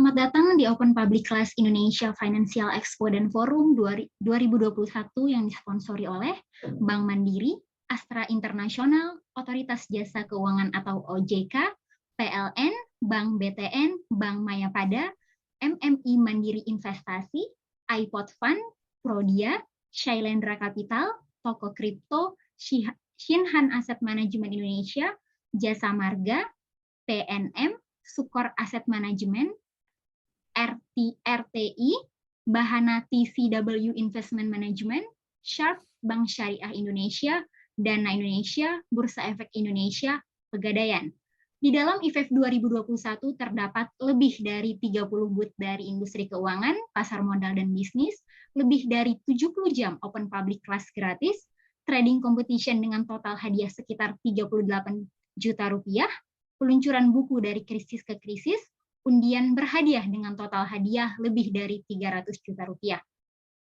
Selamat datang di Open Public Class Indonesia Financial Expo dan Forum 2021 yang disponsori oleh Bank Mandiri, Astra Internasional, Otoritas Jasa Keuangan atau OJK, PLN, Bank BTN, Bank Mayapada, MMI Mandiri Investasi, iPod Fund, Prodia, Shailendra Capital, Toko Kripto, Shinhan Asset Management Indonesia, Jasa Marga, PNM, Sukor Asset Management, RTI, Bahana TCW Investment Management, Sharp Bank Syariah Indonesia, Dana Indonesia, Bursa Efek Indonesia, Pegadaian. Di dalam IFEF 2021 terdapat lebih dari 30 booth dari industri keuangan, pasar modal dan bisnis, lebih dari 70 jam open public class gratis, trading competition dengan total hadiah sekitar 38 juta rupiah, peluncuran buku dari krisis ke krisis, undian berhadiah dengan total hadiah lebih dari 300 juta rupiah.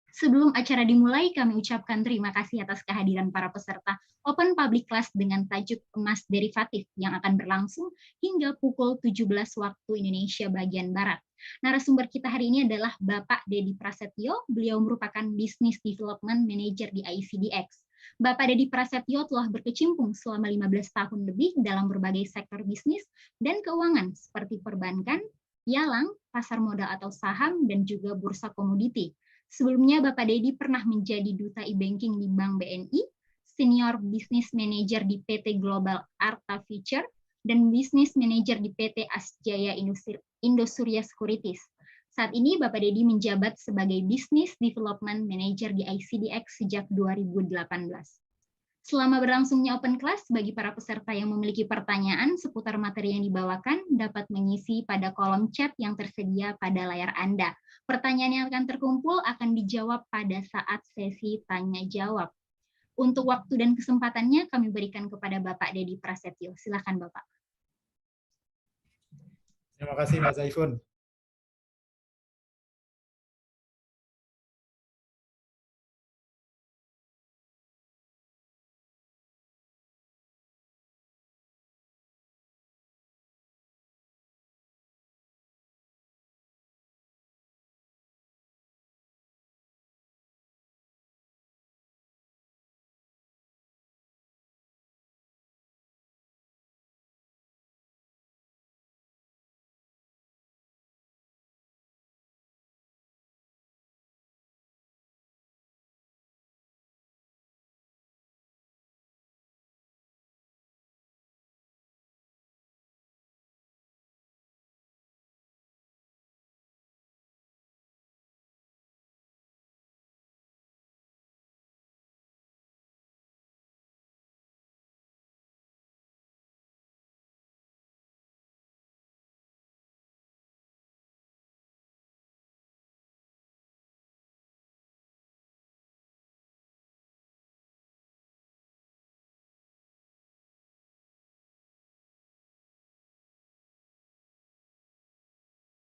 Sebelum acara dimulai, kami ucapkan terima kasih atas kehadiran para peserta Open Public Class dengan tajuk Emas Derivatif yang akan berlangsung hingga pukul 17 waktu Indonesia bagian Barat. Narasumber kita hari ini adalah Bapak Dedi Prasetyo, beliau merupakan Business Development Manager di ICDX. Bapak Dedi Prasetyo telah berkecimpung selama 15 tahun lebih dalam berbagai sektor bisnis dan keuangan seperti perbankan, pialang, pasar modal atau saham, dan juga bursa komoditi. Sebelumnya, Bapak Dedi pernah menjadi Duta e-Banking di Bank BNI, Senior Business Manager di PT Global Arta Future, dan Business Manager di PT Asjaya Indosuria Securities. Saat ini, Bapak Dedi menjabat sebagai Business Development Manager di ICDX sejak 2018. Selama berlangsungnya open class, bagi para peserta yang memiliki pertanyaan seputar materi yang dibawakan, dapat mengisi pada kolom chat yang tersedia pada layar Anda. Pertanyaan yang akan terkumpul akan dijawab pada saat sesi tanya-jawab. Untuk waktu dan kesempatannya, kami berikan kepada Bapak Dedi Prasetyo. Silakan, Bapak. Terima kasih, Mas Zaifun.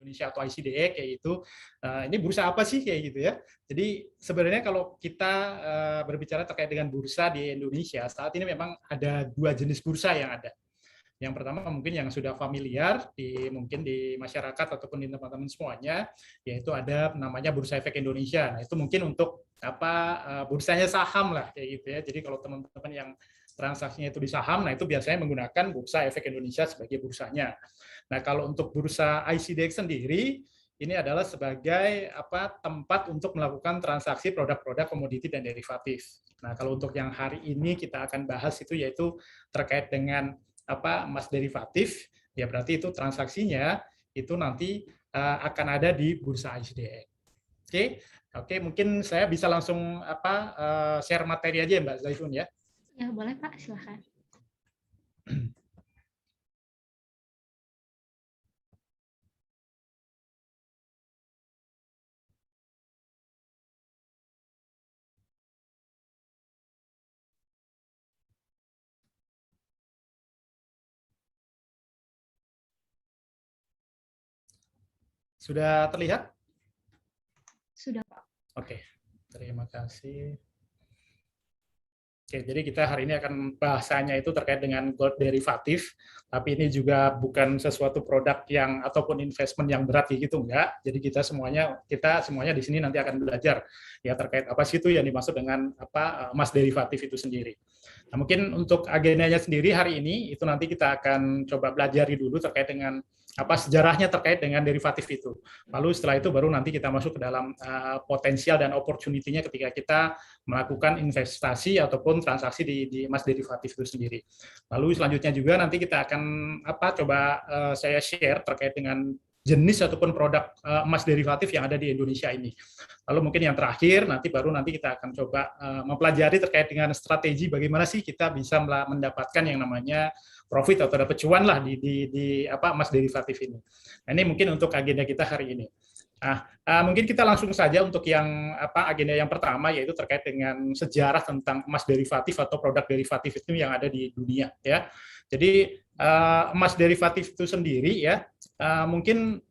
Indonesia atau ICDX yaitu ini bursa apa sih kayak gitu ya. Jadi sebenarnya kalau kita berbicara terkait dengan bursa di Indonesia saat ini memang ada dua jenis bursa yang ada. Yang pertama mungkin yang sudah familiar mungkin di masyarakat ataupun di teman-teman semuanya, yaitu ada namanya Bursa Efek Indonesia. Nah itu mungkin untuk bursanya saham lah kayak gitu ya. Jadi kalau teman-teman yang transaksinya itu di saham, nah itu biasanya menggunakan Bursa Efek Indonesia sebagai bursanya. Nah, kalau untuk bursa ICDX sendiri, ini adalah sebagai tempat untuk melakukan transaksi produk-produk komoditi dan derivatif. Nah, kalau untuk yang hari ini kita akan bahas itu yaitu terkait dengan emas derivatif, ya berarti itu transaksinya itu nanti akan ada di bursa ICDX. Oke, mungkin saya bisa langsung share materi aja ya Mbak Zaifun ya. Ya, boleh Pak, silakan. Sudah terlihat? Sudah, Pak. Oke, terima kasih. Oke, jadi kita hari ini akan bahasanya itu terkait dengan gold derivatif, tapi ini juga bukan sesuatu produk yang ataupun investment yang berat gitu, enggak. Jadi kita semuanya di sini nanti akan belajar ya terkait apa sih itu yang dimaksud dengan apa emas derivatif itu sendiri. Nah, mungkin untuk agendanya sendiri hari ini itu nanti kita akan coba pelajari dulu terkait dengan apa sejarahnya terkait dengan derivatif itu. Lalu setelah itu baru nanti kita masuk ke dalam potensial dan opportunity-nya ketika kita melakukan investasi ataupun transaksi di emas derivatif itu sendiri. Lalu selanjutnya juga nanti kita akan coba saya share terkait dengan jenis ataupun produk emas derivatif yang ada di Indonesia ini. Lalu mungkin yang terakhir nanti kita akan coba mempelajari terkait dengan strategi bagaimana sih kita bisa mendapatkan yang namanya profit atau dapat cuan lah di emas derivatif ini. Nah, ini mungkin untuk agenda kita hari ini. Nah, mungkin kita langsung saja untuk yang agenda yang pertama, yaitu terkait dengan sejarah tentang emas derivatif atau produk derivatif itu yang ada di dunia ya. Jadi emas derivatif itu sendiri ya, mungkin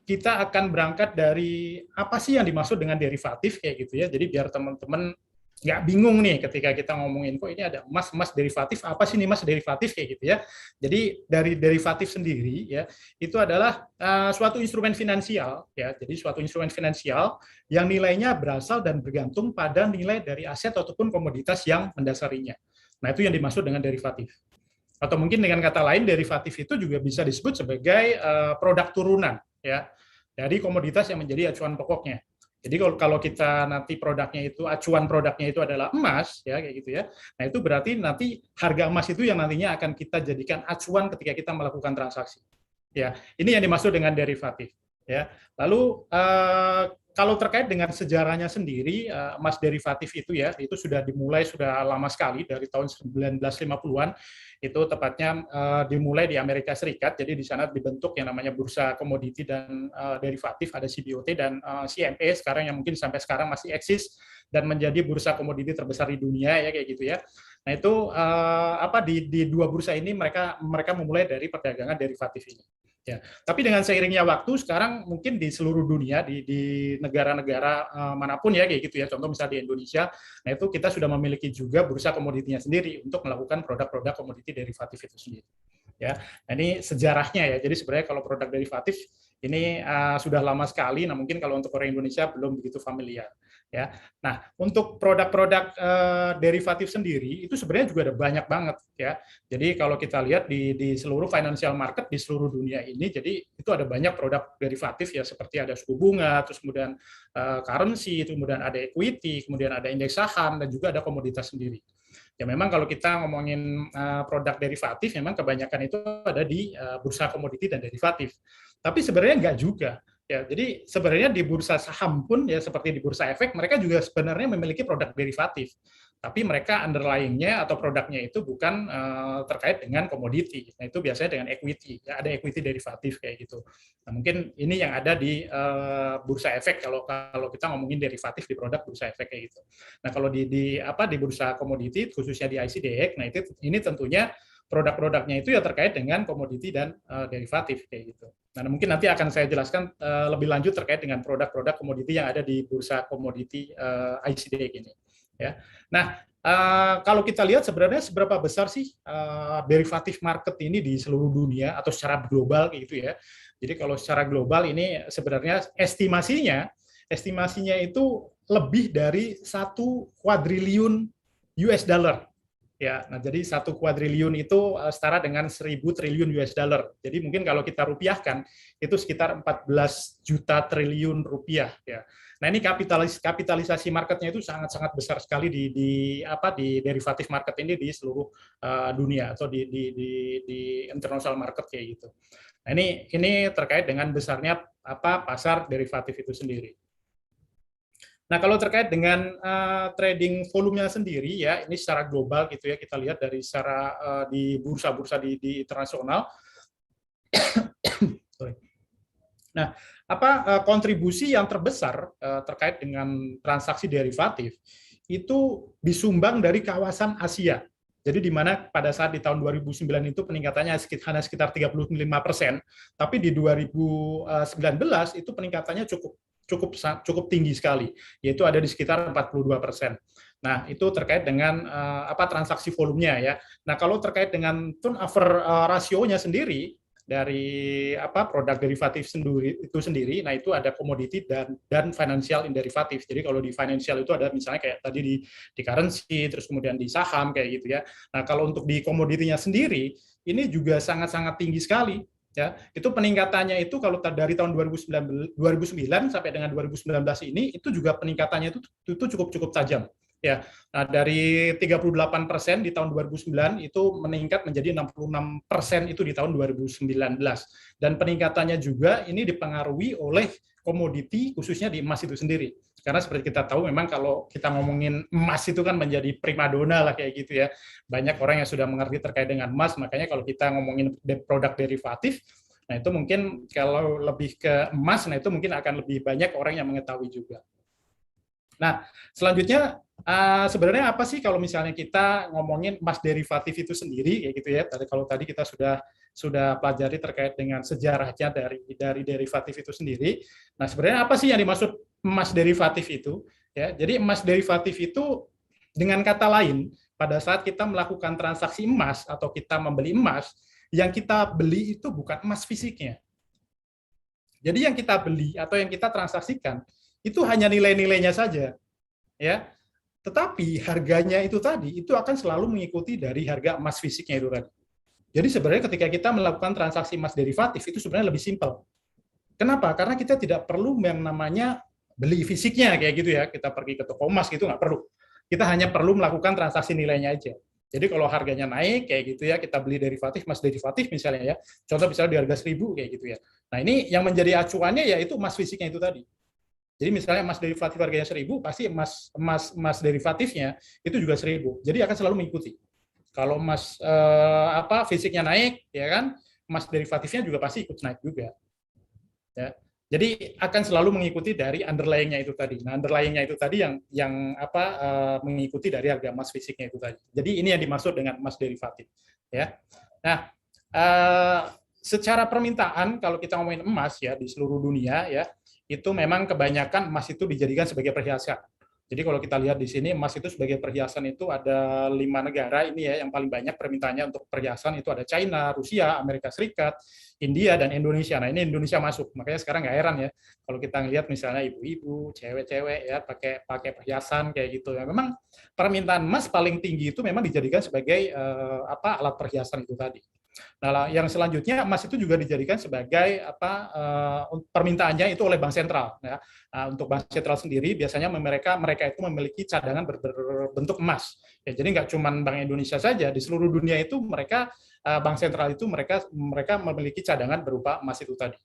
kita akan berangkat dari apa sih yang dimaksud dengan derivatif kayak gitu ya. Jadi biar teman-teman nggak bingung nih ketika kita ngomongin kok ini ada emas derivatif, apa sih nih emas derivatif kayak gitu ya. Jadi dari derivatif sendiri ya itu adalah suatu instrumen finansial ya. Jadi suatu instrumen finansial yang nilainya berasal dan bergantung pada nilai dari aset ataupun komoditas yang mendasarinya. Nah, itu yang dimaksud dengan derivatif. Atau mungkin dengan kata lain derivatif itu juga bisa disebut sebagai produk turunan ya dari komoditas yang menjadi acuan pokoknya. Jadi kalau kita nanti acuan produknya itu adalah emas ya kayak gitu ya. Nah, itu berarti nanti harga emas itu yang nantinya akan kita jadikan acuan ketika kita melakukan transaksi. Ya, ini yang dimaksud dengan derivatif ya. Lalu kalau terkait dengan sejarahnya sendiri, emas derivatif itu ya, itu sudah lama sekali dari tahun 1950-an. Itu tepatnya dimulai di Amerika Serikat. Jadi di sana dibentuk yang namanya Bursa Komoditi dan Derivatif, ada CBOT dan CME sekarang yang mungkin sampai sekarang masih eksis dan menjadi bursa komoditi terbesar di dunia ya kayak gitu ya. Nah, itu di dua bursa ini mereka memulai dari perdagangan derivatif ini. Ya, tapi dengan seiringnya waktu sekarang mungkin di seluruh dunia di negara-negara manapun ya kayak gitu ya. Contoh misalnya di Indonesia, nah itu kita sudah memiliki juga bursa komoditinya sendiri untuk melakukan produk-produk komoditi derivatif itu sendiri. Ya, nah ini sejarahnya ya. Jadi sebenarnya kalau produk derivatif ini sudah lama sekali. Nah mungkin kalau untuk orang Indonesia belum begitu familiar. Ya, nah untuk produk-produk derivatif sendiri itu sebenarnya juga ada banyak banget ya. Jadi kalau kita lihat di seluruh financial market di seluruh dunia ini, jadi itu ada banyak produk derivatif ya seperti ada suku bunga, terus kemudian currency, kemudian ada equity, kemudian ada indeks saham dan juga ada komoditas sendiri. Ya memang kalau kita ngomongin produk derivatif, memang kebanyakan itu ada di bursa komoditi dan derivatif. Tapi sebenarnya enggak juga. Ya, jadi sebenarnya di bursa saham pun ya seperti di bursa efek mereka juga sebenarnya memiliki produk derivatif. Tapi mereka underlying-nya atau produknya itu bukan terkait dengan komoditi. Nah, itu biasanya dengan equity. Ya, ada equity derivatif kayak gitu. Nah, mungkin ini yang ada di bursa efek kalau kita ngomongin derivatif di produk bursa efek kayak gitu. Nah, kalau di bursa komoditi khususnya di ICDX, nah ini tentunya produk-produknya itu ya terkait dengan komoditi dan derivatif kayak gitu. Nah, mungkin nanti akan saya jelaskan lebih lanjut terkait dengan produk-produk komoditi yang ada di bursa komoditi ICDX ini. Ya. Nah, kalau kita lihat sebenarnya seberapa besar sih derivatif market ini di seluruh dunia atau secara global kayak gitu ya. Jadi kalau secara global ini sebenarnya estimasinya itu lebih dari 1 kuadriliun US dollar. Ya, nah jadi 1 kuadriliun itu setara dengan 1.000 triliun US dollar. Jadi mungkin kalau kita rupiahkan itu sekitar 14 juta triliun rupiah ya. Nah, ini kapitalisasi marketnya itu sangat-sangat besar sekali di derivatif market ini di seluruh dunia atau di international market kayak gitu. Nah, ini terkait dengan besarnya pasar derivatif itu sendiri. Nah, kalau terkait dengan trading volumenya sendiri ya, ini secara global gitu ya, kita lihat dari secara di bursa-bursa di internasional. Nah, kontribusi yang terbesar terkait dengan transaksi derivatif itu disumbang dari kawasan Asia. Jadi di mana pada saat di tahun 2009 itu peningkatannya hanya sekitar 35%, tapi di 2019 itu peningkatannya cukup tinggi sekali, yaitu ada di sekitar 42%. Nah, itu terkait dengan transaksi volumenya ya. Nah, kalau terkait dengan turnover rasionya sendiri dari produk derivatif itu sendiri, nah itu ada komoditi dan financial in derivatif. Jadi kalau di financial itu ada misalnya kayak tadi di currency, terus kemudian di saham kayak gitu ya. Nah, kalau untuk di komoditinya sendiri ini juga sangat-sangat tinggi sekali ya. Itu peningkatannya itu kalau dari tahun 2009 sampai dengan 2019 ini itu juga peningkatannya itu cukup tajam. Ya, nah dari 38% di tahun 2009 itu meningkat menjadi 66% itu di tahun 2019. Dan peningkatannya juga ini dipengaruhi oleh komoditi khususnya di emas itu sendiri. Karena seperti kita tahu memang kalau kita ngomongin emas itu kan menjadi primadona lah kayak gitu ya. Banyak orang yang sudah mengerti terkait dengan emas, makanya kalau kita ngomongin produk derivatif, nah itu mungkin kalau lebih ke emas, nah itu mungkin akan lebih banyak orang yang mengetahui juga. Nah, selanjutnya sebenarnya apa sih kalau misalnya kita ngomongin emas derivatif itu sendiri kayak gitu ya. Kalau tadi kita sudah pelajari terkait dengan sejarahnya dari derivatif itu sendiri. Nah, sebenarnya apa sih yang dimaksud emas derivatif itu? Ya, jadi emas derivatif itu dengan kata lain, pada saat kita melakukan transaksi emas atau kita membeli emas, yang kita beli itu bukan emas fisiknya. Jadi yang kita beli atau yang kita transaksikan itu hanya nilai-nilainya saja, ya. Tetapi harganya itu tadi itu akan selalu mengikuti dari harga emas fisiknya itu tadi. Jadi sebenarnya ketika kita melakukan transaksi emas derivatif itu sebenarnya lebih simpel. Kenapa? Karena kita tidak perlu yang namanya beli fisiknya kayak gitu ya. Kita pergi ke toko emas gitu nggak perlu. Kita hanya perlu melakukan transaksi nilainya aja. Jadi kalau harganya naik kayak gitu ya, kita beli derivatif, emas derivatif misalnya ya. Contoh misalnya di harga 1.000 kayak gitu ya. Nah ini yang menjadi acuannya yaitu emas fisiknya itu tadi. Jadi misalnya emas derivatif harganya 1.000, pasti emas derivatifnya itu juga 1.000. Jadi akan selalu mengikuti. Kalau emas fisiknya naik, ya kan, emas derivatifnya juga pasti ikut naik juga. Ya. Jadi akan selalu mengikuti dari underlying-nya itu tadi. Nah, underlying-nya itu tadi yang mengikuti dari harga emas fisiknya itu tadi. Jadi ini yang dimaksud dengan emas derivatif. Ya. Nah, secara permintaan kalau kita ngomongin emas ya di seluruh dunia ya, itu memang kebanyakan emas itu dijadikan sebagai perhiasan. Jadi kalau kita lihat di sini emas itu sebagai perhiasan itu ada 5 negara ini ya yang paling banyak permintaannya untuk perhiasan itu ada China, Rusia, Amerika Serikat, India dan Indonesia. Nah ini Indonesia masuk, makanya sekarang nggak heran ya kalau kita lihat misalnya ibu-ibu, cewek-cewek ya pakai perhiasan kayak gitu ya. Memang permintaan emas paling tinggi itu memang dijadikan sebagai alat perhiasan itu tadi. Nah, yang selanjutnya emas itu juga dijadikan sebagai permintaannya itu oleh bank sentral. Ya. Nah, untuk bank sentral sendiri biasanya mereka itu memiliki cadangan berbentuk emas. Ya, jadi nggak cuma Bank Indonesia saja, di seluruh dunia itu mereka bank sentral itu mereka memiliki cadangan berupa emas itu tadi.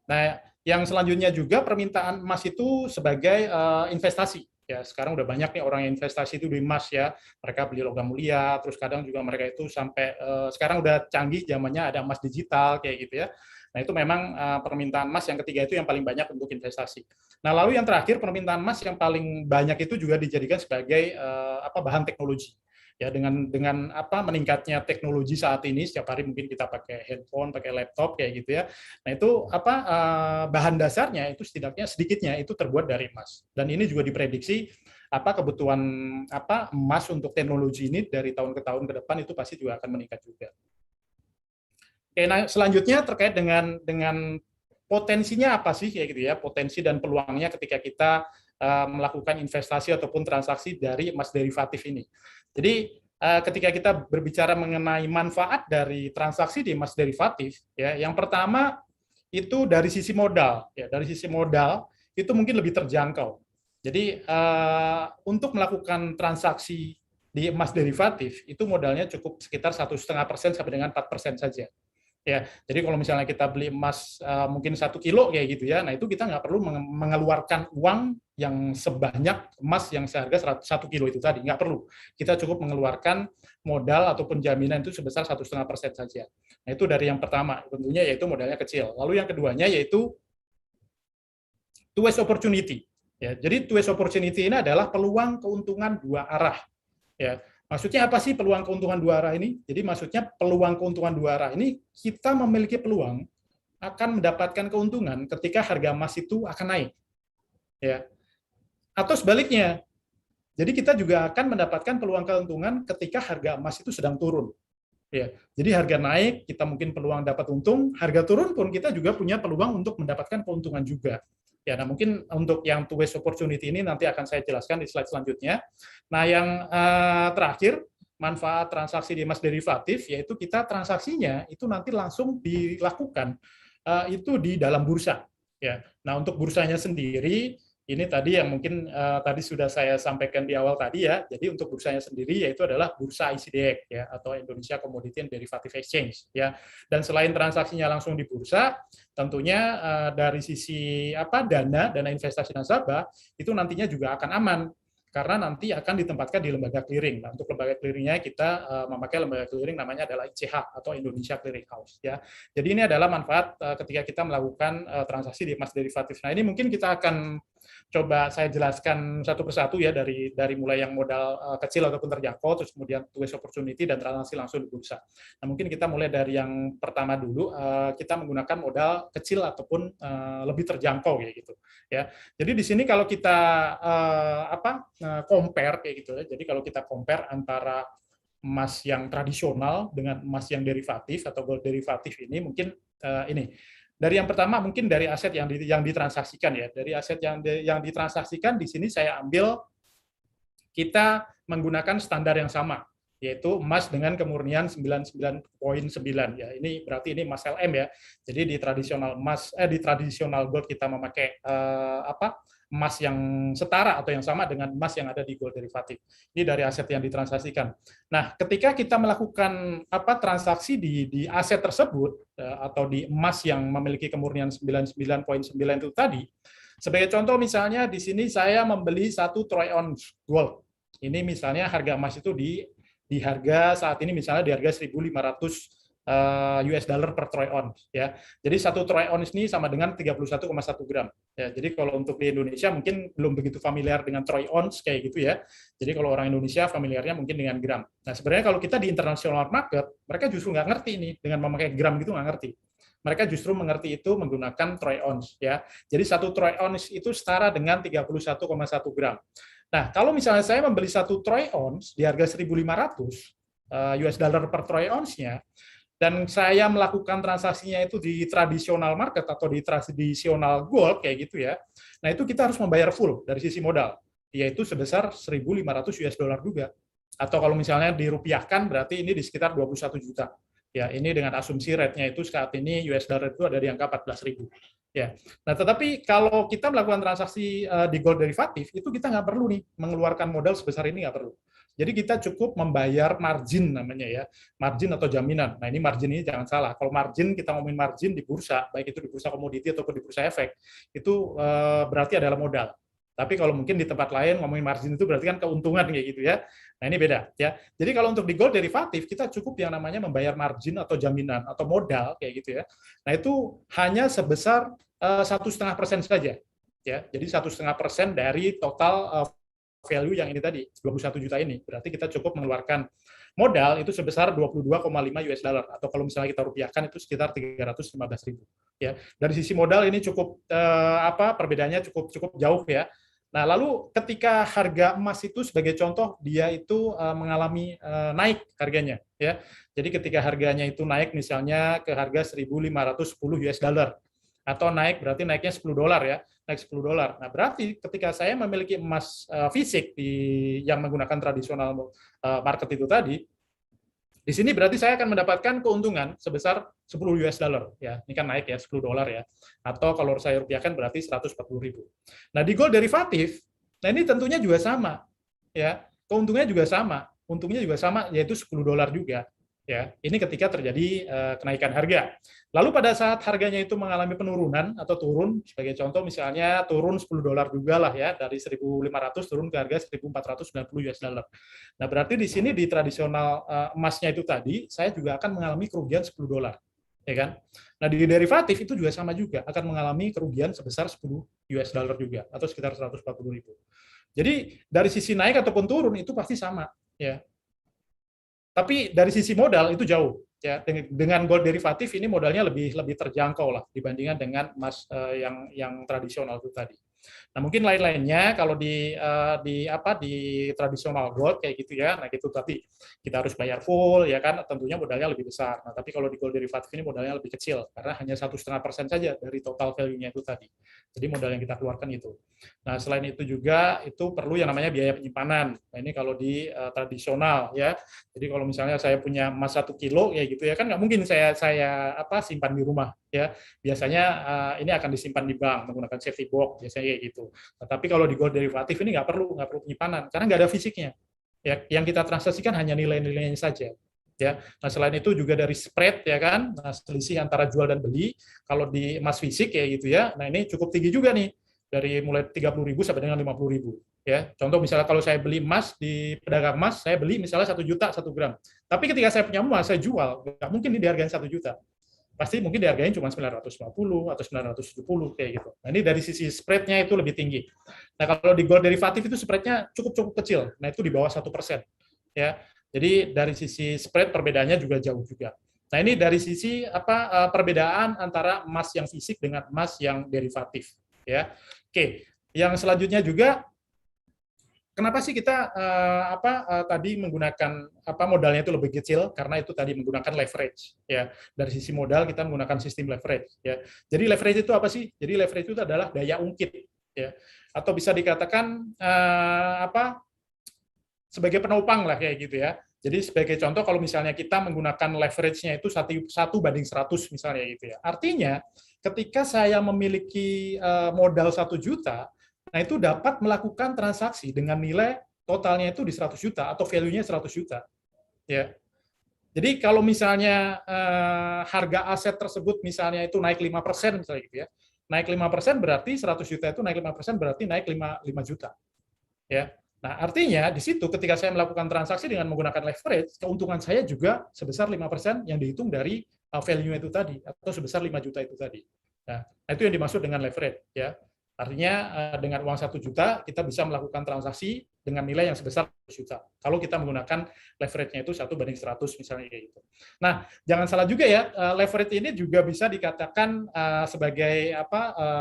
Nah, yang selanjutnya juga permintaan emas itu sebagai investasi. Ya, sekarang udah banyak nih orang yang investasi itu di emas ya. Mereka beli logam mulia, terus kadang juga mereka itu sampai sekarang udah canggih zamannya ada emas digital kayak gitu ya. Nah, itu memang permintaan emas yang ketiga itu yang paling banyak untuk investasi. Nah, lalu yang terakhir permintaan emas yang paling banyak itu juga dijadikan sebagai bahan teknologi. Ya dengan meningkatnya teknologi saat ini setiap hari mungkin kita pakai handphone, pakai laptop kayak gitu ya. Nah, itu bahan dasarnya itu sedikitnya itu terbuat dari emas. Dan ini juga diprediksi kebutuhan emas untuk teknologi ini dari tahun ke tahun ke depan itu pasti juga akan meningkat juga. Oke, nah selanjutnya terkait dengan potensinya apa sih kayak gitu ya, potensi dan peluangnya ketika kita melakukan investasi ataupun transaksi dari emas derivatif ini. Jadi ketika kita berbicara mengenai manfaat dari transaksi di emas derivatif, ya, yang pertama itu dari sisi modal, ya, dari sisi modal itu mungkin lebih terjangkau. Jadi untuk melakukan transaksi di emas derivatif itu modalnya cukup sekitar 1,5% sampai dengan 4% saja. Ya, jadi kalau misalnya kita beli emas mungkin 1 kilo kayak gitu ya, nah itu kita nggak perlu mengeluarkan uang yang sebanyak emas yang seharga 1 kilo itu tadi, nggak perlu. Kita cukup mengeluarkan modal ataupun jaminan itu sebesar 1,5% saja. Nah itu dari yang pertama, tentunya yaitu modalnya kecil. Lalu yang keduanya yaitu two ways opportunity. Ya, jadi two ways opportunity ini adalah peluang keuntungan dua arah. Ya, maksudnya apa sih peluang keuntungan dua arah ini? Jadi maksudnya peluang keuntungan dua arah ini kita memiliki peluang akan mendapatkan keuntungan ketika harga emas itu akan naik. Ya. Atau sebaliknya, Jadi kita juga akan mendapatkan peluang keuntungan ketika harga emas itu sedang turun. Ya, jadi harga naik kita mungkin peluang dapat untung, harga turun pun kita juga punya peluang untuk mendapatkan keuntungan juga. Ya, nah mungkin untuk yang two ways opportunity ini nanti akan saya jelaskan di slide selanjutnya. Nah, yang terakhir, manfaat transaksi di emas derivatif yaitu kita transaksinya itu nanti langsung dilakukan itu di dalam bursa. Ya, nah untuk bursanya sendiri ini tadi yang mungkin tadi sudah saya sampaikan di awal tadi ya. Jadi untuk bursanya sendiri yaitu adalah bursa ICDX ya atau Indonesia Commodity and Derivative Exchange ya. Dan selain transaksinya langsung di bursa, tentunya dari sisi dana investasi nasabah itu nantinya juga akan aman karena nanti akan ditempatkan di lembaga clearing. Nah, untuk lembaga clearingnya kita memakai lembaga clearing namanya adalah ICH atau Indonesia Clearing House ya. Jadi ini adalah manfaat ketika kita melakukan transaksi di emas derivatif. Nah, ini mungkin kita akan coba saya jelaskan satu persatu ya dari mulai yang modal kecil ataupun terjangkau, terus kemudian two ways opportunity dan transaksi langsung di bursa. Nah, mungkin kita mulai dari yang pertama dulu, kita menggunakan modal kecil ataupun lebih terjangkau kayak gitu ya. Jadi di sini kalau kita compare kayak gitu ya. Jadi kalau kita compare antara emas yang tradisional dengan emas yang derivatif atau gold derivatif ini mungkin ini. Dari yang pertama mungkin dari aset yang ditransaksikan ya. Dari aset yang ditransaksikan di sini saya ambil kita menggunakan standar yang sama yaitu emas dengan kemurnian 99,9 ya. Ini berarti ini emas LM ya. Jadi di tradisional di tradisional gold kita memakai emas yang setara atau yang sama dengan emas yang ada di gold derivatif. Ini dari aset yang ditransaksikan. Nah, ketika kita melakukan transaksi di aset tersebut atau di emas yang memiliki kemurnian 99,9 itu tadi, sebagai contoh misalnya di sini saya membeli 1 troy ounce gold. Ini misalnya harga emas itu di harga saat ini misalnya di harga 1.500 US dollar per troy ounce ya. Jadi 1 troy ounce ini sama dengan 31,1 gram. Ya, jadi kalau untuk di Indonesia mungkin belum begitu familiar dengan troy ounce kayak gitu ya. Jadi kalau orang Indonesia familiarnya mungkin dengan gram. Nah, sebenarnya kalau kita di international market, mereka justru nggak ngerti nih dengan memakai gram gitu nggak ngerti. Mereka justru mengerti itu menggunakan troy ounce ya. Jadi 1 troy ounce itu setara dengan 31,1 gram. Nah, kalau misalnya saya membeli 1 troy ounce di harga 1.500 US dollar per troy ounce-nya, dan saya melakukan transaksinya itu di tradisional market atau di tradisional gold kayak gitu ya. Nah, itu kita harus membayar full dari sisi modal, yaitu sebesar 1.500 US dollar juga. Atau kalau misalnya dirupiahkan berarti ini di sekitar 21 juta. Ya, ini dengan asumsi rate-nya itu saat ini US dollar itu ada di angka 14.000. Ya. Nah, tetapi kalau kita melakukan transaksi di gold derivatif itu kita nggak perlu nih mengeluarkan modal sebesar ini, nggak perlu. Jadi kita cukup membayar margin namanya ya, margin atau jaminan. Nah, ini margin ini jangan salah. Kalau margin, kita ngomongin margin di bursa, baik itu di bursa komoditi ataupun di bursa efek, itu berarti adalah modal. Tapi kalau mungkin di tempat lain ngomongin margin itu berarti kan keuntungan kayak gitu ya. Nah, ini beda ya. Jadi kalau untuk di gold derivatif kita cukup yang namanya membayar margin atau jaminan atau modal kayak gitu ya. Nah, itu hanya sebesar 1,5% saja ya. Jadi 1,5% dari total value yang ini tadi 21 juta ini. Berarti kita cukup mengeluarkan modal itu sebesar 22,5 US dollar atau kalau misalnya kita rupiahkan itu sekitar 315.000 ya. Dari sisi modal ini cukup perbedaannya cukup jauh ya. Nah, lalu ketika harga emas itu sebagai contoh dia itu mengalami naik harganya ya. Jadi ketika harganya itu naik misalnya ke harga 1.510 US dollar atau naik berarti naiknya 10 dolar ya, naik 10 dolar. Nah, berarti ketika saya memiliki emas fisik yang menggunakan tradisional market itu tadi, di sini berarti saya akan mendapatkan keuntungan sebesar 10 US dollar ya. Ini kan naik ya 10 dolar ya. Atau kalau saya rupiahkan berarti 140.000. Nah, di gold derivatif, nah ini tentunya juga sama ya. Keuntungannya juga sama, untungnya juga sama yaitu 10 dolar juga. Ya, ini ketika terjadi kenaikan harga. Lalu pada saat harganya itu mengalami penurunan atau turun, sebagai contoh misalnya turun 10 dolar juga lah ya, dari 1.500 turun ke harga 1.490 US dollar. Nah, berarti di sini di tradisional emasnya itu tadi, saya juga akan mengalami kerugian 10 dolar. Ya kan? Nah, di derivatif itu juga sama juga, akan mengalami kerugian sebesar 10 US dollar juga, atau sekitar 140.000. Jadi, dari sisi naik ataupun turun itu pasti sama. Ya. Tapi dari sisi modal itu jauh ya. Dengan gold derivatif ini modalnya lebih terjangkau lah dibandingkan dengan emas yang tradisional itu tadi. Nah, mungkin lain-lainnya kalau di tradisional gold kayak gitu ya. Nah, gitu tadi kita harus bayar full ya kan, tentunya modalnya lebih besar. Nah, tapi kalau di gold derivatif ini modalnya lebih kecil karena hanya 1,5% saja dari total value-nya itu tadi. Jadi modal yang kita keluarkan itu. Nah, selain itu juga itu perlu yang namanya biaya penyimpanan. Nah, ini kalau di tradisional ya. Jadi kalau misalnya saya punya emas 1 kilo ya gitu ya kan nggak mungkin saya simpan di rumah ya. Biasanya ini akan disimpan di bank menggunakan safety box biasanya kayak gitu. Nah, tapi kalau di gold derivatif ini nggak perlu penyimpanan karena nggak ada fisiknya. Ya, yang kita transaksikan hanya nilai-nilainya saja. Ya, nah selain itu juga dari spread ya kan, nah, selisih antara jual dan beli. Kalau di emas fisik ya gitu ya, nah ini cukup tinggi juga nih dari mulai 30.000 sampai dengan 50.000. Ya, contoh misalnya kalau saya beli emas di pedagang emas, saya beli misalnya 1 juta 1 gram. Tapi ketika saya punya emas, saya jual, nggak mungkin ini dihargain 1 juta. Pasti mungkin dihargain cuma 950 atau 970 kayak gitu. Nah, ini dari sisi spreadnya itu lebih tinggi. Nah, kalau di gold derivatif itu spreadnya cukup kecil. Nah, itu di bawah 1%. Ya. Jadi dari sisi spread perbedaannya juga jauh juga. Nah, ini dari sisi perbedaan antara emas yang fisik dengan emas yang derivatif, ya. Oke, yang selanjutnya juga kenapa sih kita tadi menggunakan modalnya itu lebih kecil karena itu tadi menggunakan leverage ya. Dari sisi modal kita menggunakan sistem leverage ya. Jadi leverage itu apa sih? Jadi leverage itu adalah daya ungkit ya. Atau bisa dikatakan sebagai penopang lah kayak gitu ya. Jadi sebagai contoh kalau misalnya kita menggunakan leverage-nya itu 1:100 misalnya gitu ya. Artinya ketika saya memiliki modal 1 juta, nah itu dapat melakukan transaksi dengan nilai totalnya itu di 100 juta atau value-nya 100 juta. Ya. Jadi kalau misalnya harga aset tersebut misalnya itu naik 5% misalnya gitu ya. Naik 5% berarti 100 juta itu naik 5% berarti naik 5 juta. Ya. Nah, artinya di situ ketika saya melakukan transaksi dengan menggunakan leverage, keuntungan saya juga sebesar 5% yang dihitung dari value itu tadi atau sebesar 5 juta itu tadi. Nah, itu yang dimaksud dengan leverage ya. Artinya dengan uang 1 juta kita bisa melakukan transaksi dengan nilai yang sebesar 100 juta. Kalau kita menggunakan leverage-nya itu 1:100 misalnya kayak gitu. Nah, jangan salah juga ya, leverage ini juga bisa dikatakan sebagai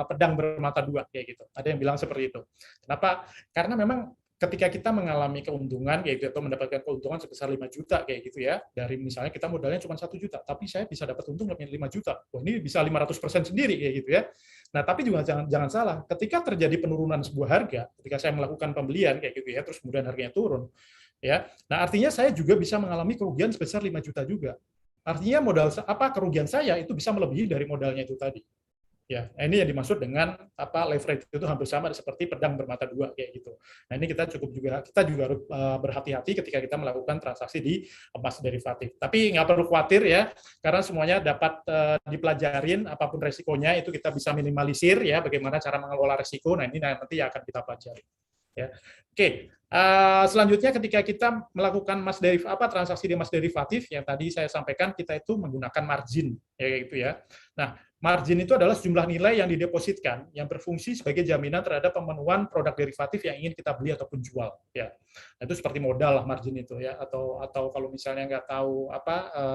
pedang bermata dua kayak gitu. Ada yang bilang seperti itu. Kenapa? Karena memang ketika kita mengalami keuntungan kayak gitu atau mendapatkan keuntungan sebesar 5 juta kayak gitu ya, dari misalnya kita modalnya cuma 1 juta, tapi saya bisa dapat untung 5 juta. Wah, ini bisa 500% sendiri kayak gitu ya. Nah, tapi juga jangan salah, ketika terjadi penurunan sebuah harga, ketika saya melakukan pembelian kayak gitu ya, terus kemudian harganya turun, ya. Nah, artinya saya juga bisa mengalami kerugian sebesar 5 juta juga. Artinya kerugian saya itu bisa melebihi dari modalnya itu tadi. Ya, ini yang dimaksud dengan leverage itu hampir sama seperti pedang bermata dua kayak gitu. Nah, ini kita juga harus berhati-hati ketika kita melakukan transaksi di emas derivatif. Tapi nggak perlu khawatir ya, karena semuanya dapat dipelajarin apapun resikonya itu kita bisa minimalisir ya, bagaimana cara mengelola resiko. Nah, ini nanti akan kita pelajari. Ya. Oke, selanjutnya ketika kita melakukan transaksi di emas derivatif yang tadi saya sampaikan, kita itu menggunakan margin ya kayak gitu ya. Nah, margin itu adalah sejumlah nilai yang didepositkan yang berfungsi sebagai jaminan terhadap pemenuhan produk derivatif yang ingin kita beli ataupun jual ya. Nah, itu seperti modal lah margin itu ya, atau kalau misalnya nggak tahu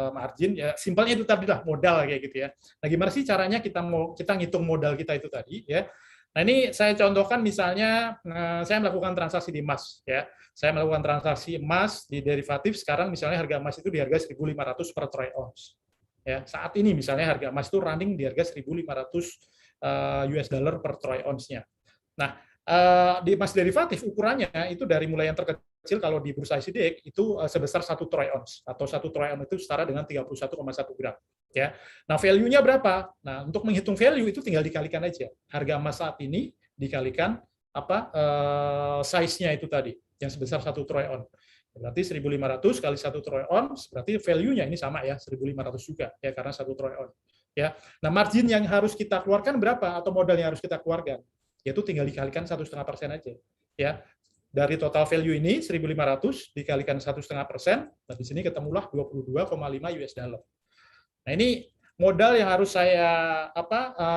margin ya simpelnya itu tadi lah modal kayak gitu ya. Nah, gimana sih caranya kita ngitung modal kita itu tadi ya. Nah, ini saya contohkan misalnya saya melakukan transaksi di emas ya. Saya melakukan transaksi emas di derivatif sekarang misalnya harga emas itu di harga 1.500 per troy ounce. Ya, saat ini misalnya harga emas itu running di harga 1.500 US dollar per troy ounce-nya. Nah, di emas derivatif ukurannya itu dari mulai yang terkecil kalau di bursa ICDX itu sebesar 1 troy ounce atau 1 troy ounce itu setara dengan 31,1 gram. Ya. Nah, value-nya berapa? Nah, untuk menghitung value itu tinggal dikalikan aja. Harga emas saat ini dikalikan size-nya itu tadi yang sebesar 1 troy ounce. Berarti 1.500 kali 1 troy ounce, berarti value-nya ini sama ya, 1.500 juga ya karena 1 troy ounce. Ya. Nah, margin yang harus kita keluarkan berapa atau modal yang harus kita keluarkan? Yaitu tinggal dikalikan 1,5% aja. Ya. Dari total value ini 1.500 dikalikan 1,5%, nah di sini ketemulah 22,5 US dollar. Nah, ini modal yang harus saya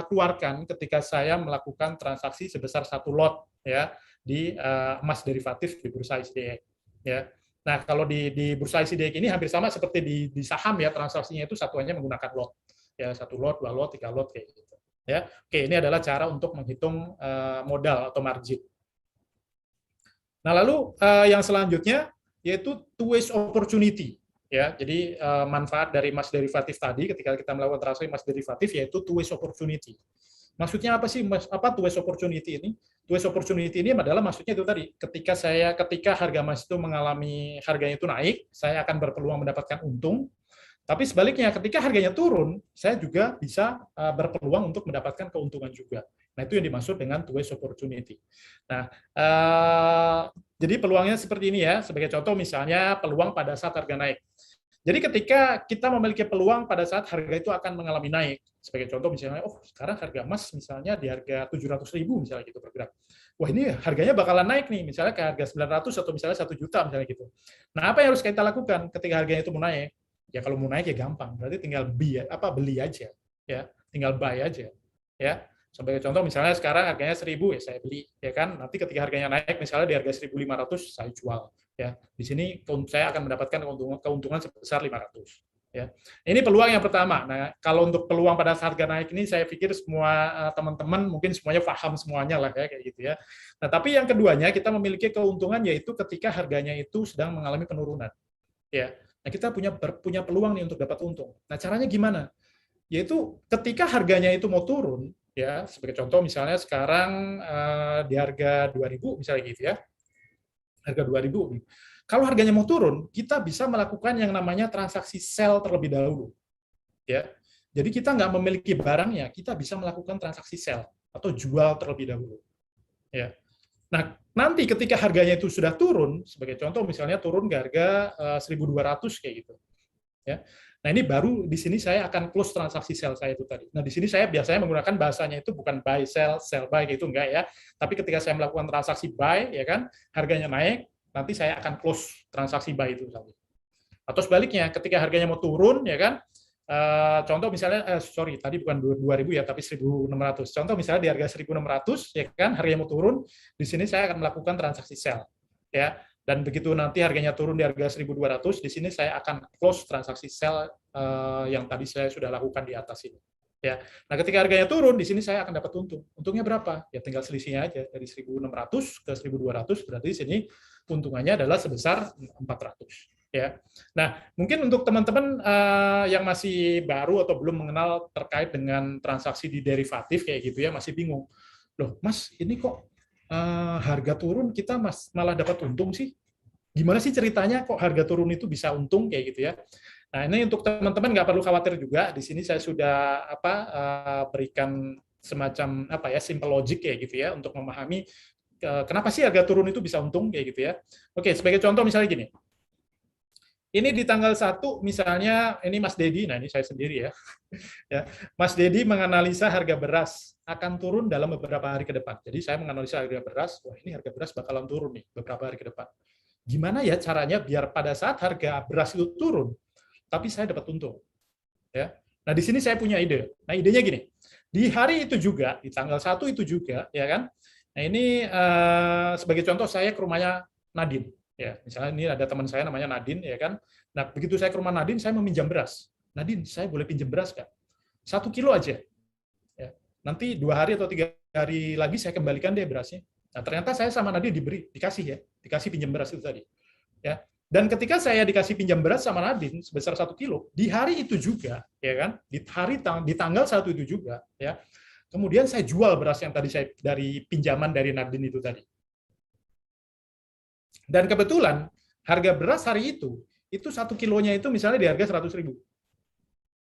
keluarkan ketika saya melakukan transaksi sebesar 1 lot ya di emas derivatif di bursa ICDX ya. Nah, kalau di bursa ICDX ini hampir sama seperti di saham ya, transaksinya itu satuannya menggunakan lot. Ya, 1 lot, 2 lot, 3 lot kayak gitu. Ya, oke, ini adalah cara untuk menghitung modal atau margin. Nah, lalu yang selanjutnya yaitu two ways opportunity. Ya, jadi manfaat dari emas derivatif tadi ketika kita melakukan transaksi emas derivatif yaitu two ways opportunity. Maksudnya apa sih two ways opportunity ini? Two ways opportunity ini adalah maksudnya itu tadi, ketika harga emas itu mengalami harganya itu naik, saya akan berpeluang mendapatkan untung. Tapi sebaliknya, ketika harganya turun, saya juga bisa berpeluang untuk mendapatkan keuntungan juga. Nah, itu yang dimaksud dengan two ways opportunity. Nah, jadi peluangnya seperti ini ya. Sebagai contoh misalnya peluang pada saat harga naik. Jadi ketika kita memiliki peluang pada saat harga itu akan mengalami naik, sebagai contoh misalnya, oh sekarang harga emas misalnya di harga 700.000 misalnya gitu per gram. Wah ini harganya bakalan naik nih, misalnya ke harga 900 atau misalnya 1 juta misalnya gitu. Nah apa yang harus kita lakukan ketika harganya itu mau naik? Ya kalau mau naik ya gampang, berarti tinggal beli aja, ya, tinggal buy aja, ya. Sebagai contoh misalnya sekarang harganya 1.000 ya saya beli, ya kan. Nanti ketika harganya naik misalnya di harga 1.500 saya jual, ya. Di sini saya akan mendapatkan keuntungan sebesar 500, ya. Ini peluang yang pertama. Nah, kalau untuk peluang pada saat harga naik ini saya pikir semua teman-teman mungkin semuanya paham semuanya lah ya kayak gitu ya. Nah, tapi yang keduanya kita memiliki keuntungan yaitu ketika harganya itu sedang mengalami penurunan. Ya. Nah, kita punya peluang nih untuk dapat untung. Nah, caranya gimana? Yaitu ketika harganya itu mau turun, ya, sebagai contoh misalnya sekarang di harga 2.000 misalnya gitu ya. Harga 2.000. Kalau harganya mau turun, kita bisa melakukan yang namanya transaksi sell terlebih dahulu. Ya. Jadi kita nggak memiliki barangnya, kita bisa melakukan transaksi sell atau jual terlebih dahulu. Ya. Nah, nanti ketika harganya itu sudah turun, sebagai contoh misalnya turun ke harga 1.200 kayak gitu. Ya. Nah, ini baru di sini saya akan close transaksi sell saya itu tadi. Nah, di sini saya biasanya menggunakan bahasanya itu bukan buy sell, sell buy gitu enggak ya. Tapi ketika saya melakukan transaksi buy ya kan, harganya naik, nanti saya akan close transaksi buy itu tadi. Atau sebaliknya, ketika harganya mau turun ya kan, contoh misalnya tadi bukan 2.000 ya tapi 1.600. Contoh misalnya di harga 1.600 ya kan harganya mau turun, di sini saya akan melakukan transaksi sell ya. Dan begitu nanti harganya turun di harga 1.200, di sini saya akan close transaksi sell yang tadi saya sudah lakukan di atas ini. Ya. Nah, ketika harganya turun, di sini saya akan dapat untung. Untungnya berapa? Ya tinggal selisihnya aja dari 1.600 ke 1.200, berarti di sini untungannya adalah sebesar 400. Ya. Nah, mungkin untuk teman-teman yang masih baru atau belum mengenal terkait dengan transaksi di derivatif kayak gitu ya, masih bingung. Loh, Mas, ini kok harga turun kita malah dapat untung sih? Gimana sih ceritanya kok harga turun itu bisa untung kayak gitu ya? Nah, ini untuk teman-teman nggak perlu khawatir juga. Di sini saya sudah berikan semacam simple logic kayak gitu ya untuk memahami kenapa sih harga turun itu bisa untung kayak gitu ya. Oke, sebagai contoh misalnya gini. Ini di tanggal 1 misalnya ini Mas Dedi, nah ini saya sendiri ya. Ya, Mas Dedi menganalisa harga beras akan turun dalam beberapa hari ke depan. Jadi saya menganalisa harga beras, wah ini harga beras bakalan turun nih beberapa hari ke depan. Gimana ya caranya biar pada saat harga beras itu turun, tapi saya dapat untung. Ya. Nah di sini saya punya ide. Nah idenya gini, di hari itu juga, di tanggal 1 itu juga, ya kan? Nah ini sebagai contoh saya ke rumahnya Nadine. Ya, misalnya ini ada teman saya namanya Nadine, ya kan. Nah, begitu saya ke rumah Nadine, saya meminjam beras. Nadine, saya boleh pinjam beras nggak? 1 kilo aja. Ya. Nanti 2 hari atau 3 hari lagi saya kembalikan deh berasnya. Nah, ternyata saya sama Nadine dikasih pinjam beras itu tadi. Ya. Dan ketika saya dikasih pinjam beras sama Nadine sebesar 1 kilo, di hari itu juga, ya kan, di tanggal 1 itu juga, ya. Kemudian saya jual beras yang tadi saya dari pinjaman dari Nadine itu tadi. Dan kebetulan harga beras hari itu 1 kilonya itu misalnya di harga 100.000.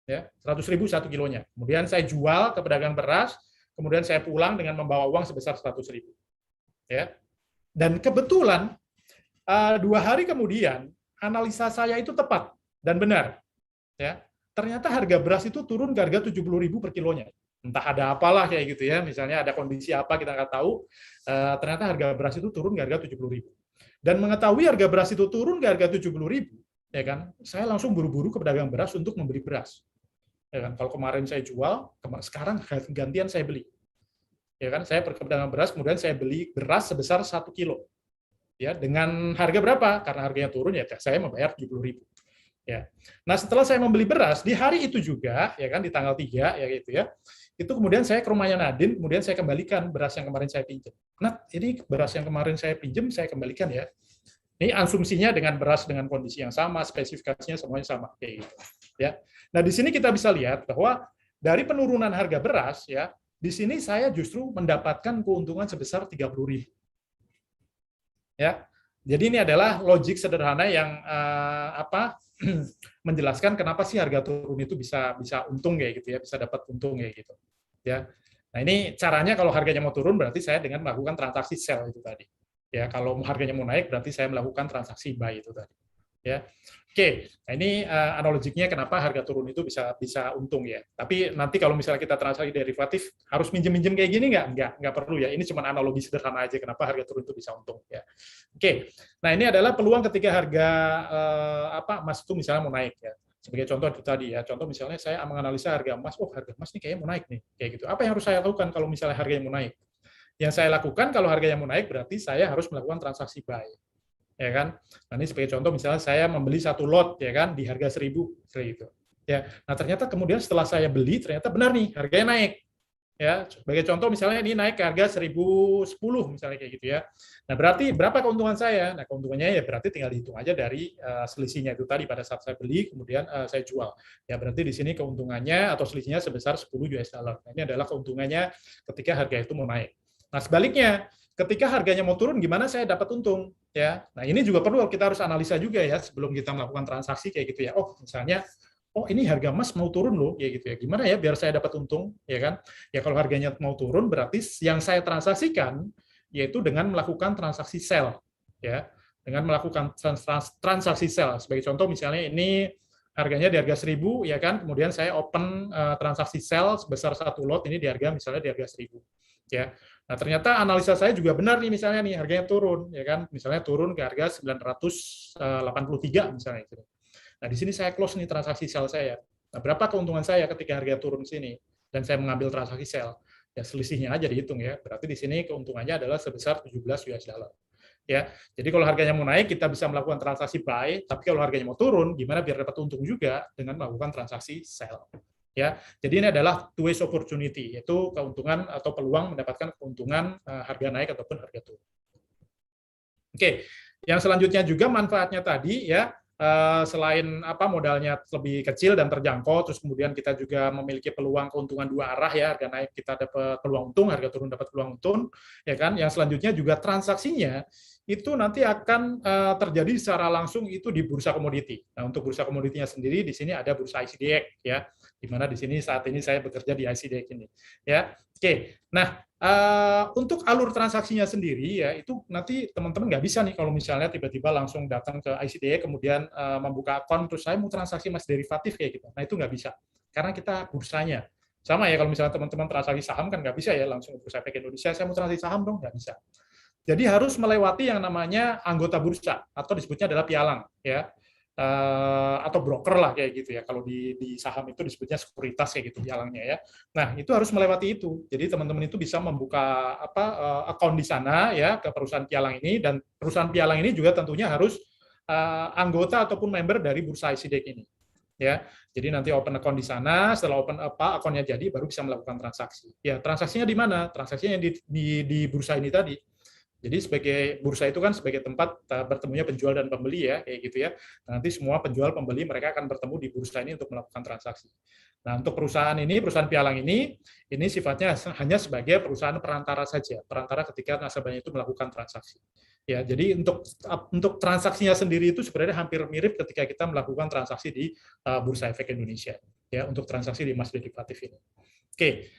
Ya, 100.000 1 kilonya. Kemudian saya jual ke pedagang beras, kemudian saya pulang dengan membawa uang sebesar 100.000. Ya. Dan kebetulan 2 hari kemudian analisa saya itu tepat dan benar. Ya. Ternyata harga beras itu turun ke harga 70.000 per kilonya. Entah ada apalah kayak gitu ya, misalnya ada kondisi apa kita nggak tahu, ternyata harga beras itu turun ke harga 70.000. Dan mengetahui harga beras itu turun ke harga 70.000, ya kan? Saya langsung buru-buru ke pedagang beras untuk membeli beras. Ya kan? Kalau kemarin saya jual, sekarang gantian saya beli. Ya kan? Saya pergi ke pedagang beras, kemudian saya beli beras sebesar 1 kilo. Ya, dengan harga berapa? Karena harganya turun ya saya membayar 70.000. Ya. Nah, setelah saya membeli beras di hari itu juga, ya kan, di tanggal 3 ya gitu ya. itu kemudian saya ke rumahnya Nadine, kemudian saya kembalikan beras yang kemarin saya pinjam. Nah, ini beras yang kemarin saya pinjam, saya kembalikan ya. Ini asumsinya dengan beras dengan kondisi yang sama, spesifikasinya semuanya sama kayak gitu. Ya. Nah, di sini kita bisa lihat bahwa dari penurunan harga beras ya, di sini saya justru mendapatkan keuntungan sebesar 30.000. Ya. Jadi ini adalah logik sederhana yang menjelaskan kenapa sih harga turun itu bisa untung kayak gitu ya, bisa dapat untung kayak gitu. Ya. Nah, ini caranya kalau harganya mau turun berarti saya dengan melakukan transaksi sell itu tadi. Ya, kalau harganya mau naik berarti saya melakukan transaksi buy itu tadi. Ya. Oke, nah ini analogiknya kenapa harga turun itu bisa untung ya. Tapi nanti kalau misalnya kita transaksi derivatif harus minjem-minjem kayak gini nggak perlu ya. Ini cuma analogi sederhana aja kenapa harga turun itu bisa untung ya. Oke, nah ini adalah peluang ketika harga emas itu misalnya mau naik ya. Sebagai contoh itu tadi ya, contoh misalnya saya menganalisa harga emas, harga emas ini kayaknya mau naik nih, kayak gitu. Apa yang harus saya lakukan kalau misalnya harganya mau naik? Yang saya lakukan kalau harganya mau naik berarti saya harus melakukan transaksi buy. Ya kan? Nah, ini sebagai contoh misalnya saya membeli satu lot ya kan di harga 1.000 gitu. Ya. Nah, ternyata kemudian setelah saya beli ternyata benar nih harganya naik. Ya, sebagai contoh misalnya ini naik ke harga 1.010 misalnya kayak gitu ya. Nah, berarti berapa keuntungan saya? Nah, keuntungannya ya berarti tinggal dihitung aja dari selisihnya itu tadi pada saat saya beli kemudian saya jual. Ya, berarti di sini keuntungannya atau selisihnya sebesar 10 US dollar. Nah, ini adalah keuntungannya ketika harga itu mau naik. Nah, sebaliknya ketika harganya mau turun gimana saya dapat untung ya. Nah, ini juga perlu kita harus analisa juga ya sebelum kita melakukan transaksi kayak gitu ya. Misalnya ini harga emas mau turun loh ya gitu ya. Gimana ya biar saya dapat untung ya kan? Ya kalau harganya mau turun berarti yang saya transaksikan yaitu dengan melakukan transaksi sell ya. Dengan melakukan transaksi sell. Sebagai contoh misalnya ini harganya di harga 1.000 ya kan. Kemudian saya open transaksi sell sebesar satu lot ini di harga misalnya di harga 1.000 ya. Nah, ternyata analisa saya juga benar nih misalnya nih harganya turun ya kan. Misalnya turun ke harga 983 misalnya gitu. Nah, di sini saya close nih transaksi sell saya. Nah, berapa keuntungan saya ketika harga turun sini dan saya mengambil transaksi sell? Ya selisihnya aja dihitung ya. Berarti di sini keuntungannya adalah sebesar 17 US dollar. Ya. Jadi kalau harganya mau naik kita bisa melakukan transaksi buy, tapi kalau harganya mau turun gimana biar dapat untung juga dengan melakukan transaksi sell. Ya, jadi ini adalah two ways opportunity, yaitu keuntungan atau peluang mendapatkan keuntungan harga naik ataupun harga turun. Oke, yang selanjutnya juga manfaatnya tadi ya, selain modalnya lebih kecil dan terjangkau, terus kemudian kita juga memiliki peluang keuntungan dua arah ya, harga naik kita dapat peluang untung, harga turun dapat peluang untung, ya kan? Yang selanjutnya juga transaksinya itu nanti akan terjadi secara langsung itu di bursa komoditi. Nah, untuk bursa komoditinya sendiri di sini ada bursa ICDX ya, di mana di sini saat ini saya bekerja di ICDX ini. Ya, oke. Nah, untuk alur transaksinya sendiri ya itu nanti teman-teman nggak bisa nih kalau misalnya tiba-tiba langsung datang ke ICDX kemudian membuka akun terus saya mau transaksi emas derivatif kayak gitu. Nah, itu nggak bisa karena kita bursanya. Sama ya kalau misalnya teman-teman transaksi saham kan nggak bisa ya langsung ke Bursa Efek Indonesia saya mau transaksi saham dong, nggak bisa. Jadi harus melewati yang namanya anggota bursa atau disebutnya adalah pialang ya. Atau broker lah kayak gitu ya. Kalau di saham itu disebutnya sekuritas kayak gitu pialangnya ya. Nah, itu harus melewati itu. Jadi teman-teman itu bisa membuka akun di sana ya ke perusahaan pialang ini dan perusahaan pialang ini juga tentunya harus anggota ataupun member dari bursa ICDX ini. Ya, jadi nanti open account di sana, setelah open akunnya jadi baru bisa melakukan transaksi. Ya, transaksinya di mana? Transaksinya di bursa ini tadi. Jadi sebagai bursa itu kan sebagai tempat bertemunya penjual dan pembeli ya, kayak gitu ya. Nanti semua penjual pembeli mereka akan bertemu di bursa ini untuk melakukan transaksi. Nah, untuk perusahaan ini, perusahaan pialang ini sifatnya hanya sebagai perusahaan perantara saja, perantara ketika nasabahnya itu melakukan transaksi. Ya, jadi untuk transaksinya sendiri itu sebenarnya hampir mirip ketika kita melakukan transaksi di Bursa Efek Indonesia. Ya, untuk transaksi di emas derivatif ini. Oke.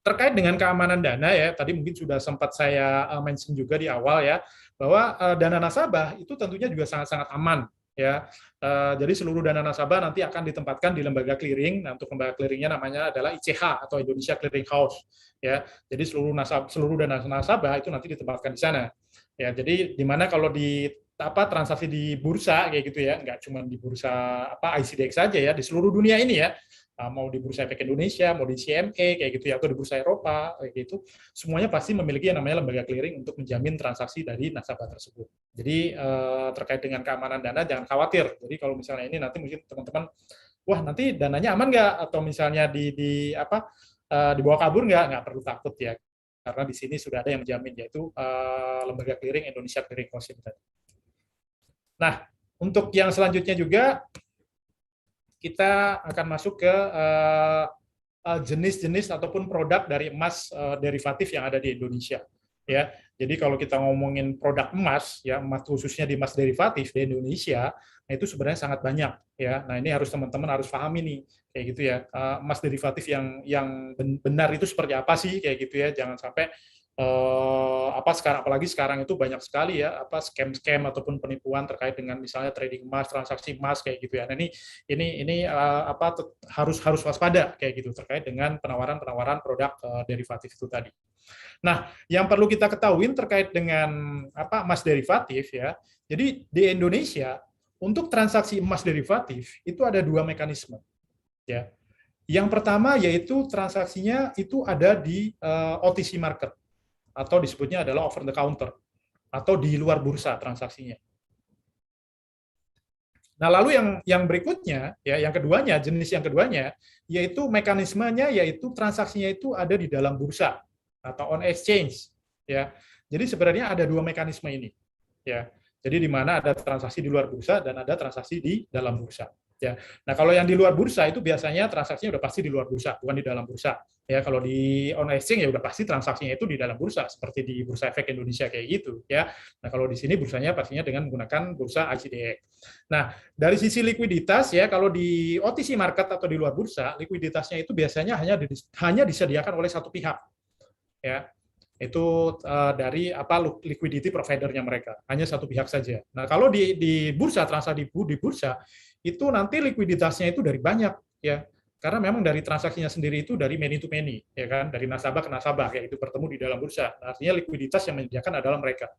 Terkait dengan keamanan dana ya, tadi mungkin sudah sempat saya mention juga di awal ya, bahwa dana nasabah itu tentunya juga sangat-sangat aman ya. Jadi seluruh dana nasabah nanti akan ditempatkan di lembaga clearing. Nah, untuk lembaga clearingnya namanya adalah ICH atau Indonesia Clearing House ya. Jadi seluruh dana nasabah itu nanti ditempatkan di sana. Ya, jadi di mana kalau di transaksi di bursa kayak gitu ya, nggak cuma di bursa ICDX saja ya, di seluruh dunia ini ya. Mau di Bursa Efek Indonesia, mau di CME kayak gitu ya, atau di Bursa Eropa kayak gitu, semuanya pasti memiliki yang namanya lembaga clearing untuk menjamin transaksi dari nasabah tersebut. Jadi terkait dengan keamanan dana jangan khawatir. Jadi kalau misalnya ini nanti mungkin teman-teman wah nanti dananya aman nggak, atau misalnya dibawa kabur nggak perlu takut ya, karena di sini sudah ada yang menjamin, yaitu lembaga clearing Indonesia Clearing House. Nah, untuk yang selanjutnya juga kita akan masuk ke jenis-jenis ataupun produk dari emas derivatif yang ada di Indonesia. Ya, jadi kalau kita ngomongin produk emas, ya emas khususnya di emas derivatif di Indonesia, nah itu sebenarnya sangat banyak. Ya, nah ini harus teman-teman harus pahami nih, kayak gitu ya. Emas derivatif yang benar itu seperti apa sih, kayak gitu ya. Jangan sampai apalagi sekarang itu banyak sekali ya scam ataupun penipuan terkait dengan misalnya trading emas, transaksi emas kayak gitu ya. Nah ini harus waspada kayak gitu terkait dengan penawaran produk derivatif itu tadi. Nah, yang perlu kita ketahui terkait dengan emas derivatif ya. Jadi di Indonesia untuk transaksi emas derivatif itu ada 2 mekanisme ya. Yang pertama yaitu transaksinya itu ada di OTC market, atau disebutnya adalah over the counter, atau di luar bursa transaksinya. Nah, lalu yang berikutnya, ya, jenis yang keduanya, yaitu mekanismenya, yaitu transaksinya itu ada di dalam bursa atau on exchange, ya. Jadi sebenarnya ada 2 mekanisme ini, ya. Jadi di mana ada transaksi di luar bursa dan ada transaksi di dalam bursa. Ya. Nah, kalau yang di luar bursa itu biasanya transaksinya udah pasti di luar bursa, bukan di dalam bursa. Ya, kalau di on exchange ya udah pasti transaksinya itu di dalam bursa, seperti di Bursa Efek Indonesia kayak gitu, ya. Nah, kalau di sini bursanya pastinya dengan menggunakan bursa ICDX. Nah, dari sisi likuiditas ya, kalau di OTC market atau di luar bursa, likuiditasnya itu biasanya hanya disediakan oleh satu pihak. Ya. Itu dari liquidity provider-nya mereka, hanya satu pihak saja. Nah, kalau di bursa, transaksi di bursa itu nanti likuiditasnya itu dari banyak ya. Karena memang dari transaksinya sendiri itu dari many to many, ya kan, dari nasabah ke nasabah, kayak itu bertemu di dalam bursa. Artinya likuiditas yang menyediakan adalah mereka.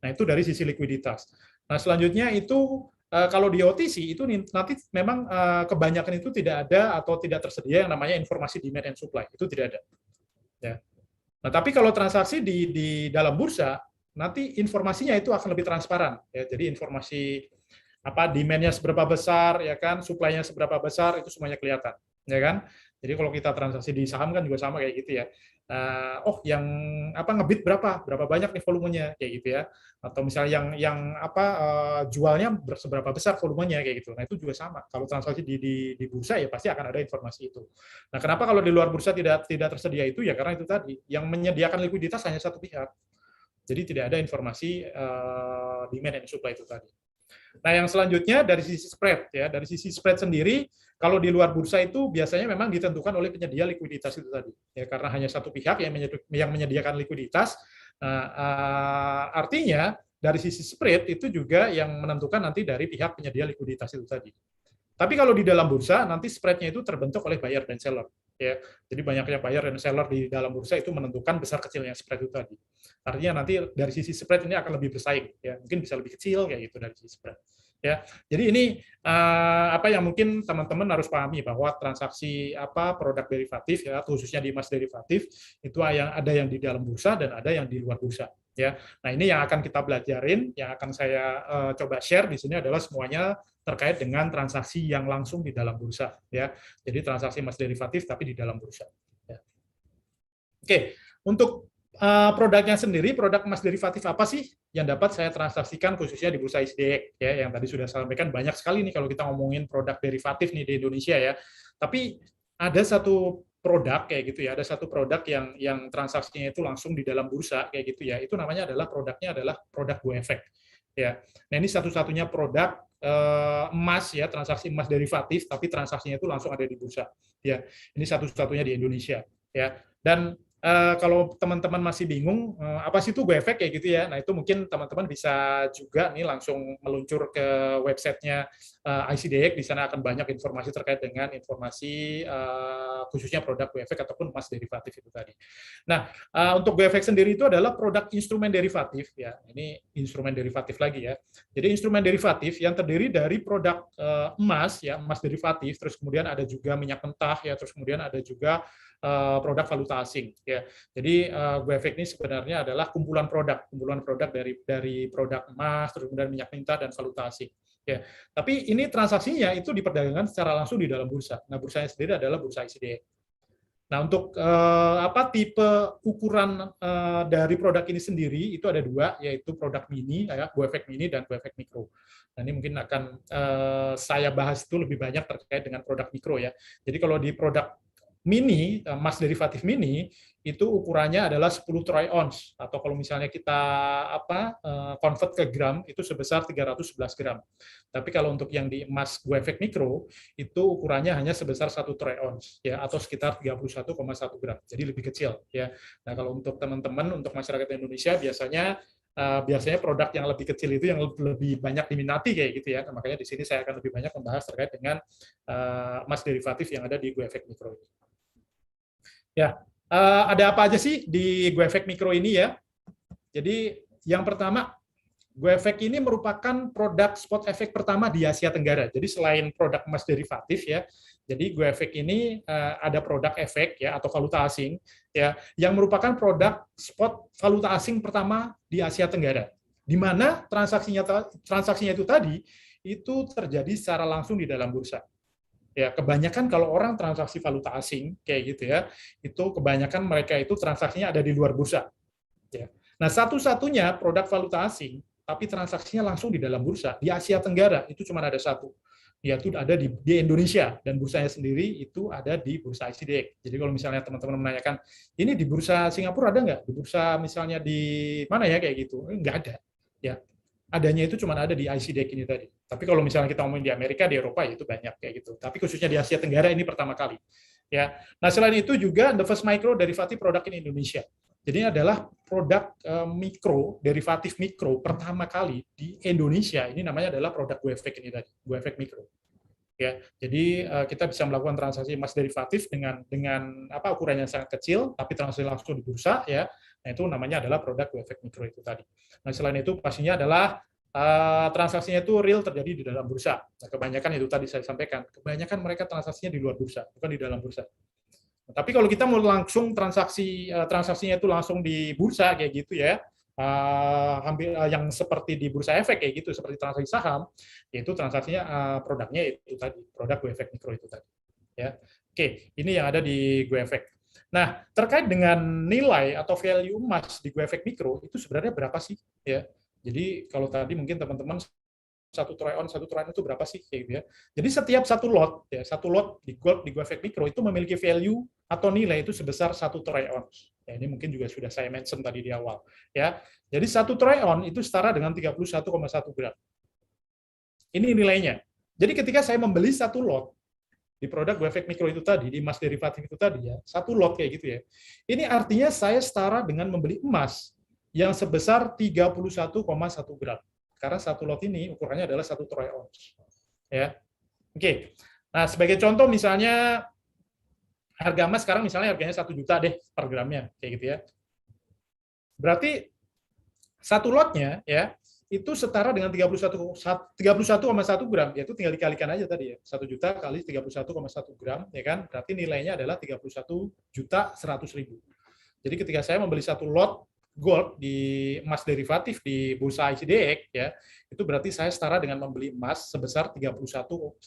Nah, itu dari sisi likuiditas. Nah, selanjutnya itu kalau di OTC itu nanti memang kebanyakan itu tidak ada atau tidak tersedia yang namanya informasi demand and supply, itu tidak ada. Ya. Nah, tapi kalau transaksi di dalam bursa, nanti informasinya itu akan lebih transparan. Ya. Jadi informasi demand-nya seberapa besar, ya kan, supply-nya seberapa besar, itu semuanya kelihatan, ya kan. Jadi kalau kita transaksi di saham kan juga sama kayak gitu ya. Yang ngebit berapa banyak nih volumenya kayak gitu ya. Atau misalnya yang jualnya seberapa besar volumenya kayak gitu. Nah itu juga sama. Kalau transaksi di bursa ya pasti akan ada informasi itu. Nah kenapa kalau di luar bursa tidak tersedia itu ya karena itu tadi yang menyediakan likuiditas hanya satu pihak. Jadi tidak ada informasi demand and supply itu tadi. Nah, yang selanjutnya dari sisi spread ya, dari sisi spread sendiri kalau di luar bursa itu biasanya memang ditentukan oleh penyedia likuiditas itu tadi. Ya karena hanya satu pihak yang menyediakan likuiditas. Artinya dari sisi spread itu juga yang menentukan nanti dari pihak penyedia likuiditas itu tadi. Tapi kalau di dalam bursa nanti spread-nya itu terbentuk oleh buyer dan seller. Ya, jadi banyaknya buyer dan seller di dalam bursa itu menentukan besar kecilnya spread itu tadi. Artinya nanti dari sisi spread ini akan lebih bersaing, ya mungkin bisa lebih kecil kayak gitu dari sisi spread. Ya, jadi ini apa yang mungkin teman-teman harus pahami bahwa transaksi produk derivatif ya khususnya di emas derivatif itu ada yang di dalam bursa dan ada yang di luar bursa. Ya, nah ini yang akan kita belajarin, yang akan saya coba share di sini adalah semuanya terkait dengan transaksi yang langsung di dalam bursa ya. Jadi transaksi emas derivatif tapi di dalam bursa. Ya. Oke, untuk produknya sendiri, produk emas derivatif apa sih yang dapat saya transaksikan khususnya di bursa ICDX ya, yang tadi sudah saya sampaikan banyak sekali nih kalau kita ngomongin produk derivatif nih di Indonesia ya. Tapi ada satu produk kayak gitu ya, ada satu produk yang transaksinya itu langsung di dalam bursa kayak gitu ya. Itu namanya adalah produk Go Efek. Ya. Nah, ini satu-satunya produk emas ya, transaksi emas derivatif tapi transaksinya itu langsung ada di bursa. Ya. Ini satu-satunya di Indonesia ya. Dan kalau teman-teman masih bingung apa sih itu Go Efek kayak gitu ya. Nah, itu mungkin teman-teman bisa juga nih langsung meluncur ke websitenya ICDX. Di sana akan banyak informasi terkait dengan informasi khususnya produk Go Efek ataupun emas derivatif itu tadi. Nah, untuk Go Efek sendiri itu adalah produk instrumen derivatif ya. Ini instrumen derivatif lagi ya. Jadi instrumen derivatif yang terdiri dari produk emas ya, emas derivatif, terus kemudian ada juga minyak mentah ya, terus kemudian ada juga produk valuta asing ya. Jadi Go Efek ini sebenarnya adalah kumpulan produk dari produk emas, terus kemudian minyak mentah dan valuta asing. Ya, tapi ini transaksinya itu diperdagangkan secara langsung di dalam bursa. Nah, bursanya sendiri adalah bursa ICDX. Nah, untuk tipe ukuran dari produk ini sendiri itu ada dua, yaitu produk mini, ya, GoEffect Mini dan GoEffect Mikro. Nah, ini mungkin akan saya bahas itu lebih banyak terkait dengan produk mikro ya. Jadi kalau di produk mini, emas derivatif mini, itu ukurannya adalah 10 troy ounce, atau kalau misalnya kita convert ke gram, itu sebesar 311 gram. Tapi kalau untuk yang di emas GoEffect Mikro, itu ukurannya hanya sebesar 1 troy ounce, ya, atau sekitar 31,1 gram. Jadi lebih kecil. Ya. Nah, kalau untuk teman-teman, untuk masyarakat Indonesia, biasanya produk yang lebih kecil itu yang lebih banyak diminati kayak gitu ya. Nah, makanya di sini saya akan lebih banyak membahas terkait dengan emas derivatif yang ada di GoEffect Mikro. Ya, ada apa aja sih di GoEffect Mikro ini ya? Jadi yang pertama, GoEffect ini merupakan produk spot efek pertama di Asia Tenggara. Jadi selain produk emas derivatif ya, jadi GoEffect ini ada produk efek ya atau valuta asing ya yang merupakan produk spot valuta asing pertama di Asia Tenggara. Di mana transaksinya itu tadi itu terjadi secara langsung di dalam bursa. Ya, kebanyakan kalau orang transaksi valuta asing kayak gitu ya, itu kebanyakan mereka itu transaksinya ada di luar bursa. Ya. Nah, satu-satunya produk valuta asing tapi transaksinya langsung di dalam bursa di Asia Tenggara itu cuma ada satu, yaitu ada di Indonesia, dan bursanya sendiri itu ada di bursa ICDX. Jadi kalau misalnya teman-teman menanyakan, ini di bursa Singapura ada nggak? Di bursa misalnya di mana ya kayak gitu? Nggak ada. Ya, adanya itu cuma ada di ICDX ini tadi. Tapi kalau misalnya kita ngomongin di Amerika, di Eropa, ya itu banyak kayak gitu. Tapi khususnya di Asia Tenggara ini pertama kali. Ya. Nah, selain itu juga The First Micro Derivative Product in Indonesia. Jadi ini adalah produk mikro, derivatif mikro pertama kali di Indonesia. Ini namanya adalah produk GoEffect ini tadi, GoEffect Mikro. Ya, jadi kita bisa melakukan transaksi emas derivatif dengan ukuran yang sangat kecil, tapi transaksi langsung di bursa ya. Nah, itu namanya adalah produk GoEffect Mikro itu tadi. Nah, selain itu pastinya adalah transaksinya itu real terjadi di dalam bursa. Nah, kebanyakan itu tadi saya sampaikan, kebanyakan mereka transaksinya di luar bursa, bukan di dalam bursa. Nah, tapi kalau kita mau langsung transaksinya itu langsung di bursa kayak gitu ya, hampir yang seperti di bursa efek kayak gitu, seperti transaksi saham, yaitu transaksinya produknya itu tadi, produk GoEffect Mikro itu tadi. Ya, oke, ini yang ada di GoEffect. Nah, terkait dengan nilai atau value emas di GoEffect Mikro itu sebenarnya berapa sih? Ya, jadi kalau tadi mungkin teman-teman satu troy on itu berapa sih kayak gitu ya. Jadi setiap satu lot di gold di GoEffect Mikro itu memiliki value atau nilai itu sebesar 1 troy ounce. Ya, ini mungkin juga sudah saya mention tadi di awal ya. Jadi 1 troy ounce itu setara dengan 31,1 gram. Ini nilainya. Jadi ketika saya membeli satu lot di produk GoEffect Mikro itu tadi, di emas derivatif itu tadi ya, satu lot kayak gitu ya. Ini artinya saya setara dengan membeli emas yang sebesar 31,1 gram. Karena satu lot ini ukurannya adalah 1 troy ounce. Ya. Oke. Nah, sebagai contoh misalnya harga emas sekarang misalnya harganya 1 juta deh per gramnya kayak gitu ya. Berarti satu lotnya ya itu setara dengan 31,1 gram, yaitu tinggal dikalikan aja tadi ya. 1 juta kali 31,1 gram ya kan, berarti nilainya adalah 31.100.000. Jadi ketika saya membeli satu lot gold di emas derivatif di bursa ICDX ya, itu berarti saya setara dengan membeli emas sebesar 31.100.000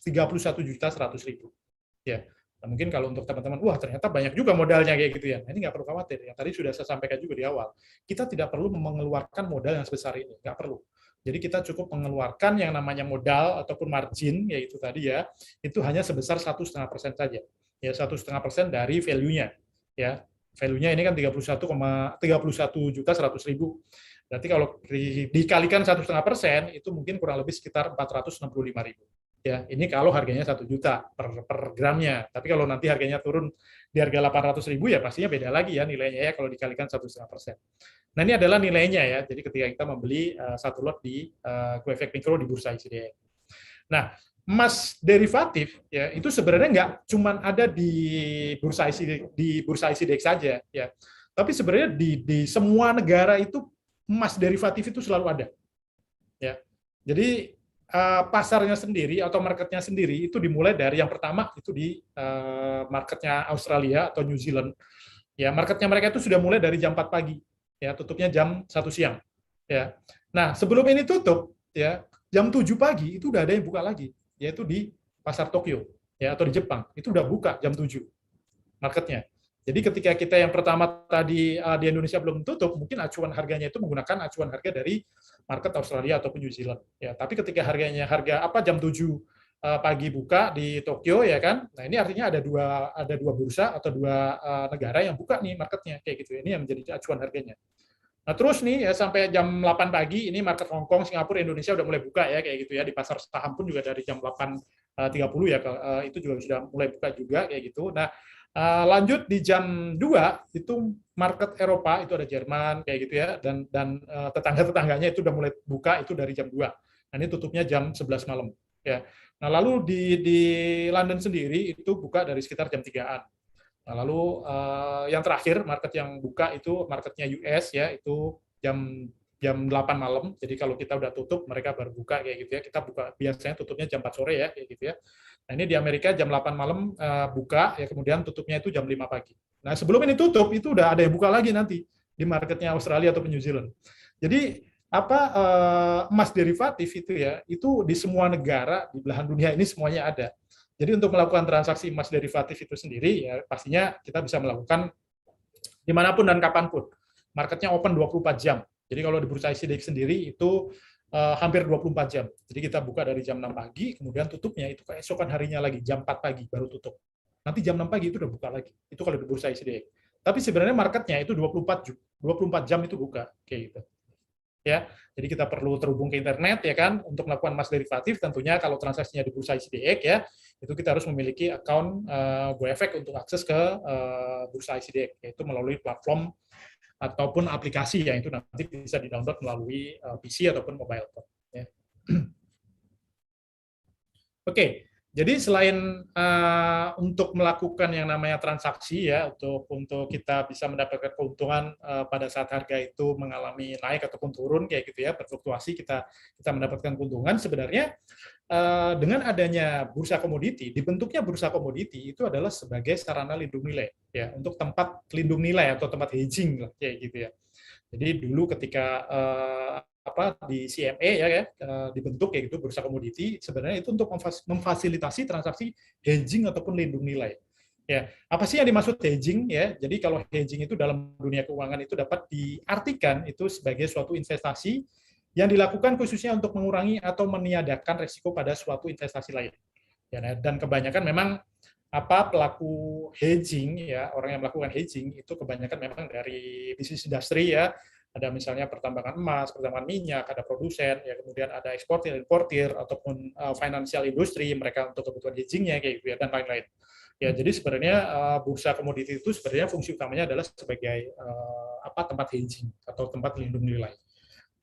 ya. Nah, mungkin kalau untuk teman-teman, wah ternyata banyak juga modalnya kayak gitu ya. Nah, ini nggak perlu khawatir. Yang tadi sudah saya sampaikan juga di awal. Kita tidak perlu mengeluarkan modal yang sebesar ini, nggak perlu. Jadi kita cukup mengeluarkan yang namanya modal ataupun margin, yaitu tadi ya, itu hanya sebesar 1,5% saja. Ya, 1,5% dari value-nya. Ya, value-nya ini kan 31.100.000. Berarti kalau dikalikan 1,5%, itu mungkin kurang lebih sekitar 465.000. Ya, ini kalau harganya 1 juta per gramnya. Tapi kalau nanti harganya turun di harga 800.000 ya pastinya beda lagi ya nilainya ya kalau dikalikan 1,5%. Nah, ini adalah nilainya ya. Jadi ketika kita membeli satu lot di GoEffect Mikro di bursa ICDX. Nah, emas derivatif ya itu sebenarnya nggak cuma ada di bursa ICDX saja ya. Tapi sebenarnya di semua negara itu emas derivatif itu selalu ada. Ya. Jadi pasarnya sendiri atau marketnya sendiri itu dimulai dari yang pertama itu di marketnya Australia atau New Zealand. Ya, marketnya mereka itu sudah mulai dari jam 4 pagi. Ya, tutupnya jam 1 siang. Ya. Nah, sebelum ini tutup ya, jam 7 pagi itu udah ada yang buka lagi, yaitu di pasar Tokyo ya atau di Jepang. Itu udah buka jam 7 marketnya. Jadi ketika kita yang pertama tadi di Indonesia belum tutup, mungkin acuan harganya itu menggunakan acuan harga dari market Australia ataupun New Zealand. Ya, tapi ketika harga apa jam 7 pagi buka di Tokyo ya kan. Nah, ini artinya ada dua bursa atau dua negara yang buka nih marketnya kayak gitu. Ini yang menjadi acuan harganya. Nah, terus nih ya sampai jam 8 pagi ini market Hong Kong, Singapura, Indonesia udah mulai buka ya kayak gitu ya. Di pasar saham pun juga dari jam 8.30 ya itu juga sudah mulai buka juga kayak gitu. Nah, lanjut di jam 2 itu market Eropa itu ada Jerman kayak gitu ya dan tetangga-tetangganya itu udah mulai buka itu dari jam 2. Nah, ini tutupnya jam 11 malam ya. Nah, lalu di London sendiri itu buka dari sekitar jam 3-an. Nah, lalu yang terakhir market yang buka itu marketnya US ya, itu jam 8 malam. Jadi kalau kita udah tutup, mereka baru buka kayak gitu ya. Kita buka biasanya tutupnya jam 4 sore ya kayak gitu ya. Nah, ini di Amerika jam 8 malam buka ya, kemudian tutupnya itu jam 5 pagi. Nah, sebelum ini tutup itu udah ada yang buka lagi nanti di marketnya Australia atau New Zealand. Jadi emas derivatif itu ya, itu di semua negara di belahan dunia ini semuanya ada. Jadi untuk melakukan transaksi emas derivatif itu sendiri ya pastinya kita bisa melakukan dimanapun dan kapanpun. Marketnya open 24 jam. Jadi kalau di bursa ICDX sendiri itu hampir 24 jam. Jadi kita buka dari jam 6 pagi, kemudian tutupnya itu keesokan harinya lagi jam 4 pagi baru tutup. Nanti jam 6 pagi itu udah buka lagi. Itu kalau di bursa ICDX. Tapi sebenarnya marketnya itu 24 jam itu buka kayak gitu. Ya, jadi kita perlu terhubung ke internet ya kan untuk melakukan emas derivatif. Tentunya kalau transaksinya di bursa ICDX ya itu kita harus memiliki akun GoEffect untuk akses ke bursa ICDX, yaitu melalui platform ataupun aplikasi yang itu nanti bisa di-download melalui PC ataupun mobile phone. Ya. Oke, jadi selain untuk melakukan yang namanya transaksi ya, untuk kita bisa mendapatkan keuntungan pada saat harga itu mengalami naik ataupun turun kayak gitu ya, berfluktuasi kita mendapatkan keuntungan. Sebenarnya dengan adanya bursa komoditi, dibentuknya bursa komoditi itu adalah sebagai sarana lindung nilai ya, untuk tempat lindung nilai atau tempat hedging lah kayak gitu ya. Jadi dulu ketika di CME ya dibentuk kayak gitu bursa komoditi, sebenarnya itu untuk memfasilitasi transaksi hedging ataupun lindung nilai. Ya, apa sih yang dimaksud hedging ya? Jadi kalau hedging itu dalam dunia keuangan itu dapat diartikan itu sebagai suatu investasi yang dilakukan khususnya untuk mengurangi atau meniadakan risiko pada suatu investasi lain. Ya, dan kebanyakan memang pelaku hedging ya, orang yang melakukan hedging itu kebanyakan memang dari bisnis industri ya. Ada misalnya pertambangan emas, pertambangan minyak, ada produsen, ya kemudian ada eksportir, importir, ataupun financial industri, mereka untuk kebutuhan hedgingnya kayak gitu ya, dan lain-lain. Ya, jadi sebenarnya bursa komoditi itu sebenarnya fungsi utamanya adalah sebagai tempat hedging atau tempat lindung nilai.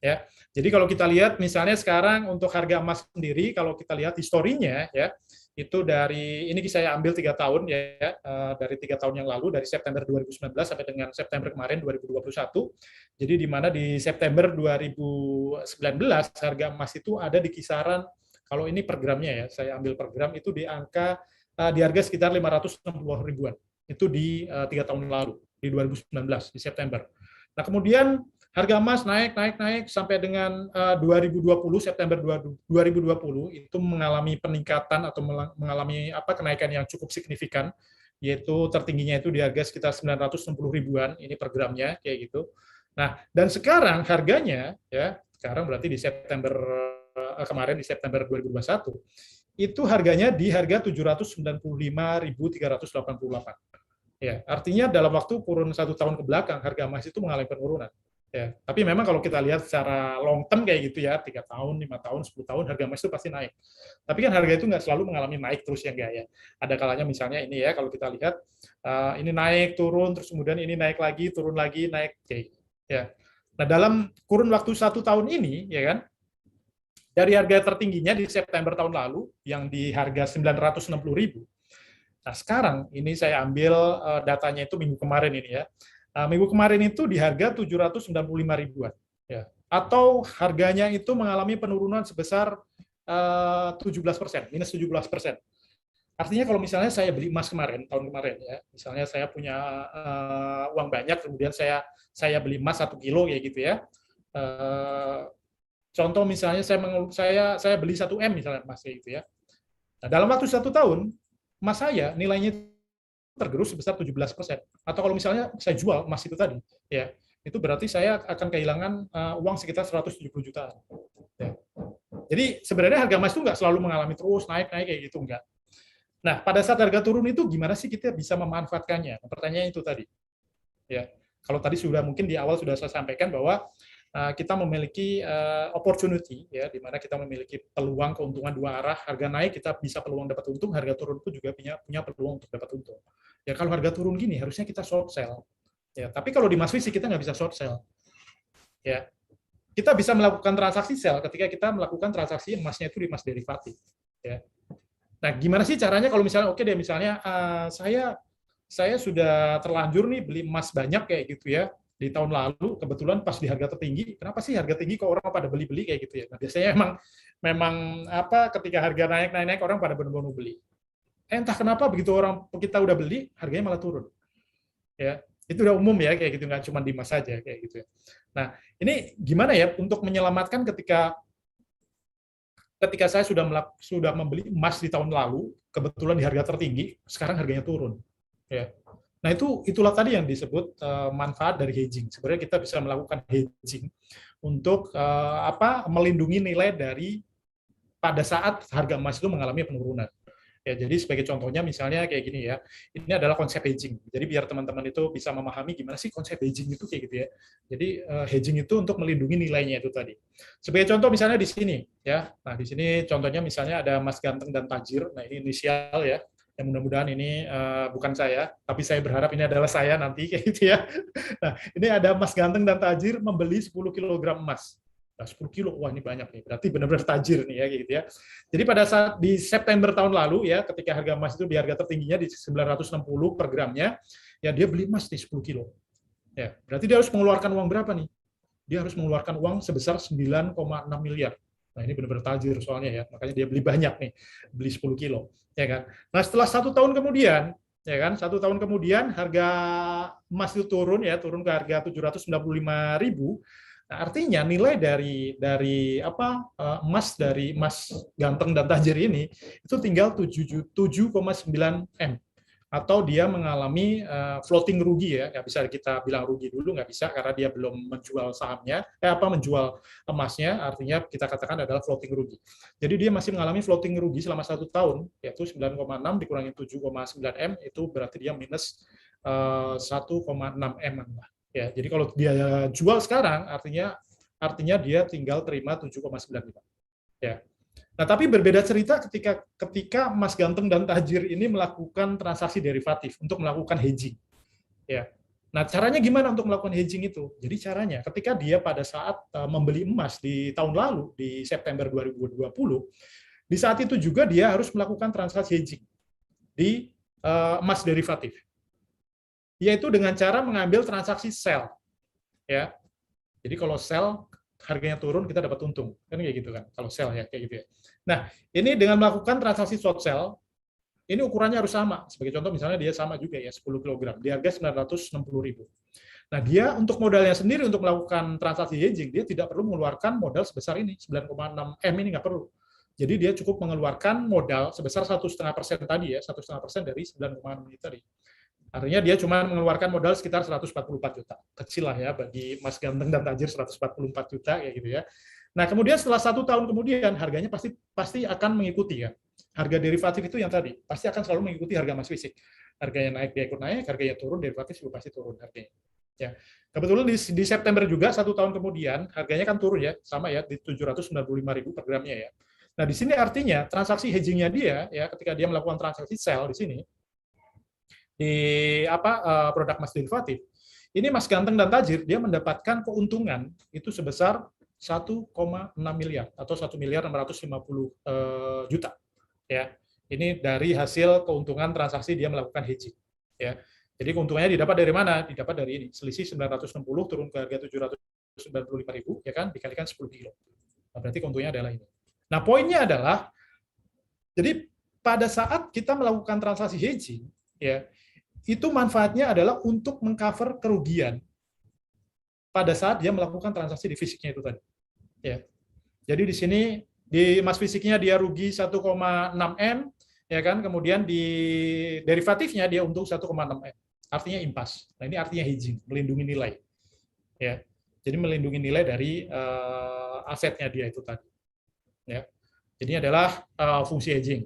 Ya, jadi kalau kita lihat misalnya sekarang untuk harga emas sendiri, kalau kita lihat historinya ya, itu dari ini saya ambil 3 tahun ya, dari 3 tahun yang lalu dari September 2019 sampai dengan September kemarin 2021. Jadi di mana di September 2019 harga emas itu ada di kisaran, kalau ini per gramnya ya, saya ambil per gram itu di angka di harga sekitar 560 ribuan. Itu di 3 tahun lalu di 2019 di September. Nah, kemudian harga emas naik sampai dengan 2020 September 2020 itu mengalami peningkatan atau mengalami kenaikan yang cukup signifikan, yaitu tertingginya itu di harga sekitar 960 ribuan ini per gramnya kayak gitu. Nah, dan sekarang harganya ya, sekarang berarti di September kemarin di September 2021 itu harganya di harga 795.388. Ya, artinya dalam waktu kurun 1 tahun ke belakang harga emas itu mengalami penurunan. Ya, tapi memang kalau kita lihat secara long term kayak gitu ya, 3 tahun, 5 tahun, 10 tahun, harga emas itu pasti naik. Tapi kan harga itu nggak selalu mengalami naik terus ya, enggak ya. Ada kalanya misalnya ini ya, kalau kita lihat, ini naik, turun, terus kemudian ini naik lagi, turun lagi, naik. Ya. Nah, dalam kurun waktu 1 tahun ini, ya kan, dari harga tertingginya di September tahun lalu, yang di harga 960.000, nah sekarang ini saya ambil datanya itu minggu kemarin ini ya. Minggu kemarin itu di harga 795 ribuan. Ya. Atau harganya itu mengalami penurunan sebesar 17%, minus 17%. Artinya kalau misalnya saya beli emas kemarin, tahun kemarin ya, misalnya saya punya uang banyak, kemudian saya beli emas 1 kilo ya gitu ya, Contoh misalnya saya beli 1 M misalnya emas kayak gitu ya. Nah, dalam waktu 1 tahun, emas saya nilainya tergerus sebesar 17%. Atau kalau misalnya saya jual emas itu tadi, ya, itu berarti saya akan kehilangan uang sekitar 170 jutaan. Ya. Jadi sebenarnya harga emas itu nggak selalu mengalami terus naik kayak gitu, enggak. Nah, pada saat harga turun itu gimana sih kita bisa memanfaatkannya? Pertanyaannya itu tadi. Ya, kalau tadi sudah mungkin di awal sudah saya sampaikan bahwa kita memiliki opportunity, ya, di mana kita memiliki peluang keuntungan dua arah. Harga naik kita bisa peluang dapat untung, harga turun pun juga punya peluang untuk dapat untung. Ya, kalau harga turun gini harusnya kita short sell. Ya, tapi kalau di Mas Fisik kita nggak bisa short sell. Ya, kita bisa melakukan transaksi sell ketika kita melakukan transaksi emasnya itu di emas derivatif. Ya. Nah, gimana sih caranya kalau misalnya oke deh, misalnya saya sudah terlanjur nih beli emas banyak kayak gitu ya di tahun lalu, kebetulan pas di harga tertinggi. Kenapa sih harga tinggi kok orang pada beli-beli kayak gitu ya? Nah, biasanya memang ketika harga naik orang pada benar-benar beli. Entah kenapa begitu orang kita udah beli, harganya malah turun. Ya, itu udah umum ya kayak gitu, nggak cuma di emas saja kayak gitu ya. Nah, ini gimana ya untuk menyelamatkan ketika saya sudah membeli emas di tahun lalu, kebetulan di harga tertinggi, sekarang harganya turun. Ya. Nah, itulah tadi yang disebut manfaat dari hedging. Sebenarnya kita bisa melakukan hedging untuk melindungi nilai dari pada saat harga emas itu mengalami penurunan. Ya, jadi sebagai contohnya misalnya kayak gini ya, ini adalah konsep hedging. Jadi biar teman-teman itu bisa memahami gimana sih konsep hedging itu kayak gitu ya. Jadi hedging itu untuk melindungi nilainya itu tadi. Sebagai contoh misalnya di sini ya. Nah, di sini contohnya misalnya ada emas ganteng dan tajir. Nah, ini inisial ya. Yang mudah-mudahan ini bukan saya, tapi saya berharap ini adalah saya nanti kayak gitu ya. Nah, ini ada emas ganteng dan tajir membeli 10 kg emas. Nah, 10 kilo, wah ini banyak nih, berarti benar-benar tajir nih ya gitu ya. Jadi pada saat di September tahun lalu ya, ketika harga emas itu di harga tertingginya di 960 per gramnya, ya dia beli emas di 10 kilo. Ya, berarti dia harus mengeluarkan uang berapa nih? Dia harus mengeluarkan uang sebesar 9,6 miliar. Nah, ini benar-benar tajir soalnya ya, makanya dia beli banyak nih, beli 10 kilo. Ya kan? Nah, setelah 1 tahun kemudian, ya kan, 1 tahun kemudian harga emas itu turun ya, turun ke harga 795.000. Nah, artinya nilai dari emas ganteng dan tajir ini itu tinggal 7,9 M, atau dia mengalami floating rugi ya, nggak bisa kita bilang rugi dulu, nggak bisa karena dia belum menjual sahamnya, menjual emasnya, artinya kita katakan adalah floating rugi. Jadi dia masih mengalami floating rugi selama 1 tahun, yaitu 9,6 dikurangi 7,9 M, itu berarti dia minus 1,6 M lah. Ya, jadi kalau dia jual sekarang, artinya dia tinggal terima 7,95. Ya. Nah, tapi berbeda cerita ketika emas ganteng dan tajir ini melakukan transaksi derivatif untuk melakukan hedging. Ya. Nah, caranya gimana untuk melakukan hedging itu? Jadi caranya ketika dia pada saat membeli emas di tahun lalu di September 2020, di saat itu juga dia harus melakukan transaksi hedging di emas derivatif. Yaitu dengan cara mengambil transaksi sell. Ya. Jadi kalau sell harganya turun kita dapat untung. Kan kayak gitu kan kalau sell ya kayak gitu ya. Nah, ini dengan melakukan transaksi short sell, ini ukurannya harus sama. Sebagai contoh misalnya dia sama juga ya 10 kg di harga 960.000. Nah, dia untuk modalnya sendiri untuk melakukan transaksi hedging, dia tidak perlu mengeluarkan modal sebesar ini 9,6 M, ini nggak perlu. Jadi dia cukup mengeluarkan modal sebesar 1,5% tadi ya, 1,5% dari 9,6 ini tadi. Artinya dia cuma mengeluarkan modal sekitar 144 juta. Kecil lah ya bagi emas ganteng dan tajir 144 juta kayak gitu ya. Nah, kemudian setelah 1 tahun kemudian harganya pasti akan mengikuti ya. Harga derivatif itu yang tadi pasti akan selalu mengikuti harga emas fisik. Harganya naik dia ikut naik, harganya turun derivatif juga pasti turun harganya. Ya. Kebetulan di September juga 1 tahun kemudian harganya kan turun ya, sama ya di 795.000 per gramnya ya. Nah, di sini artinya transaksi hedgingnya dia ya ketika dia melakukan transaksi sell di sini di produk emas derivatif. Ini emas ganteng dan tajir dia mendapatkan keuntungan itu sebesar 1,6 miliar atau 1.650.000.000 juta. Ya. Ini dari hasil keuntungan transaksi dia melakukan hedging. Ya. Jadi keuntungannya didapat dari mana? Didapat dari ini. Selisih 960 turun ke harga 795.000 ya kan dikalikan 10 kilo. Nah, berarti keuntungannya adalah ini. Nah, poinnya adalah jadi pada saat kita melakukan transaksi hedging ya, itu manfaatnya adalah untuk mengcover kerugian pada saat dia melakukan transaksi di fisiknya itu tadi. Ya. Jadi di sini di emas fisiknya dia rugi 1,6 M, ya kan? Kemudian di derivatifnya dia untung 1,6 M. Artinya impas. Nah, ini artinya hedging, melindungi nilai. Ya. Jadi melindungi nilai dari asetnya dia itu tadi. Ya. Jadi adalah fungsi hedging.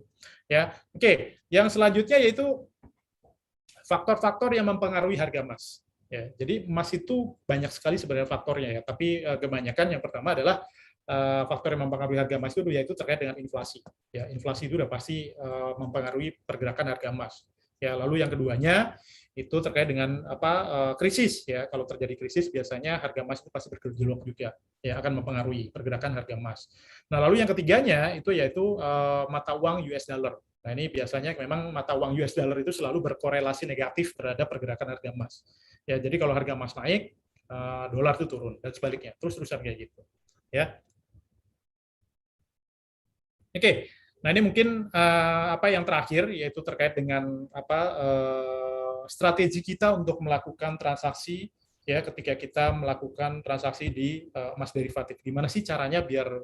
Ya. Oke, yang selanjutnya yaitu faktor-faktor yang mempengaruhi harga emas. Ya, jadi emas itu banyak sekali sebenarnya faktornya ya, tapi kebanyakan yang pertama adalah faktor yang mempengaruhi harga emas itu yaitu terkait dengan inflasi. Ya, inflasi itu udah pasti mempengaruhi pergerakan harga emas. Ya, lalu yang keduanya itu terkait dengan krisis ya. Kalau terjadi krisis biasanya harga emas itu pasti bergejolak juga. Ya, akan mempengaruhi pergerakan harga emas. Nah, lalu yang ketiganya itu yaitu mata uang US dollar. Nah, ini biasanya memang mata uang US dollar itu selalu berkorelasi negatif terhadap pergerakan harga emas. Ya, jadi kalau harga emas naik, dolar itu turun dan sebaliknya, terus-terusan kayak gitu. Ya. Oke. Nah, ini mungkin apa yang terakhir yaitu terkait dengan strategi kita untuk melakukan transaksi ya ketika kita melakukan transaksi di emas derivatif. Gimana sih caranya biar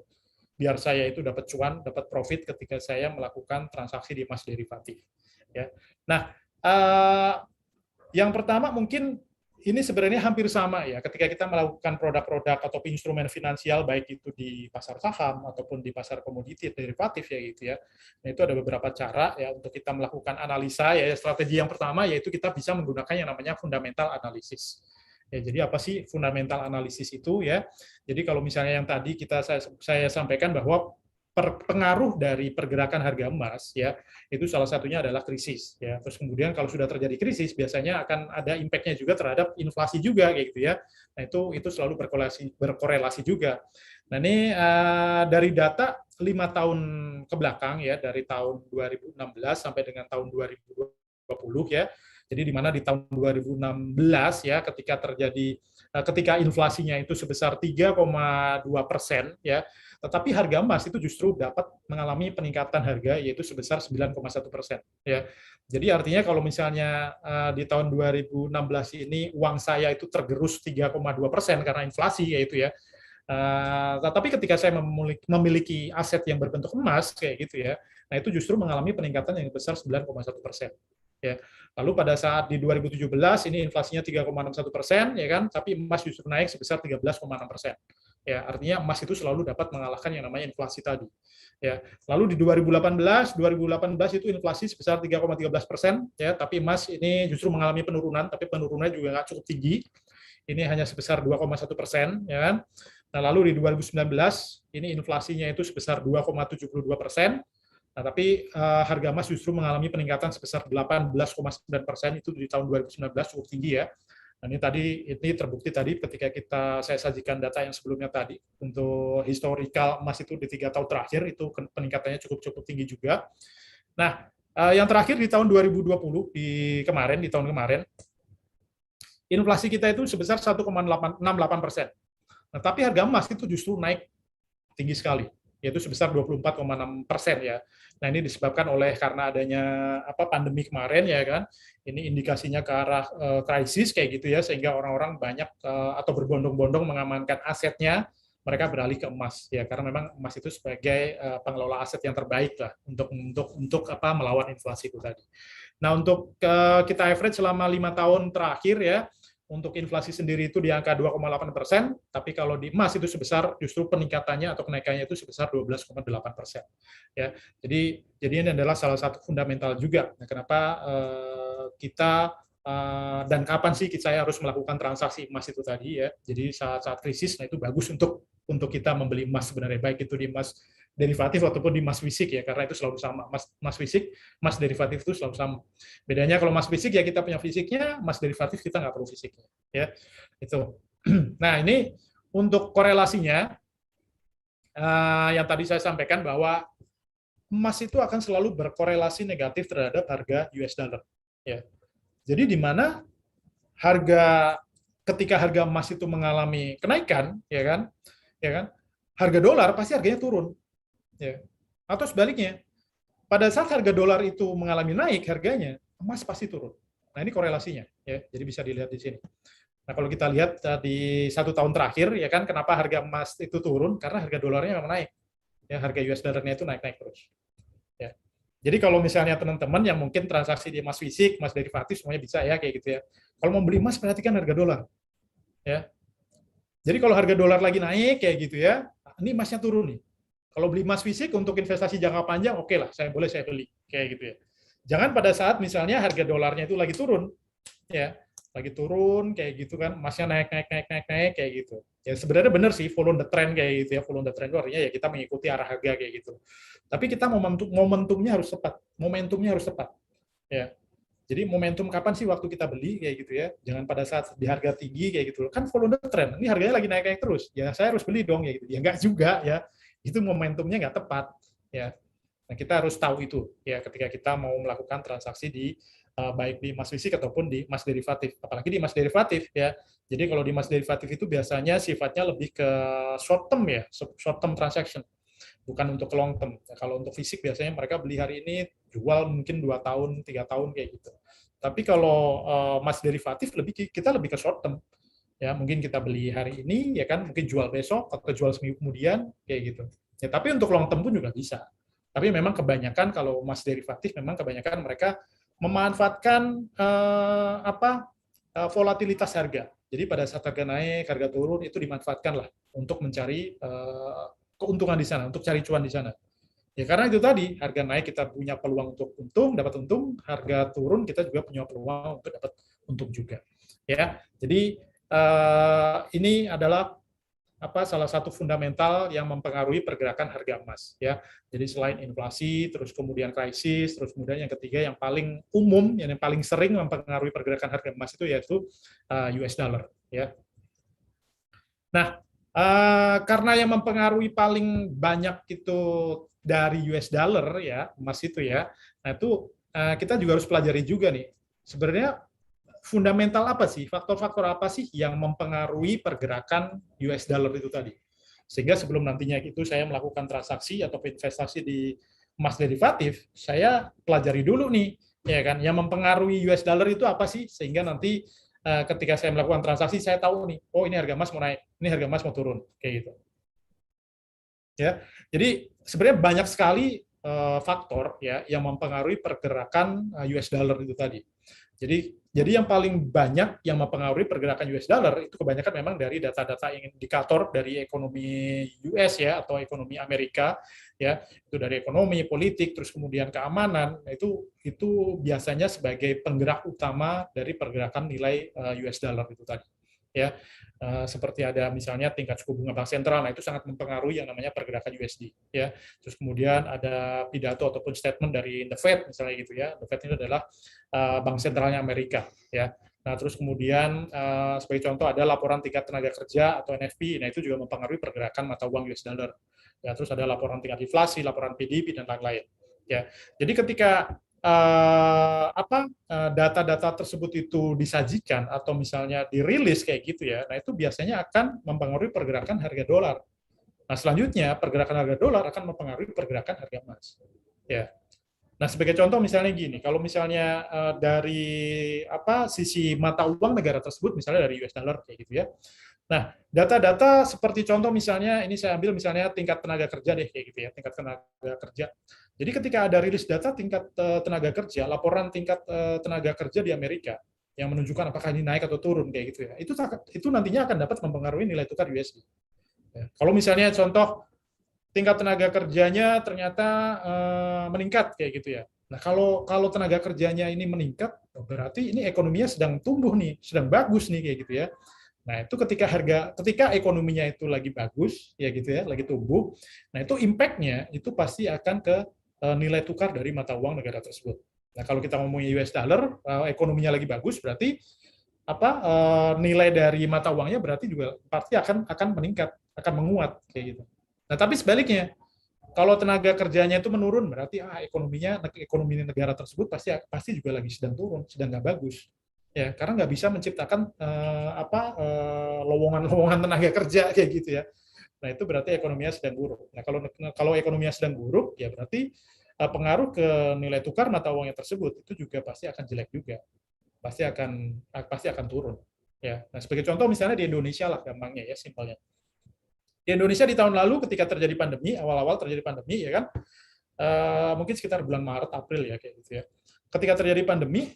saya itu dapat cuan, dapat profit ketika saya melakukan transaksi di emas derivatif. Ya. Nah, yang pertama mungkin ini sebenarnya hampir sama ya ketika kita melakukan produk-produk atau instrumen finansial baik itu di pasar saham ataupun di pasar komoditi derivatif ya gitu ya. Nah, itu ada beberapa cara ya untuk kita melakukan analisa ya. Strategi yang pertama yaitu kita bisa menggunakan yang namanya fundamental analysis. Ya, jadi apa sih fundamental analisis itu ya? Jadi kalau misalnya yang tadi saya sampaikan bahwa pengaruh dari pergerakan harga emas ya itu salah satunya adalah krisis ya. Terus kemudian kalau sudah terjadi krisis biasanya akan ada impact-nya juga terhadap inflasi juga kayak gitu ya. Nah, itu selalu berkorelasi juga. Nah, ini dari data 5 tahun ke belakang ya, dari tahun 2016 sampai dengan tahun 2020 ya. Jadi di mana di tahun 2016 ya ketika inflasinya itu sebesar 3,2% ya, tetapi harga emas itu justru dapat mengalami peningkatan harga yaitu sebesar 9,1% ya. Jadi artinya kalau misalnya di tahun 2016 ini uang saya itu tergerus 3,2% karena inflasi yaitu ya. Tetapi ketika saya memiliki aset yang berbentuk emas kayak gitu ya, nah itu justru mengalami peningkatan yang besar 9,1%. Ya. Lalu pada saat di 2017 ini inflasinya 3,61% ya kan, tapi emas justru naik sebesar 13,6%. Ya, artinya emas itu selalu dapat mengalahkan yang namanya inflasi tadi. Ya. Lalu di 2018 itu inflasi sebesar 3,13% ya, tapi emas ini justru mengalami penurunan, tapi penurunannya juga nggak cukup tinggi. Ini hanya sebesar 2,1% ya kan. Nah, lalu di 2019 ini inflasinya itu sebesar 2,72%. Nah, tapi harga emas justru mengalami peningkatan sebesar 18,9% itu di tahun 2019 cukup tinggi ya. Nah, ini terbukti tadi ketika saya sajikan data yang sebelumnya tadi untuk historical emas itu di 3 tahun terakhir itu peningkatannya cukup tinggi juga. Nah, yang terakhir di tahun 2020 di tahun kemarin inflasi kita itu sebesar 1,68%. Nah, tapi harga emas itu justru naik tinggi sekali, yaitu sebesar 24,6% ya. Nah, ini disebabkan karena adanya pandemi kemarin ya kan. Ini indikasinya ke arah krisis kayak gitu ya, sehingga orang-orang banyak atau berbondong-bondong mengamankan asetnya, mereka beralih ke emas ya, karena memang emas itu sebagai pengelola aset yang terbaik lah untuk melawan inflasi itu tadi. Nah, untuk kita average selama 5 tahun terakhir ya, untuk inflasi sendiri itu di angka 2,8%, tapi kalau di emas itu justru peningkatannya atau kenaikannya itu sebesar 12,8%. Ya, jadi ini adalah salah satu fundamental juga. Nah, kenapa kita dan kapan sih saya harus melakukan transaksi emas itu tadi ya. Jadi saat krisis, nah itu bagus untuk kita membeli emas sebenarnya, baik itu di emas derivatif ataupun di emas fisik ya, karena itu selalu sama. Emas fisik, emas derivatif itu selalu sama. Bedanya kalau emas fisik ya kita punya fisiknya, emas derivatif kita nggak perlu fisiknya. Ya, itu. Nah, ini untuk korelasinya yang tadi saya sampaikan bahwa emas itu akan selalu berkorelasi negatif terhadap harga US dollar. Ya. Jadi di mana ketika harga emas itu mengalami kenaikan, ya kan, harga dolar pasti harganya turun. Ya. Atau sebaliknya, pada saat harga dolar itu mengalami naik harganya, emas pasti turun. Nah, ini korelasinya ya. Jadi bisa dilihat di sini. Nah, kalau kita lihat di 1 tahun terakhir, ya kan, kenapa harga emas itu turun? Karena harga dolarnya memang naik. Ya, harga US dollarnya itu naik-naik terus. Ya. Jadi kalau misalnya teman-teman yang mungkin transaksi di emas fisik, emas derivatif, semuanya bisa ya kayak gitu ya. Kalau mau beli emas, perhatikan harga dolar. Ya. Jadi kalau harga dolar lagi naik kayak gitu ya, ini emasnya turun nih. Kalau beli emas fisik untuk investasi jangka panjang, oke lah, saya beli kayak gitu ya. Jangan pada saat misalnya harga dolarnya itu lagi turun, ya, lagi turun kayak gitu kan, emasnya naik kayak gitu. Ya sebenarnya benar sih, follow the trend kayak gitu ya, follow the trend itu artinya ya kita mengikuti arah harga kayak gitu. Tapi kita momentumnya harus tepat, ya. Jadi momentum kapan sih waktu kita beli kayak gitu ya? Jangan pada saat di harga tinggi kayak gitu. Kan follow the trend. Ini harganya lagi naik-naik terus. Ya saya harus beli dong ya gitu. Ya enggak juga ya. Itu momentumnya enggak tepat ya. Nah, kita harus tahu itu ya ketika kita mau melakukan transaksi di baik di emas fisik ataupun di emas derivatif. Apalagi di emas derivatif ya. Jadi kalau di emas derivatif itu biasanya sifatnya lebih ke short term ya, short term transaction, bukan untuk long term. Ya, kalau untuk fisik biasanya mereka beli hari ini, jual mungkin 2 tahun, 3 tahun kayak gitu. Tapi kalau emas derivatif kita lebih ke short term. Ya, mungkin kita beli hari ini ya kan, mungkin jual besok atau jual seminggu kemudian kayak gitu. Ya, tapi untuk long term pun juga bisa. Tapi memang kebanyakan kalau emas derivatif memang kebanyakan mereka memanfaatkan volatilitas harga. Jadi pada saat harga naik, harga turun itu dimanfaatkan lah untuk mencari keuntungan di sana, untuk cari cuan di sana. Ya karena itu tadi, harga naik kita punya peluang untuk untung, dapat untung, harga turun kita juga punya peluang untuk dapat untung juga. Ya, jadi ini adalah salah satu fundamental yang mempengaruhi pergerakan harga emas ya. Jadi selain inflasi, terus kemudian krisis, terus kemudian yang ketiga yang paling umum, yang paling sering mempengaruhi pergerakan harga emas itu yaitu US dollar ya. Nah, karena yang mempengaruhi paling banyak itu dari US dollar ya, emas itu ya. Nah, itu kita juga harus pelajari juga nih. Sebenarnya fundamental apa sih, faktor-faktor apa sih yang mempengaruhi pergerakan US dollar itu tadi. Sehingga sebelum nantinya itu saya melakukan transaksi atau investasi di emas derivatif, saya pelajari dulu nih, ya kan, yang mempengaruhi US dollar itu apa sih, sehingga nanti ketika saya melakukan transaksi saya tahu nih, oh ini harga emas mau naik, ini harga emas mau turun, kayak gitu. Ya, jadi sebenarnya banyak sekali faktor ya yang mempengaruhi pergerakan US dollar itu tadi. Jadi yang paling banyak yang mempengaruhi pergerakan US dollar itu kebanyakan memang dari data-data indikator dari ekonomi US ya atau ekonomi Amerika ya, itu dari ekonomi, politik, terus kemudian keamanan. Nah, itu biasanya sebagai penggerak utama dari pergerakan nilai US dollar itu tadi. Ya, seperti ada misalnya tingkat suku bunga bank sentral, nah itu sangat mempengaruhi yang namanya pergerakan USD ya. Terus kemudian ada pidato ataupun statement dari The Fed misalnya gitu ya. The Fed ini adalah bank sentralnya Amerika ya. Nah, terus kemudian sebagai contoh ada laporan tingkat tenaga kerja atau NFP, nah itu juga mempengaruhi pergerakan mata uang US dollar. Ya, terus ada laporan tingkat inflasi, laporan PDB dan lain-lain. Ya. Jadi ketika data-data tersebut itu disajikan atau misalnya dirilis kayak gitu ya, nah itu biasanya akan mempengaruhi pergerakan harga dolar. Nah, selanjutnya pergerakan harga dolar akan mempengaruhi pergerakan harga emas. Ya. Nah, sebagai contoh misalnya gini, kalau misalnya dari sisi mata uang negara tersebut, misalnya dari US dollar kayak gitu ya. Nah, data-data seperti contoh misalnya, ini saya ambil misalnya tingkat tenaga kerja deh kayak gitu ya, tingkat tenaga kerja. Jadi ketika ada rilis data tingkat tenaga kerja, laporan tingkat tenaga kerja di Amerika yang menunjukkan apakah ini naik atau turun kayak gitu ya, itu nantinya akan dapat mempengaruhi nilai tukar USD. Ya. Kalau misalnya contoh tingkat tenaga kerjanya ternyata meningkat kayak gitu ya. Nah, kalau tenaga kerjanya ini meningkat, berarti ini ekonominya sedang tumbuh nih, sedang bagus nih kayak gitu ya. Nah, itu ketika ekonominya itu lagi bagus ya gitu ya, lagi tumbuh. Nah, itu impact-nya itu pasti akan ke nilai tukar dari mata uang negara tersebut. Nah, kalau kita ngomongin US dollar, ekonominya lagi bagus berarti nilai dari mata uangnya berarti juga pasti akan meningkat, akan menguat kayak gitu. Nah, tapi sebaliknya, kalau tenaga kerjanya itu menurun berarti ekonomi negara tersebut pasti juga lagi sedang turun, sedang nggak bagus. Ya, karena nggak bisa menciptakan lowongan-lowongan tenaga kerja kayak gitu ya. Nah, itu berarti ekonominya sedang buruk. Nah, kalau ekonominya sedang buruk, ya berarti pengaruh ke nilai tukar mata uangnya tersebut itu juga pasti akan jelek juga. Pasti akan turun. Ya, nah sebagai contoh misalnya di Indonesia lah gampangnya ya, simpelnya. Di Indonesia di tahun lalu ketika terjadi pandemi, awal-awal terjadi pandemi ya kan, mungkin sekitar bulan Maret April ya kayak gitu ya. Ketika terjadi pandemi,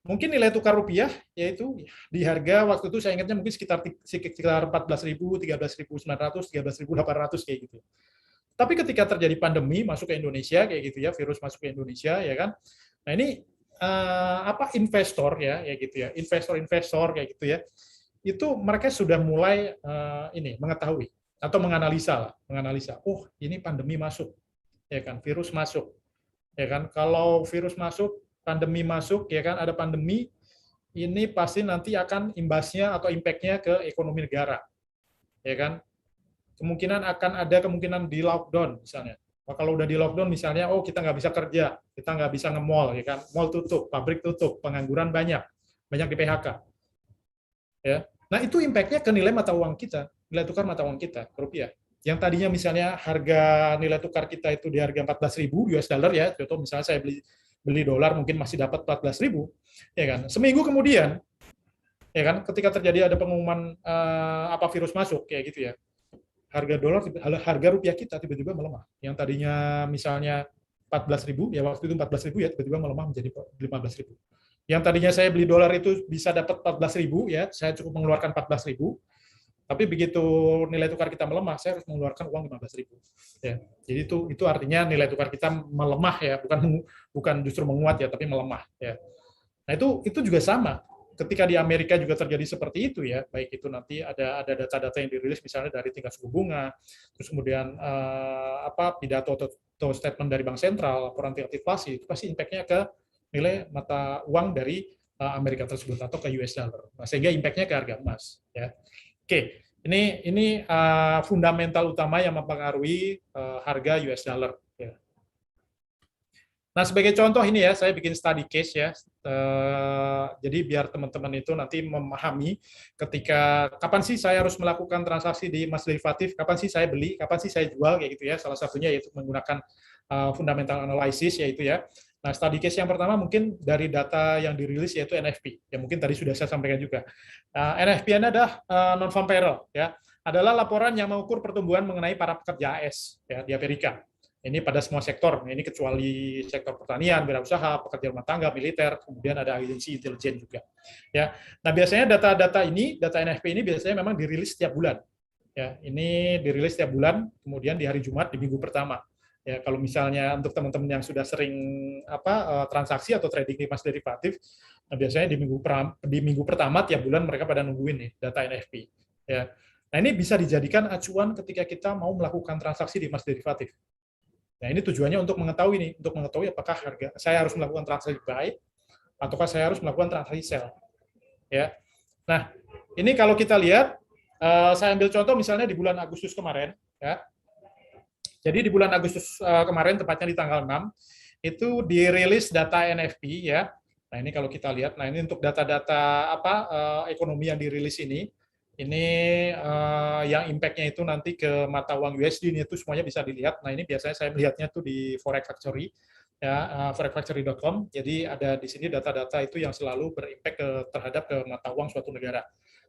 mungkin nilai tukar rupiah yaitu di harga waktu itu saya ingatnya mungkin sekitar 14.000, 13.900, 13.800 kayak gitu. Tapi ketika terjadi pandemi masuk ke Indonesia kayak gitu ya, virus masuk ke Indonesia ya kan. Nah ini investor ya gitu ya, investor kayak gitu ya, itu mereka sudah mulai ini mengetahui atau menganalisa, oh ini pandemi masuk, ya kan, virus masuk, ya kan. Kalau virus masuk, pandemi masuk, ya kan, ada pandemi, ini pasti nanti akan imbasnya atau impact-nya ke ekonomi negara, ya kan. Kemungkinan akan ada kemungkinan di lockdown misalnya. Kalau udah di lockdown misalnya, oh kita nggak bisa kerja, kita nggak bisa nge-mall, ya kan, mall tutup, pabrik tutup, pengangguran banyak di PHK. Ya. Nah itu impact-nya ke nilai mata uang kita, nilai tukar mata uang kita, rupiah. Yang tadinya misalnya harga nilai tukar kita itu di harga 14.000 US dollar ya, contoh misalnya saya beli dolar mungkin masih dapat 14.000, ya kan. Seminggu kemudian, ya kan, ketika terjadi ada pengumuman virus masuk kayak gitu ya, harga rupiah kita tiba-tiba melemah. Yang tadinya misalnya 14.000, ya waktu itu 14.000 ya, tiba-tiba melemah menjadi 15.000. Yang tadinya saya beli dolar itu bisa dapat 14.000 ya, saya cukup mengeluarkan 14.000. Tapi begitu nilai tukar kita melemah, saya harus mengeluarkan uang 15.000. Ya. Jadi itu artinya nilai tukar kita melemah ya, bukan justru menguat ya, tapi melemah ya. Nah itu juga sama. Ketika di Amerika juga terjadi seperti itu ya, baik itu nanti ada data-data yang dirilis misalnya dari tingkat suku bunga, terus kemudian pidato atau statement dari bank sentral, laporan tingkat inflasi, itu pasti impact-nya ke nilai mata uang dari Amerika tersebut atau ke US dollar. Nah, sehingga impact-nya ke harga emas ya. Oke, ini fundamental utama yang mempengaruhi harga US dollar. Ya. Nah, sebagai contoh ini ya, saya bikin study case ya. Jadi biar teman-teman itu nanti memahami ketika kapan sih saya harus melakukan transaksi di emas derivatif, kapan sih saya beli, kapan sih saya jual kayak gitu ya. Salah satunya yaitu menggunakan fundamental analysis yaitu ya. Nah, study case yang pertama mungkin dari data yang dirilis yaitu NFP. Ya mungkin tadi sudah saya sampaikan juga. NFP ini adalah non-farm payroll ya. Adalah laporan yang mengukur pertumbuhan mengenai para pekerja AS ya di Amerika. Ini pada semua sektor. Ini kecuali sektor pertanian, wirausaha, pekerja rumah tangga, militer, kemudian ada agensi intelijen juga. Ya. Nah, biasanya data-data ini, data NFP ini biasanya memang dirilis setiap bulan. Ya, ini dirilis setiap bulan, kemudian di hari Jumat di minggu pertama. Ya, kalau misalnya untuk teman-teman yang sudah sering transaksi atau trading di emas derivatif, nah biasanya di minggu pertama tiap bulan mereka pada nungguin nih data NFP. Ya. Nah, ini bisa dijadikan acuan ketika kita mau melakukan transaksi di emas derivatif. Nah, ini tujuannya untuk mengetahui apakah saya harus melakukan transaksi buy ataukah saya harus melakukan transaksi sell. Ya. Nah, ini kalau kita lihat, saya ambil contoh misalnya di bulan Agustus kemarin, ya. Jadi di bulan Agustus kemarin, tepatnya di tanggal 6, itu dirilis data NFP ya. Nah, ini kalau kita lihat, nah ini untuk data-data ekonomi yang dirilis ini yang impact-nya itu nanti ke mata uang USD ini itu semuanya bisa dilihat. Nah, ini biasanya saya melihatnya tuh di Forex Factory ya, forexfactory.com. Jadi ada di sini data-data itu yang selalu berimpact terhadap ke mata uang suatu negara.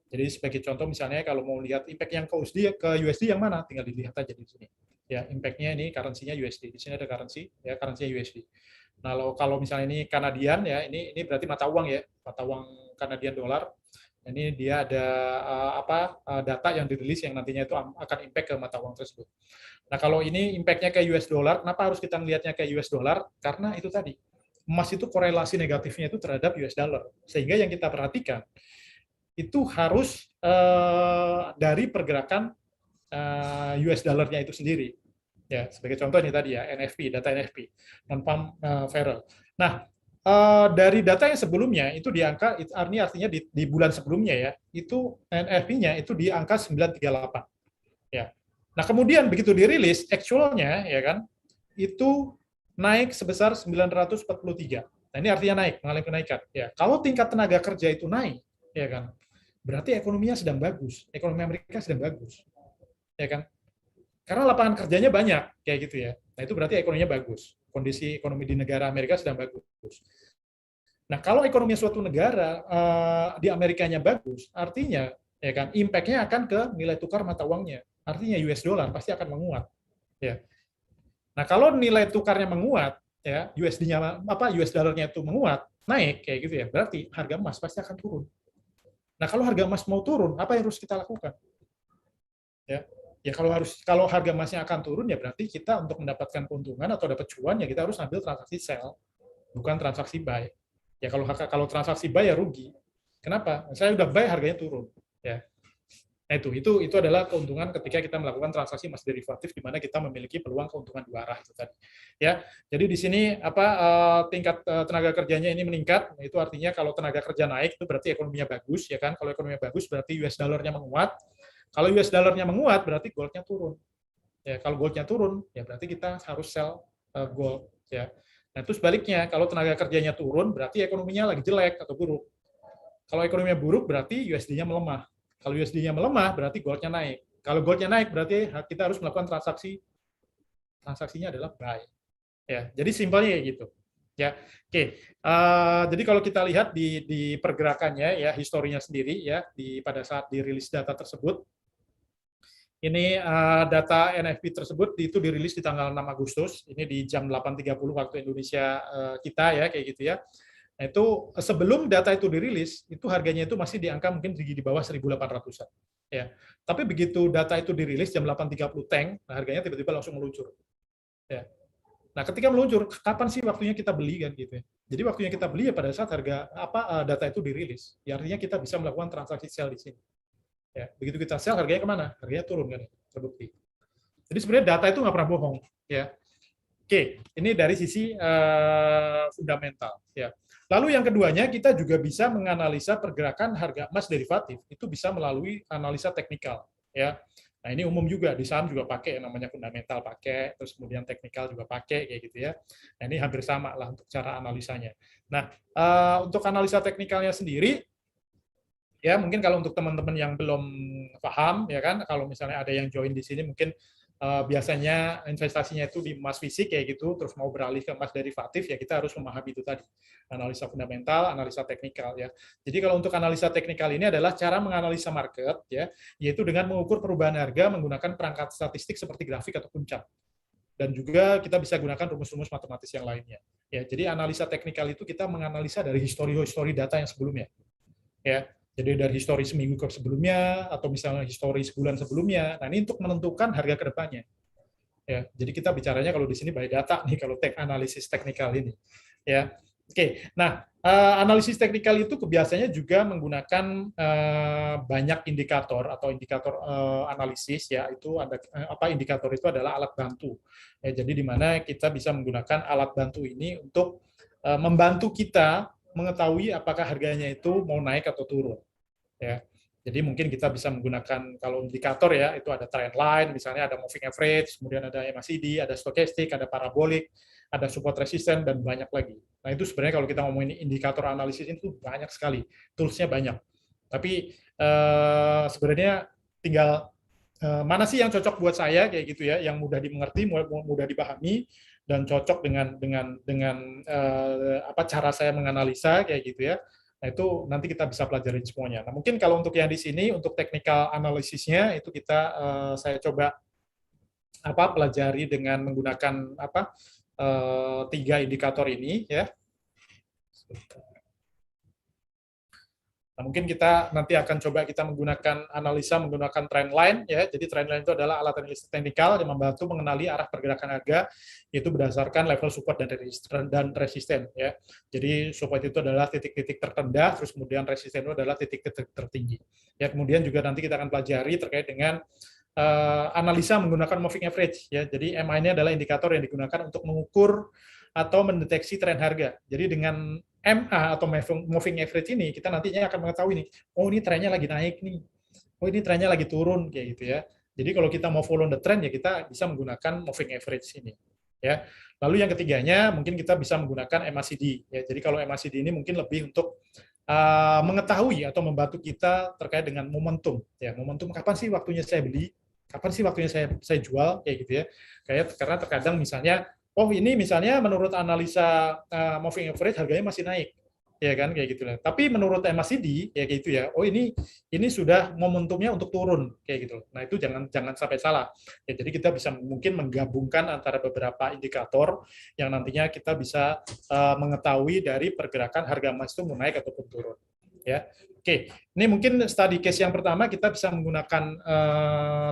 Jadi sebagai contoh misalnya kalau mau lihat impact yang ke USD yang mana, tinggal dilihat aja di sini. Ya, impact-nya ini currency-nya USD. Di sini ada currency, ya currency-nya USD. Nah, kalau misalnya ini Kanadian ya, ini berarti mata uang ya, mata uang Kanadian dolar. Ini dia ada data yang dirilis yang nantinya itu akan impact ke mata uang tersebut. Nah, kalau ini impact-nya ke US dollar, kenapa harus kita melihatnya ke US dollar? Karena itu tadi, emas itu korelasi negatifnya itu terhadap US dollar. Sehingga yang kita perhatikan itu harus dari pergerakan US dollar-nya itu sendiri. Ya, sebagai contoh ini tadi ya, NFP, data NFP, non-farm payroll. Nah, dari data yang sebelumnya itu di angka, artinya di bulan sebelumnya ya, itu NFP-nya itu di angka 938. Ya. Nah, kemudian begitu dirilis, actual-nya ya kan, itu naik sebesar 943. Nah, ini artinya naik, mengalami kenaikan. Ya, kalau tingkat tenaga kerja itu naik, ya kan, berarti ekonominya sedang bagus, ekonomi Amerika sedang bagus, ya kan? Karena lapangan kerjanya banyak, kayak gitu ya. Nah, itu berarti ekonominya bagus. Kondisi ekonomi di negara Amerika sedang bagus. Nah, kalau ekonomi suatu negara di Amerikanya bagus, artinya ya kan impact-nya akan ke nilai tukar mata uangnya. Artinya US dollar pasti akan menguat. Ya. Nah, kalau nilai tukarnya menguat, ya USD-nya US dollar-nya itu menguat, naik kayak gitu ya, berarti harga emas pasti akan turun. Nah, kalau harga emas mau turun, apa yang harus kita lakukan? Ya, ya kalau harga emasnya akan turun ya berarti kita untuk mendapatkan keuntungan atau dapat cuan ya kita harus ambil transaksi sell, bukan transaksi buy. Ya kalau transaksi buy ya rugi. Kenapa? Saya udah buy harganya turun. Ya. Nah, itu adalah keuntungan ketika kita melakukan transaksi emas derivatif di mana kita memiliki peluang keuntungan dua arah itu tadi. Ya. Jadi di sini tingkat tenaga kerjanya ini meningkat, itu artinya kalau tenaga kerja naik itu berarti ekonominya bagus ya kan. Kalau ekonominya bagus berarti US dollar-nya menguat. Kalau US dollar-nya menguat berarti gold-nya turun. Ya, kalau gold-nya turun ya berarti kita harus sell gold ya. Nah, itu sebaliknya, kalau tenaga kerjanya turun berarti ekonominya lagi jelek atau buruk. Kalau ekonominya buruk berarti USD-nya melemah. Kalau USD-nya melemah, berarti gold-nya naik. Kalau gold-nya naik, berarti kita harus melakukan transaksinya adalah buy. Ya, jadi simpelnya kayak gitu. Ya, oke. Jadi kalau kita lihat di pergerakannya, ya historinya sendiri, ya pada saat dirilis data tersebut, ini data NFP tersebut itu dirilis di tanggal 6 Agustus, ini di jam 8.30 waktu Indonesia kita ya, kayak gitu ya. Nah, itu sebelum data itu dirilis, itu harganya itu masih di angka mungkin di bawah 1.800-an. Ya. Tapi begitu data itu dirilis jam 8.30 tank, nah harganya tiba-tiba langsung meluncur. Ya. Nah, ketika meluncur, kapan sih waktunya kita beli kan gitu ya. Jadi waktunya kita beli ya pada saat harga data itu dirilis. Ya, artinya kita bisa melakukan transaksi sell di sini. Ya, begitu kita sell harganya kemana? Harganya turun kan, terbukti. Jadi sebenarnya data itu nggak pernah bohong. Ya. Oke, ini dari sisi fundamental. Ya. Lalu yang keduanya, kita juga bisa menganalisa pergerakan harga emas derivatif. Itu bisa melalui analisa teknikal. Ya. Nah, ini umum juga, di saham juga pakai yang namanya fundamental pakai, terus kemudian teknikal juga pakai, kayak gitu ya. Nah, ini hampir sama lah untuk cara analisanya. Nah, untuk analisa teknikalnya sendiri, ya mungkin kalau untuk teman-teman yang belum paham, ya kan, kalau misalnya ada yang join di sini, mungkin biasanya investasinya itu di emas fisik kayak gitu, terus mau beralih ke emas derivatif ya kita harus memahami itu tadi, analisa fundamental, analisa teknikal ya. Jadi kalau untuk analisa teknikal ini adalah cara menganalisa market ya, yaitu dengan mengukur perubahan harga menggunakan perangkat statistik seperti grafik ataupun chart. Dan juga kita bisa gunakan rumus-rumus matematis yang lainnya. Ya, jadi analisa teknikal itu kita menganalisa dari histori data yang sebelumnya. Ya, jadi dari histori seminggu ke sebelumnya, atau misalnya histori sebulan sebelumnya. Nah, ini untuk menentukan harga ke depannya. Ya, jadi kita bicaranya kalau di sini by data nih, kalau analisis teknikal ini. Ya, oke. Nah, analisis teknikal itu biasanya juga menggunakan banyak indikator atau indikator analisis ya. Itu ada indikator itu adalah alat bantu. Ya, jadi di mana kita bisa menggunakan alat bantu ini untuk membantu kita mengetahui apakah harganya itu mau naik atau turun. Ya. Jadi mungkin kita bisa menggunakan kalau indikator ya, itu ada trend line, misalnya ada moving average, kemudian ada MACD, ada stochastic, ada parabolic, ada support resistance, dan banyak lagi. Nah, itu sebenarnya kalau kita ngomongin indikator analisis itu banyak sekali, toolsnya banyak. Tapi sebenarnya tinggal mana sih yang cocok buat saya kayak gitu ya, yang mudah dimengerti, mudah dipahami, dan cocok dengan cara saya menganalisa kayak gitu ya. Nah, itu nanti kita bisa pelajarin semuanya. Nah, mungkin kalau untuk yang di sini untuk technical analisisnya itu saya coba pelajari dengan menggunakan 3 indikator ini ya. Nah, mungkin kita nanti akan coba kita menggunakan analisa menggunakan trend line ya. Jadi trend line itu adalah alat analisis teknikal yang membantu mengenali arah pergerakan harga yaitu berdasarkan level support dan resisten ya. Jadi support itu adalah titik-titik tertendah, terus kemudian resisten itu adalah titik-titik tertinggi. Ya, kemudian juga nanti kita akan pelajari terkait dengan analisa menggunakan moving average ya. Jadi MA ini adalah indikator yang digunakan untuk mengukur atau mendeteksi tren harga. Jadi dengan MA atau moving average ini kita nantinya akan mengetahui nih, oh ini trennya lagi naik nih, oh ini trennya lagi turun kayak gitu ya. Jadi kalau kita mau follow the trend ya kita bisa menggunakan moving average ini. Ya. Lalu yang ketiganya mungkin kita bisa menggunakan MACD. Ya. Jadi kalau MACD ini mungkin lebih untuk mengetahui atau membantu kita terkait dengan momentum. Ya, momentum kapan sih waktunya saya beli, kapan sih waktunya saya jual kayak gitu ya. Karena terkadang misalnya oh ini misalnya menurut analisa moving average harganya masih naik. ya kan kayak gitu. Tapi menurut MACD ya kayak gitu ya. Oh ini sudah momentumnya untuk turun kayak gitu. Nah itu jangan sampai salah. Ya, jadi kita bisa mungkin menggabungkan antara beberapa indikator yang nantinya kita bisa mengetahui dari pergerakan harga emas itu mau naik ataupun turun. Ya, oke. Ini mungkin study case yang pertama kita bisa menggunakan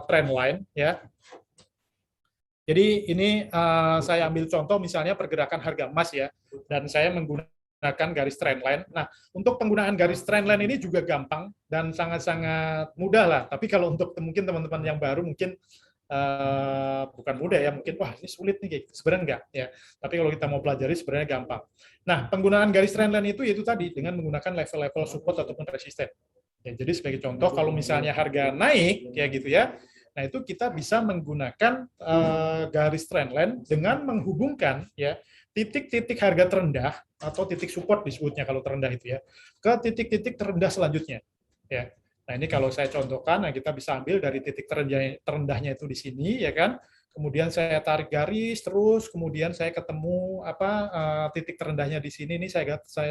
trend line ya. Jadi ini saya ambil contoh misalnya pergerakan harga emas ya, dan saya menggunakan garis trendline. Nah, untuk penggunaan garis trendline ini juga gampang dan sangat-sangat mudah lah. Tapi kalau untuk mungkin teman-teman yang baru mungkin bukan mudah ya, mungkin wah ini sulit nih, kayak sebenarnya enggak ya. Tapi kalau kita mau pelajari sebenarnya gampang. Nah, penggunaan garis trendline itu yaitu tadi dengan menggunakan level-level support ataupun resisten. Ya, jadi sebagai contoh kalau misalnya harga naik ya gitu ya. Nah, itu kita bisa menggunakan garis trendline dengan menghubungkan ya titik-titik harga terendah atau titik support disebutnya kalau terendah itu ya ke titik-titik terendah selanjutnya. Ya. Nah, ini kalau saya contohkan, nah kita bisa ambil dari titik terendahnya itu di sini ya kan. Kemudian saya tarik garis terus, kemudian saya ketemu titik terendahnya di sini. Ini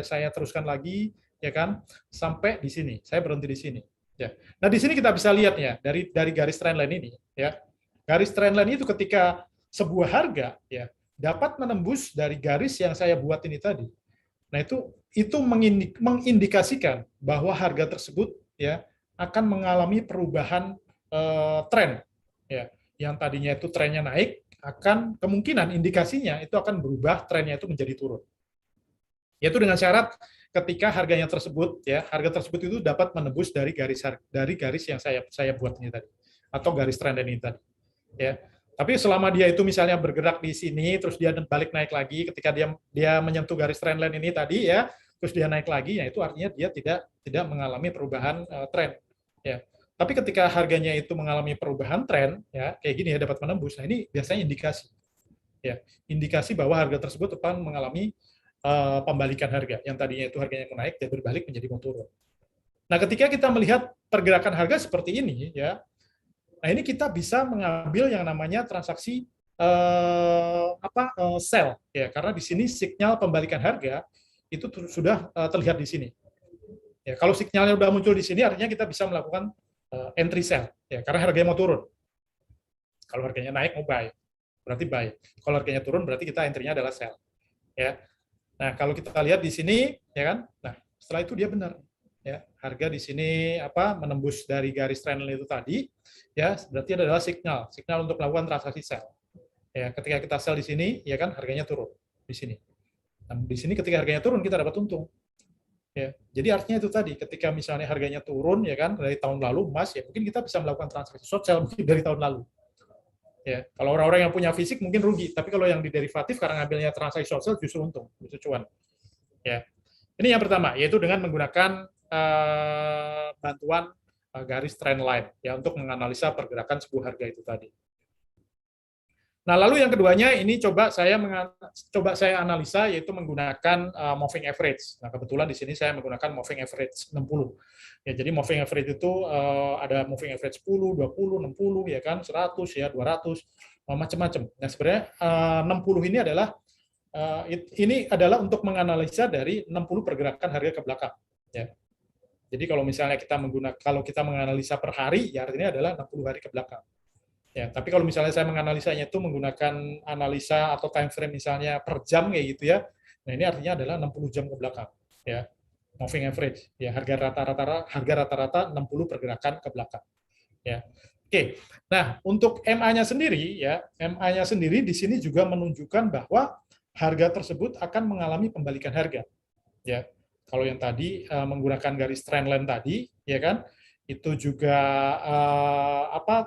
saya teruskan lagi ya kan sampai di sini. Saya berhenti di sini. Ya. Nah, di sini kita bisa lihat ya dari garis trendline ini ya. Garis trendline itu ketika sebuah harga ya dapat menembus dari garis yang saya buat ini tadi. Nah, itu mengindikasikan bahwa harga tersebut ya akan mengalami perubahan tren ya. Yang tadinya itu trennya naik akan kemungkinan indikasinya itu akan berubah trennya itu menjadi turun. Yaitu dengan syarat ketika harganya tersebut ya harga tersebut itu dapat menembus dari garis yang saya buat ini tadi atau garis trend ini tadi ya. Tapi selama dia itu misalnya bergerak di sini terus dia balik naik lagi ketika dia menyentuh garis trendline ini tadi ya terus dia naik lagi ya itu artinya dia tidak mengalami perubahan tren ya. Tapi ketika harganya itu mengalami perubahan tren ya kayak gini ya dapat menembus. Nah, ini biasanya indikasi bahwa harga tersebut akan mengalami pembalikan harga yang tadinya itu harganya mau naik dan berbalik menjadi mau turun. Nah, ketika kita melihat pergerakan harga seperti ini ya, nah ini kita bisa mengambil yang namanya transaksi sell ya, karena di sini sinyal pembalikan harga itu sudah terlihat di sini. Ya, kalau sinyalnya sudah muncul di sini artinya kita bisa melakukan entry sell ya, karena harganya mau turun. Kalau harganya naik mau buy, berarti buy. Kalau harganya turun berarti kita entry-nya adalah sell. Ya. Nah, kalau kita lihat di sini, ya kan? Nah, setelah itu dia benar. Ya, harga di sini menembus dari garis trendline itu tadi, ya, berarti adalah signal untuk melakukan transaksi sell. Ya, ketika kita sell di sini, ya kan, harganya turun di sini. Dan di sini ketika harganya turun kita dapat untung. Ya, jadi artinya itu tadi, ketika misalnya harganya turun, ya kan, dari tahun lalu emas, ya mungkin kita bisa melakukan transaksi short sell mungkin dari tahun lalu. Ya, kalau orang-orang yang punya fisik mungkin rugi, tapi kalau yang di derivatif karena ngambilnya transaksi short sell justru untung, justru cuan. Ya. Ini yang pertama, yaitu dengan menggunakan bantuan garis trend line ya untuk menganalisa pergerakan sebuah harga itu tadi. Nah, lalu yang keduanya ini coba saya analisa yaitu menggunakan moving average. Nah, kebetulan di sini saya menggunakan moving average 60. Ya, jadi moving average itu ada moving average 10, 20, 60 ya kan, 100 ya, 200 macam-macam. Nah, sebenarnya 60 ini adalah untuk menganalisa dari 60 pergerakan harga ke belakang ya. Jadi kalau misalnya kalau kita menganalisa per hari ya artinya adalah 60 hari ke belakang. Ya, tapi kalau misalnya saya menganalisanya itu menggunakan analisa atau time frame misalnya per jam kayak gitu ya. Nah, ini artinya adalah 60 jam ke belakang ya. Moving average ya, harga rata-rata 60 pergerakan ke belakang. Ya. Oke. Nah, untuk MA-nya sendiri ya, MA-nya sendiri di sini juga menunjukkan bahwa harga tersebut akan mengalami pembalikan harga. Ya. Kalau yang tadi menggunakan garis trendline tadi, ya kan? Itu juga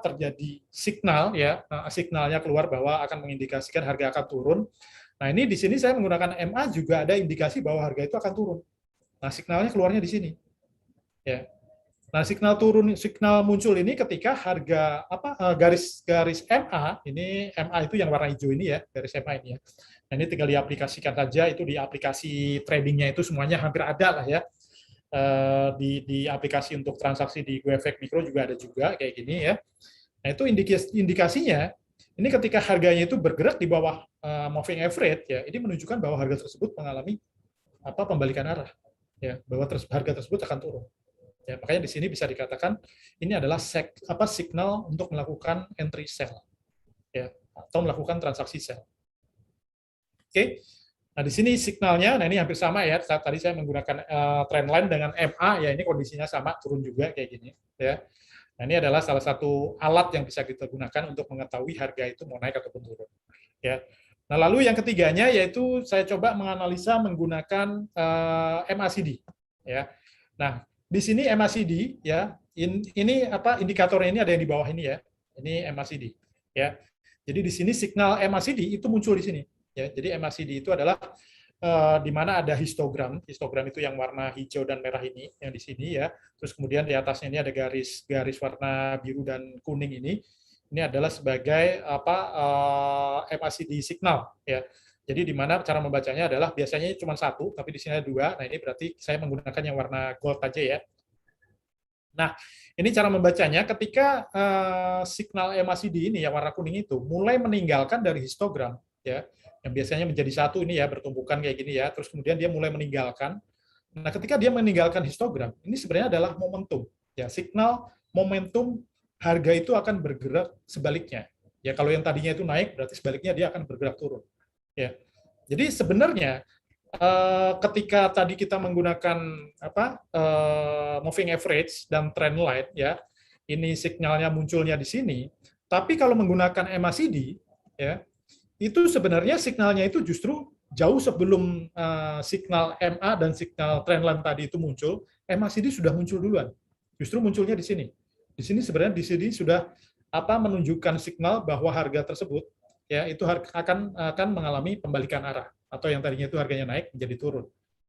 terjadi signal ya, signalnya keluar bahwa akan mengindikasikan harga akan turun. Nah, ini di sini saya menggunakan MA juga ada indikasi bahwa harga itu akan turun. Nah, signalnya keluarnya di sini. Ya. Nah, signal muncul ini ketika harga garis MA, ini MA itu yang warna hijau ini ya, garis MA ini ya. Nah, ini tinggal diaplikasikan saja, itu di aplikasi tradingnya itu semuanya hampir ada lah ya. Di aplikasi untuk transaksi di GoEffect Mikro juga ada juga kayak gini ya. Nah, itu indikasinya ini ketika harganya itu bergerak di bawah moving average ya, ini menunjukkan bahwa harga tersebut mengalami pembalikan arah. ya, bahwa harga tersebut akan turun. Ya, makanya di sini bisa dikatakan ini adalah signal untuk melakukan entry sell, ya, atau melakukan transaksi sell. Oke. Nah, di sini signalnya, nah ini hampir sama ya. Tadi saya menggunakan trendline dengan MA, ya ini kondisinya sama, turun juga kayak gini. Ya. Nah, ini adalah salah satu alat yang bisa kita gunakan untuk mengetahui harga itu mau naik ataupun turun. Ya. Nah, lalu yang ketiganya yaitu saya coba menganalisa menggunakan MACD. Ya. Nah, di sini MACD, ya, ini apa indikatornya ini ada yang di bawah ini ya. Ini MACD. Ya. Jadi di sini signal MACD itu muncul di sini. Ya, jadi MACD itu adalah di mana ada histogram. Histogram itu yang warna hijau dan merah ini, yang di sini ya. Terus kemudian di atasnya ini ada garis warna biru dan kuning ini. Ini adalah sebagai apa MACD signal ya. Jadi di mana cara membacanya adalah biasanya cuma satu, tapi di sini ada dua. Nah ini berarti saya menggunakan yang warna gold aja ya. Nah, ini cara membacanya ketika signal MACD ini yang warna kuning itu mulai meninggalkan dari histogram ya, yang biasanya menjadi satu ini ya bertumbukan kayak gini ya, terus kemudian dia mulai meninggalkan. Nah, ketika dia meninggalkan histogram, ini sebenarnya adalah momentum ya, signal momentum harga itu akan bergerak sebaliknya. Ya, kalau yang tadinya itu naik berarti sebaliknya dia akan bergerak turun. Ya. Jadi sebenarnya ketika tadi kita menggunakan apa moving average dan trend line ya, ini signalnya munculnya di sini. Tapi kalau menggunakan MACD ya, itu sebenarnya signalnya itu justru jauh sebelum signal MA dan signal trend line tadi itu muncul, MACD sudah muncul duluan. Justru munculnya di sini. Di sini sebenarnya di sini sudah apa menunjukkan signal bahwa harga tersebut ya itu akan mengalami pembalikan arah, atau yang tadinya itu harganya naik menjadi turun.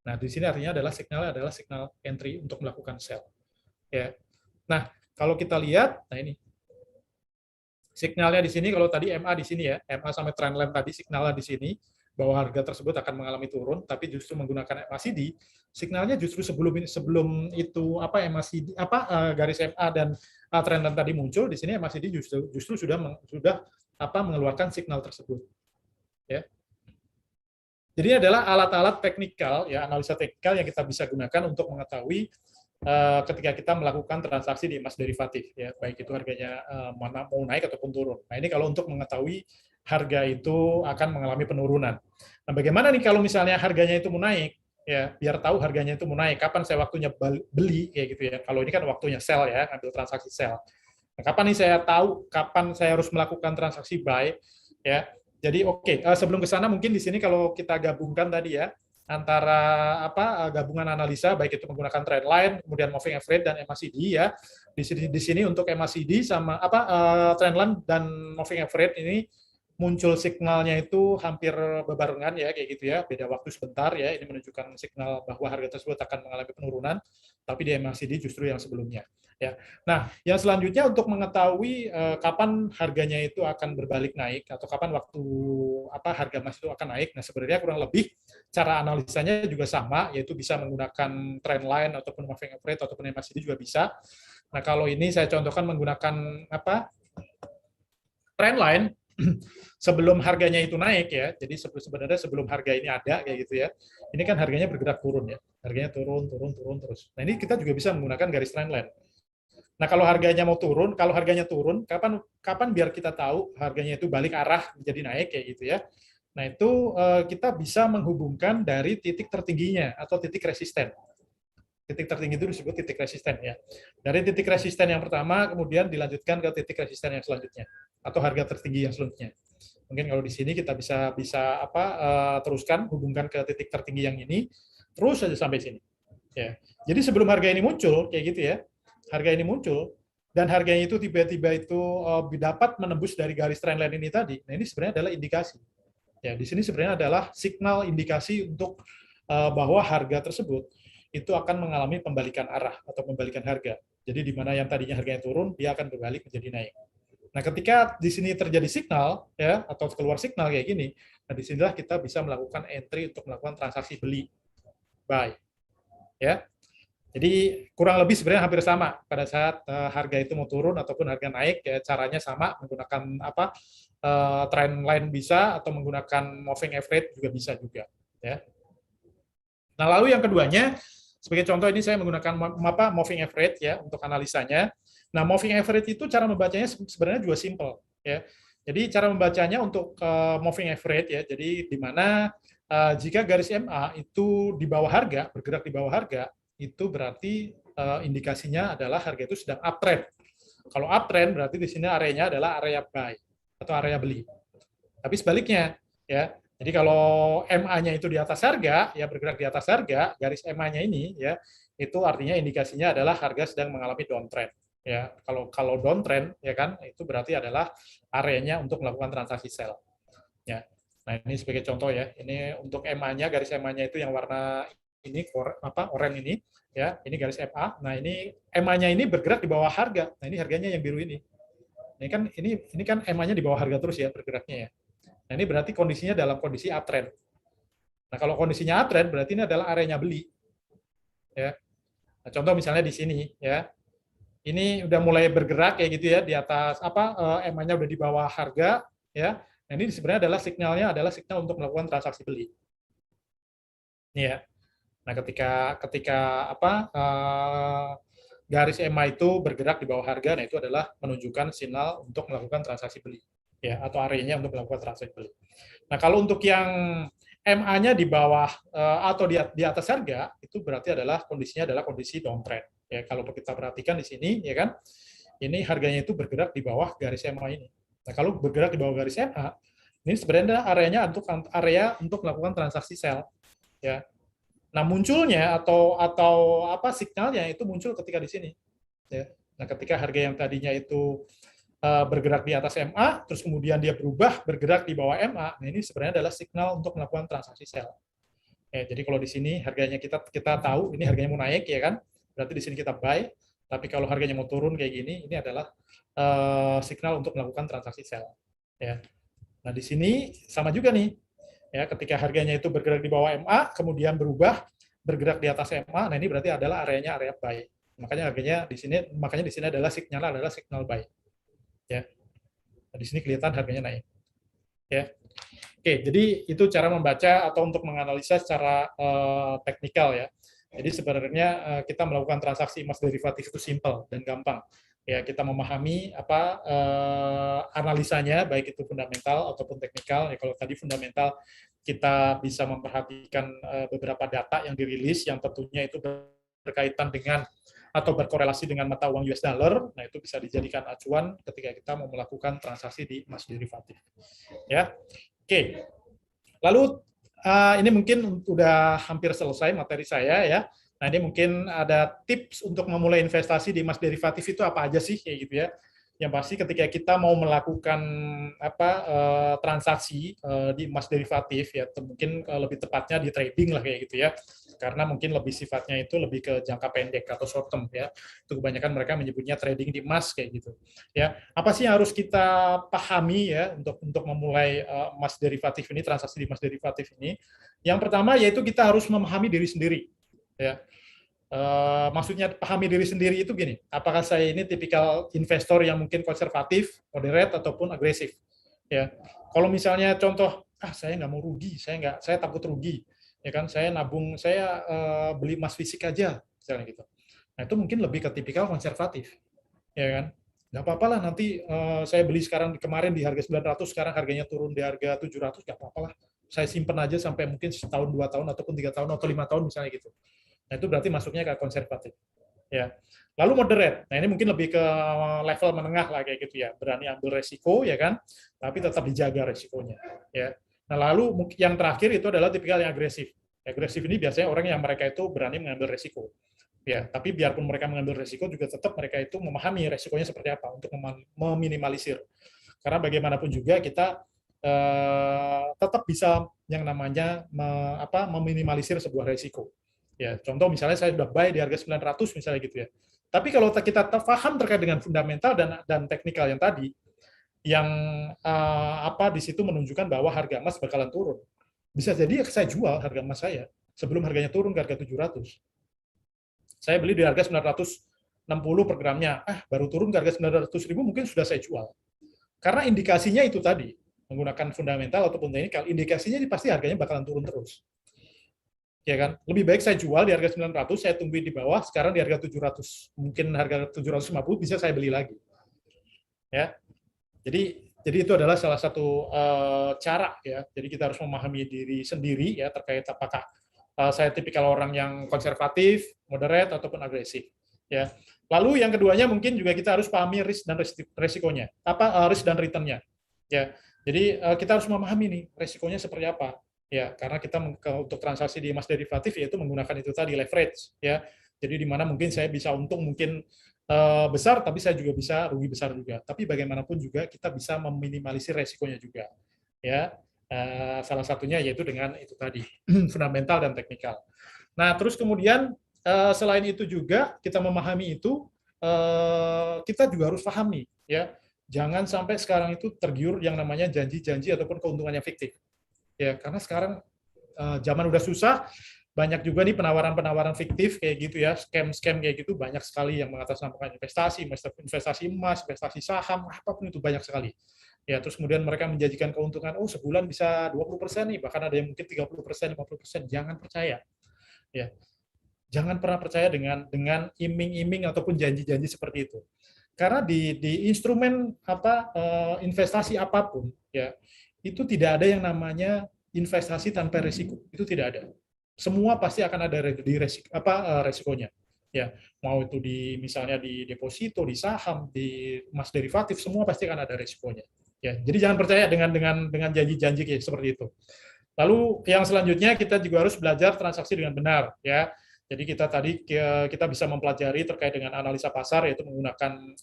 Nah, di sini artinya adalah signal entry untuk melakukan sell. Ya. Nah, kalau kita lihat, nah ini signalnya di sini, kalau tadi MA di sini ya, MA sampai trendline tadi signalnya di sini bahwa harga tersebut akan mengalami turun, tapi justru menggunakan MACD, signalnya justru sebelum itu apa MACD garis MA dan trendline tadi muncul, di sini MACD justru sudah mengeluarkan signal tersebut. Ya. Jadi ini adalah alat-alat teknikal, ya analisa teknikal yang kita bisa gunakan untuk mengetahui ketika kita melakukan transaksi di emas derivatif, ya baik itu harganya mana mau naik ataupun turun. Nah ini kalau untuk mengetahui harga itu akan mengalami penurunan. Nah bagaimana nih kalau misalnya harganya itu mau naik, ya biar tahu harganya itu mau naik, kapan saya waktunya beli, kayak gitu ya. Kalau ini kan waktunya sell ya, ambil transaksi sell. Nah, kapan nih saya tahu kapan saya harus melakukan transaksi buy, ya. Jadi oke, sebelum ke sana mungkin di sini kalau kita gabungkan tadi ya antara gabungan analisa baik itu menggunakan trend line, kemudian moving average dan MACD ya. Di sini untuk MACD sama trend line dan moving average ini muncul signalnya itu hampir berbarengan ya kayak gitu ya, beda waktu sebentar ya. Ini menunjukkan signal bahwa harga tersebut akan mengalami penurunan, tapi di MACD justru yang sebelumnya. Ya. Nah, yang selanjutnya untuk mengetahui kapan harganya itu akan berbalik naik atau kapan waktu harga emas itu akan naik. Nah, sebenarnya kurang lebih cara analisanya juga sama, yaitu bisa menggunakan trend line ataupun moving average ataupun MACD juga bisa. Nah, kalau ini saya contohkan menggunakan trend line sebelum harganya itu naik ya. Jadi sebenarnya sebelum harga ini ada kayak gitu ya. Ini kan harganya bergerak turun ya. Harganya turun terus. Nah, ini kita juga bisa menggunakan garis trend line. Nah, kalau harganya mau turun, kalau harganya turun, kapan biar kita tahu harganya itu balik arah menjadi naik kayak gitu ya. Nah, itu kita bisa menghubungkan dari titik tertingginya atau titik resisten. Titik tertinggi itu disebut titik resisten ya. Dari titik resisten yang pertama kemudian dilanjutkan ke titik resisten yang selanjutnya atau harga tertinggi yang selanjutnya. Mungkin kalau di sini kita bisa teruskan hubungkan ke titik tertinggi yang ini terus saja sampai sini. Ya. Jadi sebelum harga ini muncul kayak gitu ya. Harga ini muncul dan harganya itu tiba-tiba itu dapat menembus dari garis trendline ini tadi. Nah, ini sebenarnya adalah indikasi. Ya, di sini sebenarnya adalah signal indikasi untuk bahwa harga tersebut itu akan mengalami pembalikan arah atau pembalikan harga. Jadi di mana yang tadinya harganya turun, dia akan berbalik menjadi naik. Nah, ketika di sini terjadi signal ya atau keluar signal kayak gini, nah disinilah kita bisa melakukan entry untuk melakukan transaksi beli, buy. Ya. Jadi kurang lebih sebenarnya hampir sama pada saat harga itu mau turun ataupun harga naik ya caranya sama menggunakan trend line bisa atau menggunakan moving average juga bisa juga ya. Nah, lalu yang keduanya Sebagai contoh ini saya menggunakan moving average ya untuk analisanya. Nah, moving average itu cara membacanya sebenarnya juga simple ya. Jadi cara membacanya untuk moving average ya. Jadi di mana jika garis MA itu di bawah harga, bergerak di bawah harga, itu berarti indikasinya adalah harga itu sedang uptrend. Kalau uptrend berarti di sini areanya adalah area buy atau area beli. Tapi sebaliknya ya. Jadi kalau MA-nya itu di atas harga, ya bergerak di atas harga, garis MA-nya ini ya, itu artinya indikasinya adalah harga sedang mengalami downtrend. Ya, kalau downtrend ya kan, itu berarti adalah areanya untuk melakukan transaksi sell. Ya. Nah, ini sebagai contoh ya. Ini untuk MA-nya, garis MA-nya itu yang warna ini oranye ini ya, ini garis MA. Nah, ini MA-nya ini bergerak di bawah harga. Nah, ini harganya yang biru ini. Ini kan MA-nya di bawah harga terus ya bergeraknya ya. Nah, ini berarti kondisinya dalam kondisi uptrend. Nah, kalau kondisinya uptrend berarti ini adalah areanya beli. Ya. Nah, contoh misalnya di sini ya. Ini udah mulai bergerak kayak gitu ya di atas MA-nya udah di bawah harga ya. Nah, ini sebenarnya adalah signal untuk melakukan transaksi beli. Ini ya. Nah, ketika garis MA itu bergerak di bawah harga, nah itu adalah menunjukkan sinyal untuk melakukan transaksi beli ya, atau areanya untuk melakukan transaksi beli. Nah, kalau untuk yang MA-nya di bawah atau di atas harga, itu berarti kondisinya adalah kondisi downtrend. Ya, kalau kita perhatikan di sini, ya kan, ini harganya itu bergerak di bawah garis MA ini. Nah, kalau bergerak di bawah garis MA, ini sebenarnya areanya area untuk melakukan transaksi sell. Ya. Nah, munculnya atau signalnya itu muncul ketika di sini. Ya. Nah, ketika harga yang tadinya itu bergerak di atas MA, terus kemudian dia berubah bergerak di bawah MA, nah ini sebenarnya adalah signal untuk melakukan transaksi sell. Ya, jadi kalau di sini harganya kita tahu ini harganya mau naik ya kan, berarti di sini kita buy. Tapi kalau harganya mau turun kayak gini, ini adalah signal untuk melakukan transaksi sell. Ya. Nah di sini sama juga nih, ya ketika harganya itu bergerak di bawah MA, kemudian berubah bergerak di atas MA, nah ini berarti adalah areanya area buy. Makanya di sini adalah signal buy. Ya. Nah, di sini kelihatan harganya naik. Ya. Oke, jadi itu cara membaca atau untuk menganalisa secara teknikal ya. Jadi sebenarnya kita melakukan transaksi emas derivatif itu simple dan gampang. Ya, kita memahami analisanya baik itu fundamental ataupun teknikal. Ya, kalau tadi fundamental kita bisa memperhatikan beberapa data yang dirilis yang tentunya itu berkaitan dengan atau berkorelasi dengan mata uang US dollar, nah itu bisa dijadikan acuan ketika kita mau melakukan transaksi di emas derivatif. Ya, oke. Lalu ini mungkin udah hampir selesai materi saya ya. Nah ini mungkin ada tips untuk memulai investasi di emas derivatif itu apa aja sih kayak gitu ya. Yang pasti ketika kita mau melakukan transaksi di emas derivatif ya, mungkin lebih tepatnya di trading lah kayak gitu ya, karena mungkin lebih sifatnya itu lebih ke jangka pendek atau short term ya. Itu kebanyakan mereka menyebutnya trading di emas kayak gitu ya. Apa sih yang harus kita pahami ya untuk memulai emas derivatif ini, transaksi di emas derivatif ini? Yang pertama yaitu kita harus memahami diri sendiri ya. Maksudnya pahami diri sendiri itu gini, apakah saya ini tipikal investor yang mungkin konservatif, moderate ataupun agresif ya. Kalau misalnya contoh saya nggak mau rugi, saya takut rugi ya kan, saya nabung, saya beli emas fisik aja misalnya gitu. Nah itu mungkin lebih ke tipikal konservatif ya kan. Nggak apa-apa lah nanti saya beli kemarin di harga 900, sekarang harganya turun di harga 700, nggak apa-apa lah, saya simpen aja sampai mungkin setahun, 2 tahun ataupun 3 tahun atau 5 tahun misalnya gitu. Nah, itu berarti masuknya ke konservatif. Ya. Lalu moderate. Nah, ini mungkin lebih ke level menengah lah kayak gitu ya. Berani ambil resiko ya kan, tapi tetap dijaga resikonya, ya. Nah, lalu yang terakhir itu adalah tipikal yang agresif. Agresif ini biasanya orang yang mereka itu berani mengambil resiko. Ya, tapi biarpun mereka mengambil resiko juga tetap mereka itu memahami resikonya seperti apa untuk meminimalisir. Karena bagaimanapun juga kita tetap bisa yang namanya meminimalisir sebuah resiko. Ya, contoh misalnya saya sudah buy di harga 900 misalnya gitu ya. Tapi kalau kita paham terkait dengan fundamental dan teknikal yang tadi, yang di situ menunjukkan bahwa harga emas bakalan turun. Bisa jadi saya jual harga emas saya sebelum harganya turun ke harga 700. Saya beli di harga 960 per gramnya, baru turun ke harga 900.000 mungkin sudah saya jual. Karena indikasinya itu tadi, menggunakan fundamental ataupun teknikal, indikasinya pasti harganya bakalan turun terus. ya kan? Lebih baik saya jual di harga 900, saya tungguin di bawah, sekarang di harga 700, mungkin harga 750 bisa saya beli lagi. Ya. Jadi itu adalah salah satu cara ya. Jadi kita harus memahami diri sendiri ya terkait apakah saya tipikal orang yang konservatif, moderate ataupun agresif. Ya. Lalu yang keduanya mungkin juga kita harus pahami risk dan resikonya, risk dan returnnya. Ya. Jadi kita harus memahami nih resikonya seperti apa. Ya, karena kita untuk transaksi di emas derivatif yaitu menggunakan itu tadi leverage. Ya. Jadi di mana mungkin saya bisa untung mungkin besar, tapi saya juga bisa rugi besar juga. Tapi bagaimanapun juga kita bisa meminimalisir resikonya juga. Ya, salah satunya yaitu dengan itu tadi fundamental dan teknikal. Nah, terus kemudian selain itu juga kita memahami itu, kita juga harus paham nih, ya, jangan sampai sekarang itu tergiur yang namanya janji-janji ataupun keuntungannya fiktif. Ya, karena sekarang zaman udah susah, banyak juga nih penawaran-penawaran fiktif kayak gitu ya, scam-scam kayak gitu banyak sekali yang mengatasnamakan investasi emas, investasi saham, apapun itu banyak sekali. Ya, terus kemudian mereka menjanjikan keuntungan, oh sebulan bisa 20% nih, bahkan ada yang mungkin 30%, 50%, jangan percaya. Ya. Jangan pernah percaya dengan iming-iming ataupun janji-janji seperti itu. Karena di instrumen investasi apapun ya, itu tidak ada yang namanya investasi tanpa risiko. Itu tidak ada. Semua pasti akan ada resikonya. Ya, mau itu misalnya di deposito, di saham, di emas derivatif, semua pasti akan ada resikonya. Ya, jadi jangan percaya dengan janji-janji seperti itu. Lalu yang selanjutnya kita juga harus belajar transaksi dengan benar, ya. Jadi kita bisa mempelajari terkait dengan analisa pasar, yaitu menggunakan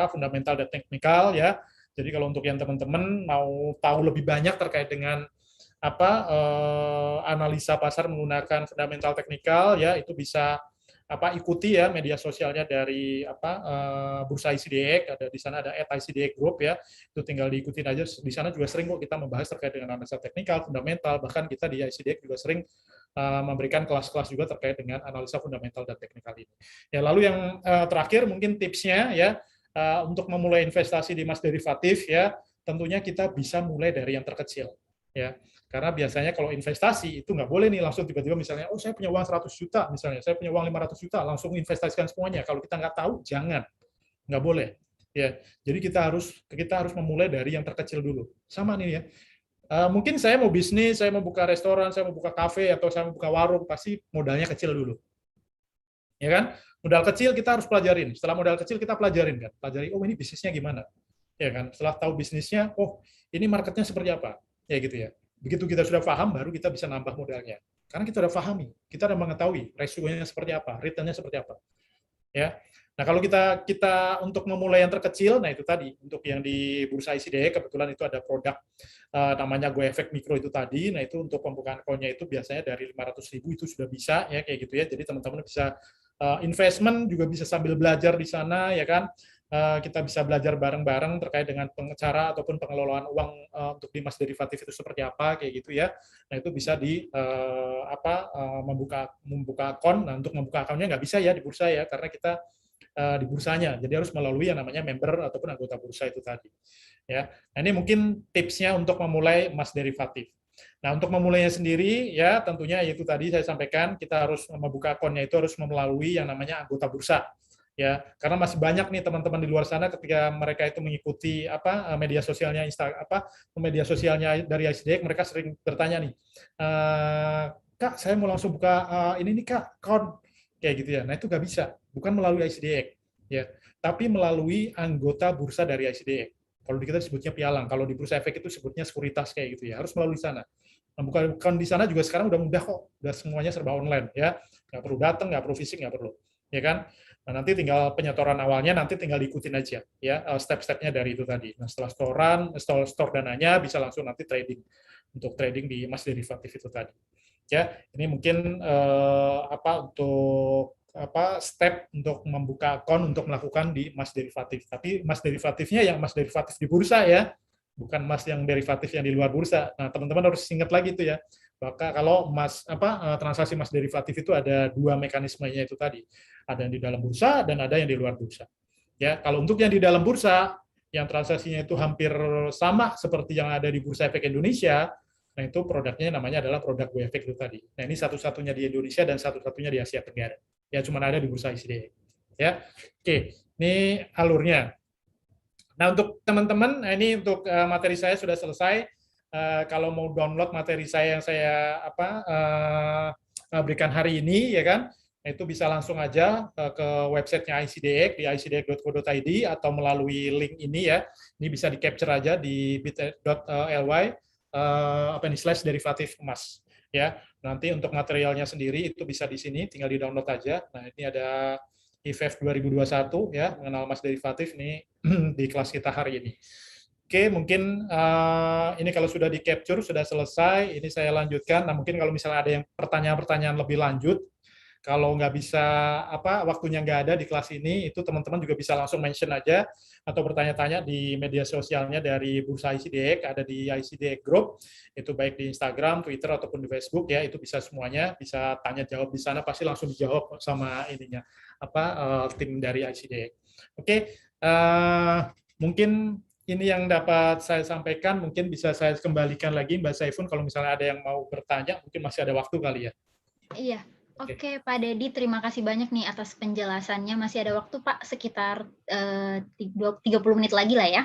fundamental dan teknikal, ya. Jadi kalau untuk yang teman-teman mau tahu lebih banyak terkait dengan analisa pasar menggunakan fundamental teknikal, ya, itu bisa ikuti ya media sosialnya dari Bursa ICDX, ada di sana ada @ICDX Group ya, itu tinggal diikutin aja. Di sana juga sering kok kita membahas terkait dengan analisa teknikal, fundamental, bahkan kita di ICDX juga sering memberikan kelas-kelas juga terkait dengan analisa fundamental dan teknikal ini. Ya, lalu yang terakhir mungkin tipsnya ya, untuk memulai investasi di emas derivatif ya, tentunya kita bisa mulai dari yang terkecil ya. Karena biasanya kalau investasi itu nggak boleh nih langsung tiba-tiba misalnya, oh saya punya uang 100 juta misalnya, saya punya uang 500 juta, langsung investasikan semuanya. Kalau kita nggak tahu, jangan. Nggak boleh. Ya, jadi kita harus memulai dari yang terkecil dulu. Sama nih ya. Mungkin saya mau bisnis, saya mau buka restoran, saya mau buka kafe, atau saya mau buka warung, pasti modalnya kecil dulu. Ya kan? Modal kecil kita harus pelajarin. Setelah modal kecil kita pelajarin kan. Pelajari, oh ini bisnisnya gimana? Ya kan? Setelah tahu bisnisnya, oh ini marketnya seperti apa? Ya gitu ya. Begitu kita sudah paham, baru kita bisa nambah modalnya. Karena kita sudah pahami, kita sudah mengetahui resikonya seperti apa, return-nya seperti apa. Ya. Nah, kalau kita untuk memulai yang terkecil, nah itu tadi, untuk yang di Bursa ICDX, kebetulan itu ada produk namanya Go Efek Mikro itu tadi, nah itu untuk pembukaan akunnya itu biasanya dari 500.000 itu sudah bisa, ya kayak gitu ya, jadi teman-teman bisa investment juga bisa sambil belajar di sana, ya kan, kita bisa belajar bareng-bareng terkait dengan cara ataupun pengelolaan uang untuk di emas derivatif itu seperti apa kayak gitu ya. Nah itu bisa membuka akun. Nah untuk membuka akunnya nggak bisa ya di bursa ya, karena kita di bursanya, jadi harus melalui yang namanya member ataupun anggota bursa itu tadi. Ya, nah ini mungkin tipsnya untuk memulai emas derivatif. Nah, untuk memulainya sendiri, ya tentunya yaitu tadi saya sampaikan, kita harus membuka akunnya itu harus melalui yang namanya anggota bursa. Ya, karena masih banyak nih teman-teman di luar sana ketika mereka itu mengikuti media sosialnya media sosialnya dari ICDX, mereka sering bertanya nih, Kak, saya mau langsung buka ini nih Kak, akun kayak gitu ya. Nah, itu nggak bisa, bukan melalui ICDX ya, tapi melalui anggota bursa dari ICDX. Kalau di kita sebutnya pialang, kalau di Bursa Efek itu sebutnya sekuritas kayak gitu ya, harus melalui sana. Nah, bukan di sana juga sekarang udah mudah kok, udah semuanya serba online ya, nggak perlu datang, nggak perlu fisik, nggak perlu, ya kan? Nah, nanti tinggal penyetoran awalnya, nanti tinggal diikutin aja ya step-stepnya dari itu tadi. Nah, setelah store dananya bisa langsung nanti trading, untuk trading di emas derivatif itu tadi. Ya, ini mungkin untuk step untuk membuka akun untuk melakukan di emas derivatif. Tapi emas derivatifnya yang emas derivatif di bursa ya, bukan emas yang derivatif yang di luar bursa. Nah, teman-teman harus ingat lagi itu ya. Maka kalau transaksi emas derivatif itu ada dua mekanismenya itu tadi. Ada yang di dalam bursa dan ada yang di luar bursa. Ya, kalau untuk yang di dalam bursa yang transaksinya itu hampir sama seperti yang ada di Bursa Efek Indonesia, Nah, itu produknya namanya adalah produk GoEffect itu tadi. Nah, ini satu-satunya di Indonesia dan satu-satunya di Asia Tenggara. Ya, cuma ada di bursa ICD. Ya. Oke, ini alurnya. Nah, untuk teman-teman, ini untuk materi saya sudah selesai. Kalau mau download materi saya yang saya berikan hari ini, ya kan, itu bisa langsung aja ke websitenya ICDX di icdx.co.id atau melalui link ini ya. Ini bisa di capture aja di bit.ly /derivatif emas ya. Nanti untuk materialnya sendiri itu bisa di sini, tinggal di download aja. Nah, ini ada IFF 2021 ya, mengenal emas derivatif nih di kelas kita hari ini. Oke, mungkin ini kalau sudah di capture, sudah selesai, ini saya lanjutkan. Nah, mungkin kalau misalnya ada yang pertanyaan-pertanyaan lebih lanjut, kalau nggak bisa waktunya nggak ada di kelas ini, itu teman-teman juga bisa langsung mention aja atau bertanya-tanya di media sosialnya dari Bursa ICDX, ada di ICDX Group, itu baik di Instagram, Twitter ataupun di Facebook ya, itu bisa semuanya, bisa tanya jawab di sana, pasti langsung dijawab sama ininya tim dari ICDX. Oke, mungkin ini yang dapat saya sampaikan, mungkin bisa saya kembalikan lagi Mbak Saifun kalau misalnya ada yang mau bertanya, mungkin masih ada waktu kali ya. Iya. Oke, Pak Dedi, terima kasih banyak nih atas penjelasannya. Masih ada waktu, Pak, sekitar 30 menit lagi lah ya.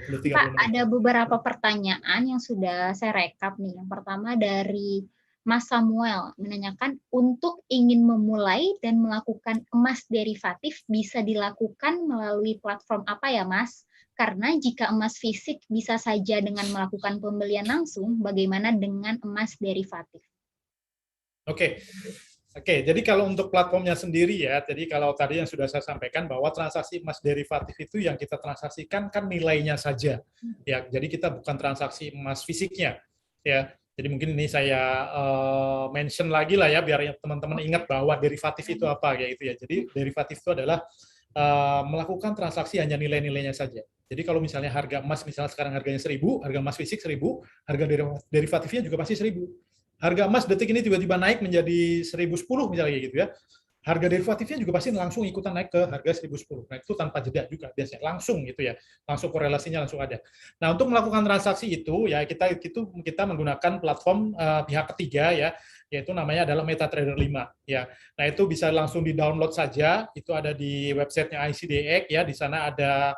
20-30 Pak, menit. ada beberapa pertanyaan yang sudah saya rekap nih. Yang pertama dari Mas Samuel menanyakan, untuk ingin memulai dan melakukan emas derivatif bisa dilakukan melalui platform apa ya, Mas? Karena jika emas fisik bisa saja dengan melakukan pembelian langsung, bagaimana dengan emas derivatif? Oke, jadi kalau untuk platformnya sendiri ya, jadi kalau tadi yang sudah saya sampaikan bahwa transaksi emas derivatif itu yang kita transaksikan kan nilainya saja, ya. Jadi kita bukan transaksi emas fisiknya, ya. Jadi mungkin ini saya mention lagi lah ya, biar teman-teman ingat bahwa derivatif itu apa, ya itu ya. Jadi derivatif itu adalah melakukan transaksi hanya nilai-nilainya saja. Jadi kalau misalnya harga emas misalnya sekarang harganya 1.000, harga emas fisik 1.000, harga derivatifnya juga pasti 1.000. Harga emas detik ini tiba-tiba naik menjadi 1.010 misalnya gitu ya. Harga derivatifnya juga pasti langsung ikutan naik ke harga 1.010. Nah, itu tanpa jeda juga biasanya langsung gitu ya. Langsung korelasinya langsung ada. Nah, untuk melakukan transaksi itu ya kita menggunakan platform pihak ketiga ya, yaitu namanya adalah MetaTrader 5 ya. Nah, itu bisa langsung di-download saja, itu ada di websitenya ICDX ya, di sana ada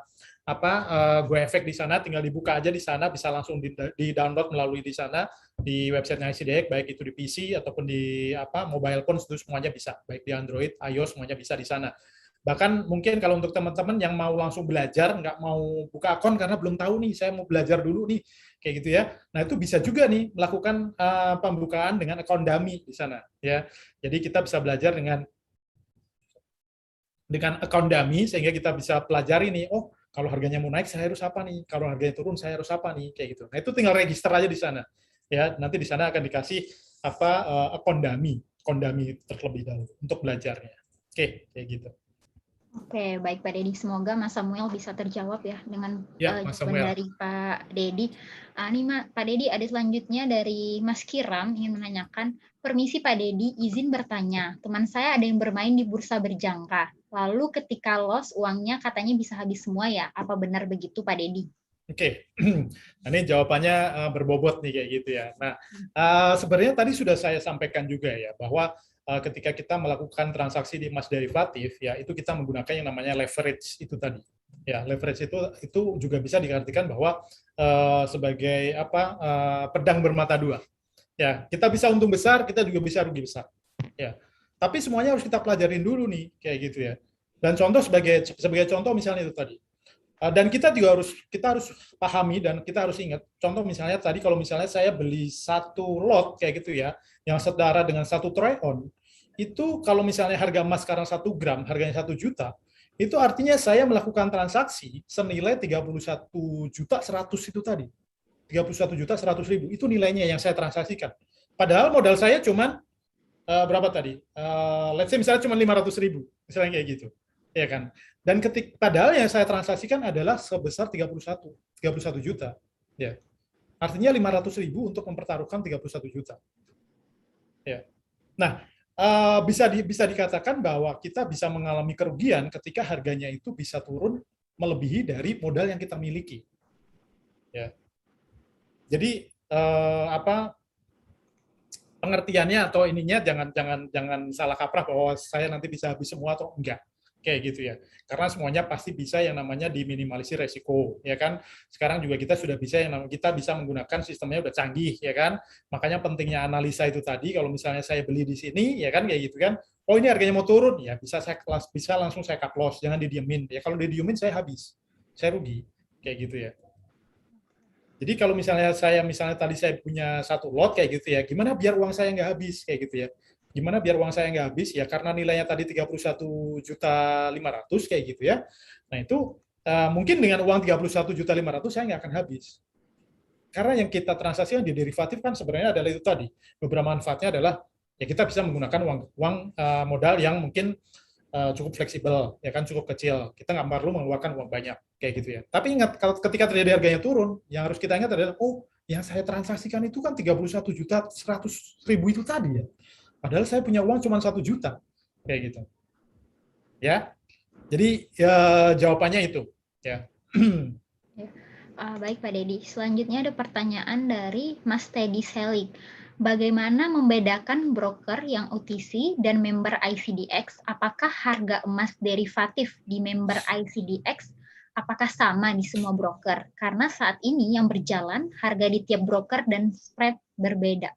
GoEffect di sana, tinggal dibuka aja di sana, bisa langsung di-download melalui di sana di websitenya ICDX, baik itu di PC ataupun di mobile phone, itu semuanya bisa, baik di Android, iOS, semuanya bisa di sana. Bahkan mungkin kalau untuk teman-teman yang mau langsung belajar, nggak mau buka akun karena belum tahu nih, saya mau belajar dulu nih, kayak gitu ya. Nah, itu bisa juga nih melakukan pembukaan dengan akun dummy di sana ya. Jadi kita bisa belajar dengan akun dummy, sehingga kita bisa pelajari nih, oh kalau harganya mau naik saya harus apa nih, kalau harganya turun saya harus apa nih, kayak gitu. Nah, itu tinggal register aja di sana ya, nanti di sana akan dikasih akun dummy terlebih dahulu untuk belajarnya. Oke, kayak gitu. Oke, baik Pak Dedi. Semoga Mas Samuel bisa terjawab ya dengan jawaban dari Pak Dedi. Ini Pak Dedi, ada selanjutnya dari Mas Kiram ingin menanyakan, permisi Pak Dedi, izin bertanya. Teman saya ada yang bermain di bursa berjangka. Lalu ketika loss, uangnya katanya bisa habis semua ya. Apa benar begitu Pak Dedi? Oke, nah, ini jawabannya berbobot nih kayak gitu ya. Nah, sebenarnya tadi sudah saya sampaikan juga ya, bahwa ketika kita melakukan transaksi di emas derivatif ya, itu kita menggunakan yang namanya leverage itu tadi. Ya, leverage itu juga bisa diartikan bahwa sebagai pedang bermata dua. Ya, kita bisa untung besar, kita juga bisa rugi besar. Ya. Tapi semuanya harus kita pelajarin dulu nih kayak gitu ya. Dan contoh sebagai contoh misalnya itu tadi. Dan kita harus pahami dan kita harus ingat. Contoh misalnya tadi kalau misalnya saya beli satu lot kayak gitu ya, yang setara dengan satu try on, itu kalau misalnya harga emas sekarang 1 gram, harganya 1 juta, itu artinya saya melakukan transaksi senilai 31.100.000 itu tadi. 31.100.000 itu nilainya yang saya transaksikan. Padahal modal saya cuma berapa tadi? Let's say misalnya cuma 500.000, misalnya kayak gitu. Ya kan? Dan padahal yang saya transaksikan adalah sebesar 31 juta. Ya. Artinya 500.000 untuk mempertaruhkan 31 juta. Ya. Nah, bisa dikatakan bahwa kita bisa mengalami kerugian ketika harganya itu bisa turun melebihi dari modal yang kita miliki. Ya. Jadi apa pengertiannya atau ininya jangan salah kaprah bahwa saya nanti bisa habis semua atau enggak kayak gitu ya, karena semuanya pasti bisa yang namanya diminimalisir resiko ya kan. Sekarang juga kita sudah bisa kita bisa menggunakan sistemnya udah canggih ya kan, makanya pentingnya analisa itu tadi. Kalau misalnya saya beli di sini ya kan kayak gitu kan, oh ini harganya mau turun ya, bisa langsung saya cut loss, jangan didiemin ya. Kalau didiemin saya habis, saya rugi kayak gitu ya. Jadi kalau misalnya tadi saya punya satu lot kayak gitu ya, gimana biar uang saya nggak habis kayak gitu ya? Gimana biar uang saya nggak habis ya? Karena nilainya tadi 31.500.000 kayak gitu ya. Nah itu mungkin dengan uang 31.500.000 saya nggak akan habis. Karena yang kita transaksikan di derivatif kan sebenarnya adalah itu tadi. Beberapa manfaatnya adalah ya kita bisa menggunakan uang modal yang mungkin cukup fleksibel, ya kan, cukup kecil. Kita nggak perlu mengeluarkan uang banyak, kayak gitu ya. Tapi ingat, kalau ketika terjadi harganya turun, yang harus kita ingat adalah, oh, yang saya transaksikan itu kan 31.100.000 itu tadi ya. Padahal saya punya uang cuma 1 juta, kayak gitu. Ya, jadi ya, jawabannya itu. Ya. Baik Pak Dedi. Selanjutnya ada pertanyaan dari Mas Teddy Selik. Bagaimana membedakan broker yang OTC dan member ICDX? Apakah harga emas derivatif di member ICDX apakah sama di semua broker? Karena saat ini yang berjalan harga di tiap broker dan spread berbeda.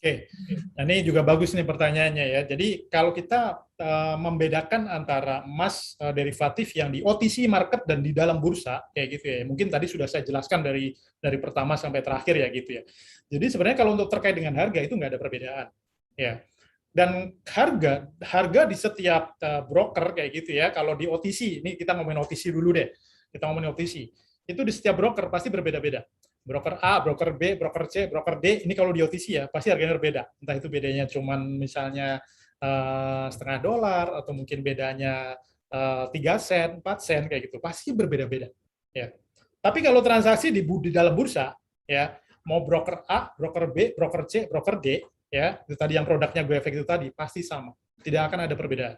Oke, nah ini juga bagus nih pertanyaannya ya. Jadi kalau kita membedakan antara emas derivatif yang di OTC market dan di dalam bursa kayak gitu ya. Mungkin tadi sudah saya jelaskan dari pertama sampai terakhir ya gitu ya. Jadi sebenarnya kalau untuk terkait dengan harga itu nggak ada perbedaan ya. Dan harga di setiap broker kayak gitu ya. Kalau di OTC, ini kita ngomongin OTC dulu deh. Kita ngomongin OTC. Itu di setiap broker pasti berbeda-beda. Broker A, broker B, broker C, broker D, ini kalau di OTC ya, pasti harganya berbeda. Entah itu bedanya cuman misalnya setengah dolar, atau mungkin bedanya 3 sen, 4 sen, kayak gitu. Pasti berbeda-beda. Ya. Tapi kalau transaksi di dalam bursa, ya, mau broker A, broker B, broker C, broker D, ya, itu tadi yang produknya gue efek itu tadi, pasti sama. Tidak akan ada perbedaan.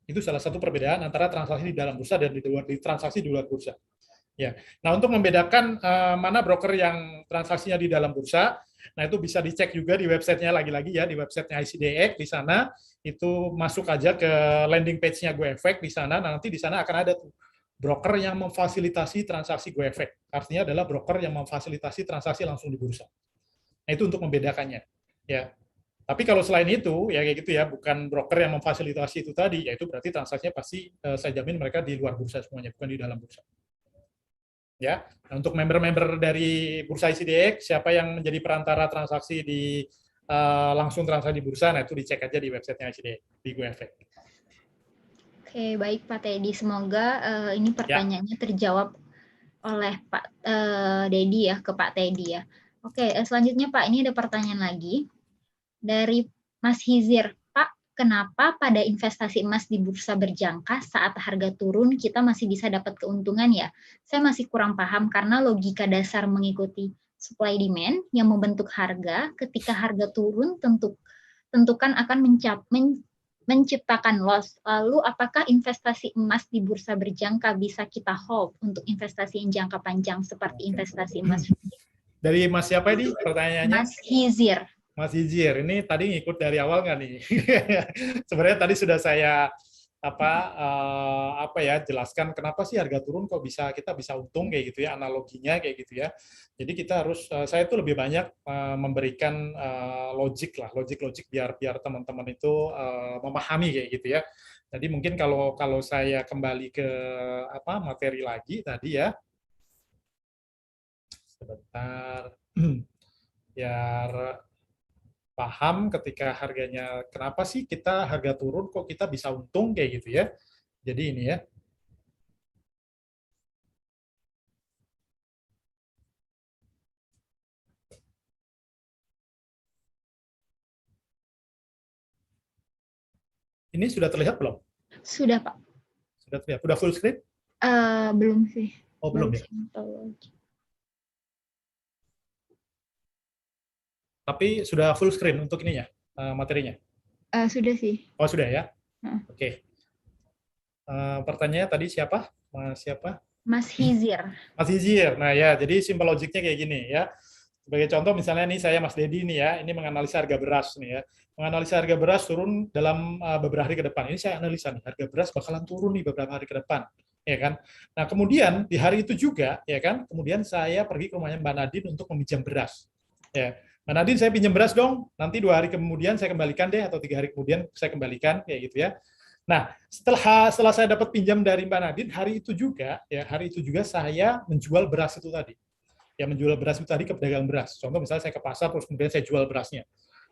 Itu salah satu perbedaan antara transaksi di dalam bursa dan di transaksi di luar bursa. Ya. Nah, untuk membedakan mana broker yang transaksinya di dalam bursa, nah itu bisa dicek juga di websitenya, lagi-lagi ya, di websitenya ICDX. Di sana itu masuk aja ke landing page-nya GoEffect di sana. Nah, nanti di sana akan ada tuh broker yang memfasilitasi transaksi GoEffect. Artinya adalah broker yang memfasilitasi transaksi langsung di bursa. Nah, itu untuk membedakannya. Ya. Tapi kalau selain itu, ya kayak gitu ya, bukan broker yang memfasilitasi itu tadi, yaitu berarti transaksinya pasti saya jamin mereka di luar bursa semuanya, bukan di dalam bursa. Ya, nah, untuk member-member dari bursa ICDX, siapa yang menjadi perantara transaksi di langsung transaksi di bursa, nah itu dicek aja di websitenya ICDX, di GoEffect. Oke, baik Pak Teddy. Semoga ini pertanyaannya terjawab oleh Pak Dedi ya, ke Pak Teddy ya. Oke, selanjutnya Pak, ini ada pertanyaan lagi dari Mas Hizir. Pak, kenapa pada investasi emas di bursa berjangka saat harga turun kita masih bisa dapat keuntungan ya? Saya masih kurang paham karena logika dasar mengikuti supply demand yang membentuk harga. Ketika harga turun tentukan akan menciptakan loss. Lalu apakah investasi emas di bursa berjangka bisa kita hold untuk investasi yang jangka panjang seperti investasi emas? Dari Mas siapa ini pertanyaannya? Mas Hizir. Mas Hizir, ini tadi ngikut dari awal nggak nih? Sebenarnya tadi sudah saya jelaskan kenapa sih harga turun kok kita bisa untung kayak gitu ya, analoginya kayak gitu ya. Jadi kita harus saya tuh lebih banyak memberikan logik biar teman-teman itu memahami kayak gitu ya. Jadi mungkin kalau saya kembali ke materi lagi tadi ya. Sebentar. Biar paham ketika harganya, kenapa sih kita harga turun kok kita bisa untung kayak gitu ya. Jadi ini ya. Ini sudah terlihat belum? Sudah Pak. Sudah terlihat. Sudah full screen? Belum sih. Oh belum ya. Tapi sudah full screen untuk ininya, materinya? Sudah sih. Oh sudah ya? Oke. Pertanyaannya tadi siapa? Mas siapa? Mas Hizir. Mas Hizir. Nah ya, jadi simple logiknya kayak gini ya. Sebagai contoh misalnya nih saya Mas Dedi nih ya, ini menganalisa harga beras nih ya. Menganalisa harga beras turun dalam beberapa hari ke depan. Ini saya analisa nih, harga beras bakalan turun nih beberapa hari ke depan, ya kan. Nah, kemudian di hari itu juga ya kan, kemudian saya pergi ke rumahnya Mbak Nadine untuk meminjam beras. Ya. Mbak Nadine, saya pinjam beras dong. Nanti 2 hari kemudian saya kembalikan deh, atau 3 hari kemudian saya kembalikan, kayak gitu ya. Nah, setelah saya dapat pinjam dari Mbak Nadine, hari itu juga saya menjual beras itu tadi. Ya, menjual beras itu tadi ke pedagang beras. Contoh misalnya saya ke pasar, terus kemudian saya jual berasnya.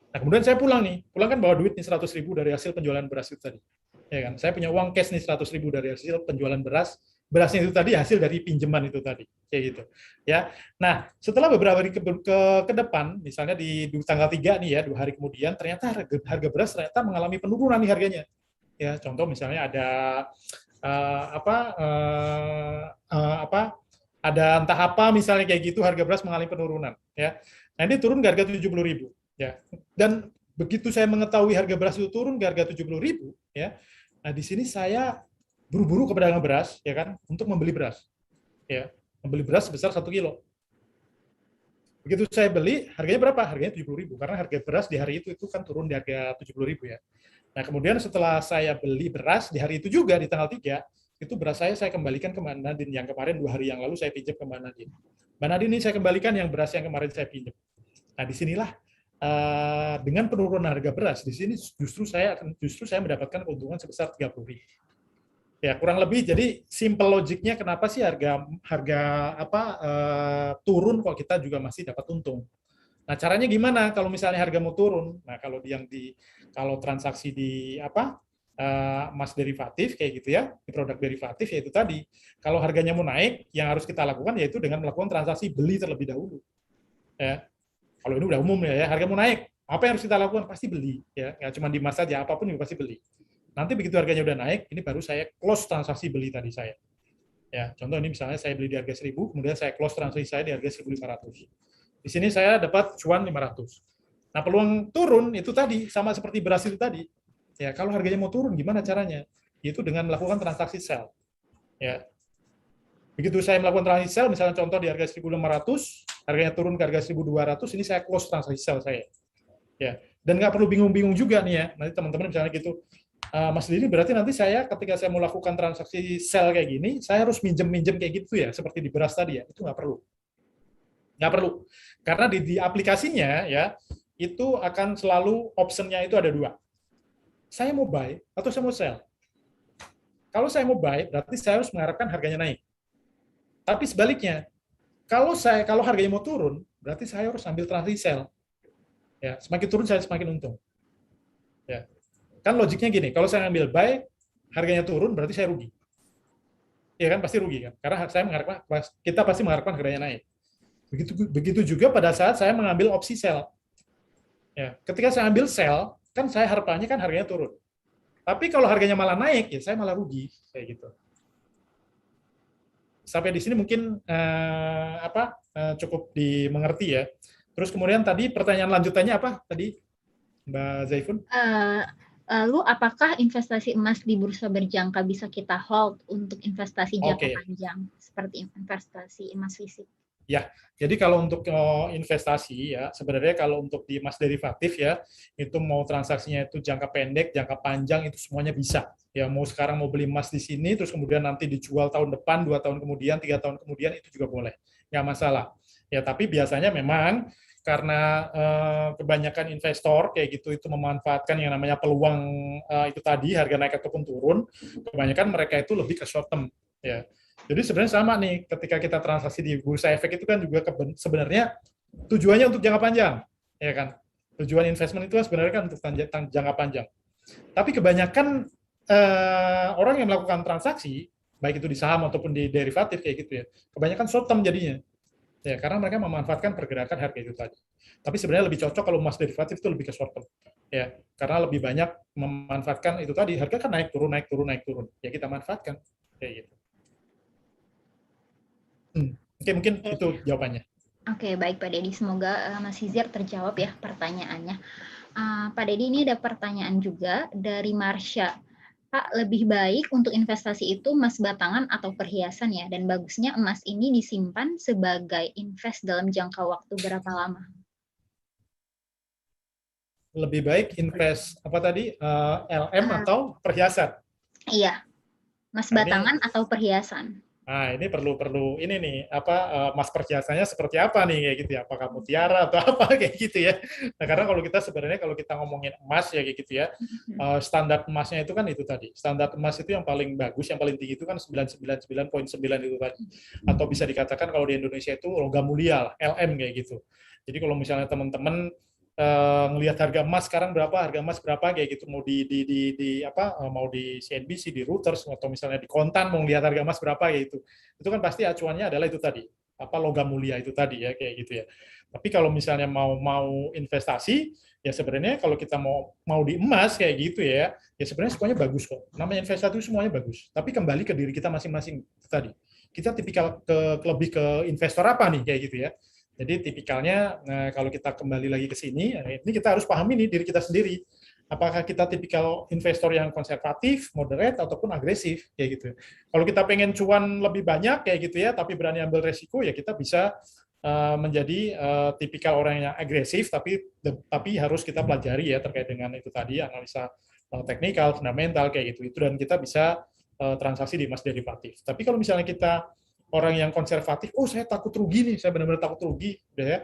Nah, kemudian saya pulang kan bawa duit nih 100.000 dari hasil penjualan beras itu tadi. Ya kan, saya punya uang cash nih 100.000 dari hasil penjualan beras. Berasnya itu tadi hasil dari pinjaman itu tadi, kayak gitu. Ya. Nah, setelah beberapa hari ke depan, misalnya di tanggal 3 nih ya, 2 hari kemudian, ternyata harga beras ternyata mengalami penurunan nih harganya. Ya, contoh misalnya ada ada entah apa misalnya kayak gitu, harga beras mengalami penurunan ya. Nah, ini turun ke harga 70.000 ya. Dan begitu saya mengetahui harga beras itu turun ke harga 70.000 ya. Nah, di sini saya buru-buru ke pedagang beras ya kan untuk membeli beras. Ya, membeli beras sebesar 1 kilo. Begitu saya beli, harganya berapa? Harganya 70.000 karena harga beras di hari itu kan turun di harga 70.000 ya. Nah, kemudian setelah saya beli beras di hari itu juga di tanggal 3, itu beras saya kembalikan ke Mbak Nadine yang kemarin 2 hari yang lalu saya pinjam ke Mbak Nadine. Mbak Nadine, ini saya kembalikan yang beras yang kemarin saya pinjam. Nah, disinilah dengan penurunan harga beras, di sini justru saya mendapatkan keuntungan sebesar 30.000. Ya, kurang lebih jadi simple logiknya kenapa sih harga turun kok kita juga masih dapat untung. Nah, caranya gimana kalau misalnya harga mau turun? Nah, kalau transaksi di emas derivatif kayak gitu ya, di produk derivatif yaitu tadi. Kalau harganya mau naik, yang harus kita lakukan yaitu dengan melakukan transaksi beli terlebih dahulu. Ya. Kalau ini udah umum ya, harga mau naik, apa yang harus kita lakukan? Pasti beli ya. Nggak cuma di emas saja, apapun juga pasti beli. Nanti begitu harganya udah naik, ini baru saya close transaksi beli tadi saya. Ya, contoh ini misalnya saya beli di harga 1.000, kemudian saya close transaksi saya di harga 1.500. Di sini saya dapat cuan 500. Nah, peluang turun itu tadi sama seperti beras itu tadi. Ya, kalau harganya mau turun gimana caranya? Yaitu dengan melakukan transaksi sell. Ya. Begitu saya melakukan transaksi sell, misalnya contoh di harga 1.500, harganya turun ke harga 1.200, ini saya close transaksi sell saya. Ya. Dan nggak perlu bingung-bingung juga nih ya. Nanti teman-teman misalnya gitu, Mas Didi, berarti nanti saya ketika saya mau lakukan transaksi sell kayak gini, saya harus minjem-minjem kayak gitu ya, seperti di beras tadi ya. Itu nggak perlu. Nggak perlu. Karena di aplikasinya ya, itu akan selalu optionnya itu ada 2. Saya mau buy atau saya mau sell. Kalau saya mau buy, berarti saya harus mengharapkan harganya naik. Tapi sebaliknya, kalau harganya mau turun, berarti saya harus ambil transaksi sell. Ya, semakin turun saya semakin untung. Ya. Kan logiknya gini, kalau saya ambil buy, harganya turun, berarti saya rugi. Ya kan, pasti rugi kan? Karena kita pasti mengharapkan harganya naik. Begitu juga pada saat saya mengambil opsi sell. Ya, ketika saya ambil sell, kan saya harapannya kan harganya turun. Tapi kalau harganya malah naik, ya saya malah rugi, kayak gitu. Sampai di sini mungkin cukup dimengerti ya. Terus kemudian tadi pertanyaan lanjutannya apa tadi, Mbak Zaifun? Lalu apakah investasi emas di bursa berjangka bisa kita hold untuk investasi jangka panjang seperti investasi emas fisik? Ya, jadi kalau untuk investasi ya, sebenarnya kalau untuk di emas derivatif ya, itu mau transaksinya itu jangka pendek, jangka panjang itu semuanya bisa. Ya, mau sekarang mau beli emas di sini, terus kemudian nanti dijual tahun depan, 2 tahun kemudian, 3 tahun kemudian itu juga boleh, nggak masalah. Ya, tapi biasanya memang karena kebanyakan investor kayak gitu itu memanfaatkan yang namanya peluang itu tadi harga naik ataupun turun, kebanyakan mereka itu lebih ke short term. Ya. Jadi sebenarnya sama nih, ketika kita transaksi di bursa efek itu kan juga sebenarnya tujuannya untuk jangka panjang, ya kan? Tujuan investment itu sebenarnya kan untuk jangka panjang. Tapi kebanyakan orang yang melakukan transaksi, baik itu di saham ataupun di derivatif kayak gitu ya, kebanyakan short term jadinya. Ya, karena mereka memanfaatkan pergerakan harga itu tadi. Tapi sebenarnya lebih cocok kalau emas derivatif itu lebih ke short term. Ya, karena lebih banyak memanfaatkan itu tadi, harga kan naik turun naik turun naik turun. Ya kita manfaatkan kayak gitu. Oke, mungkin itu jawabannya. Oke, baik Pak Dedi. Semoga Mas Hizir terjawab ya pertanyaannya. Pak Dedi, ini ada pertanyaan juga dari Marsha. Pak, lebih baik untuk investasi itu emas batangan atau perhiasan ya, dan bagusnya emas ini disimpan sebagai invest dalam jangka waktu berapa lama? Lebih baik invest apa tadi, LM Uh, atau perhiasan? iya, emas Nah ini, batangan atau perhiasan? ini perlu ini nih apa, emas perhiasannya seperti apa nih kayak gitu ya? Apakah mutiara atau apa kayak gitu ya? Nah karena kalau kita sebenarnya kalau kita ngomongin emas ya kayak gitu ya, standar emasnya itu kan itu tadi. Standar emas itu yang paling bagus, yang paling tinggi itu kan 999,9 itu tadi. Atau bisa dikatakan kalau di Indonesia itu logam mulia, LM kayak gitu. Jadi kalau misalnya teman-teman ngelihat harga emas sekarang berapa, harga emas berapa kayak gitu, mau di apa, mau di CNBC, di Reuters, atau misalnya di Kontan mau lihat harga emas berapa kayak gitu. Itu kan pasti acuannya adalah itu tadi, apa, logam mulia itu tadi ya kayak gitu ya. Tapi kalau misalnya mau investasi, ya sebenarnya kalau kita mau di emas kayak gitu ya sebenarnya semuanya bagus kok. Namanya investasi itu semuanya bagus. Tapi kembali ke diri kita masing-masing itu tadi. Kita tipikal lebih ke investor apa nih kayak gitu ya. Jadi tipikalnya, nah, kalau kita kembali lagi ke sini, ini kita harus pahami nih diri kita sendiri. Apakah kita tipikal investor yang konservatif, moderate, ataupun agresif, kayak gitu. Kalau kita pengen cuan lebih banyak, kayak gitu ya, tapi berani ambil resiko, ya kita bisa menjadi tipikal orang yang agresif, tapi harus kita pelajari ya terkait dengan itu tadi, analisa teknikal, fundamental, kayak gitu. Itu dan kita bisa transaksi di emas derivatif. Tapi kalau misalnya kita orang yang konservatif, oh saya takut rugi nih, saya benar-benar takut rugi, udah ya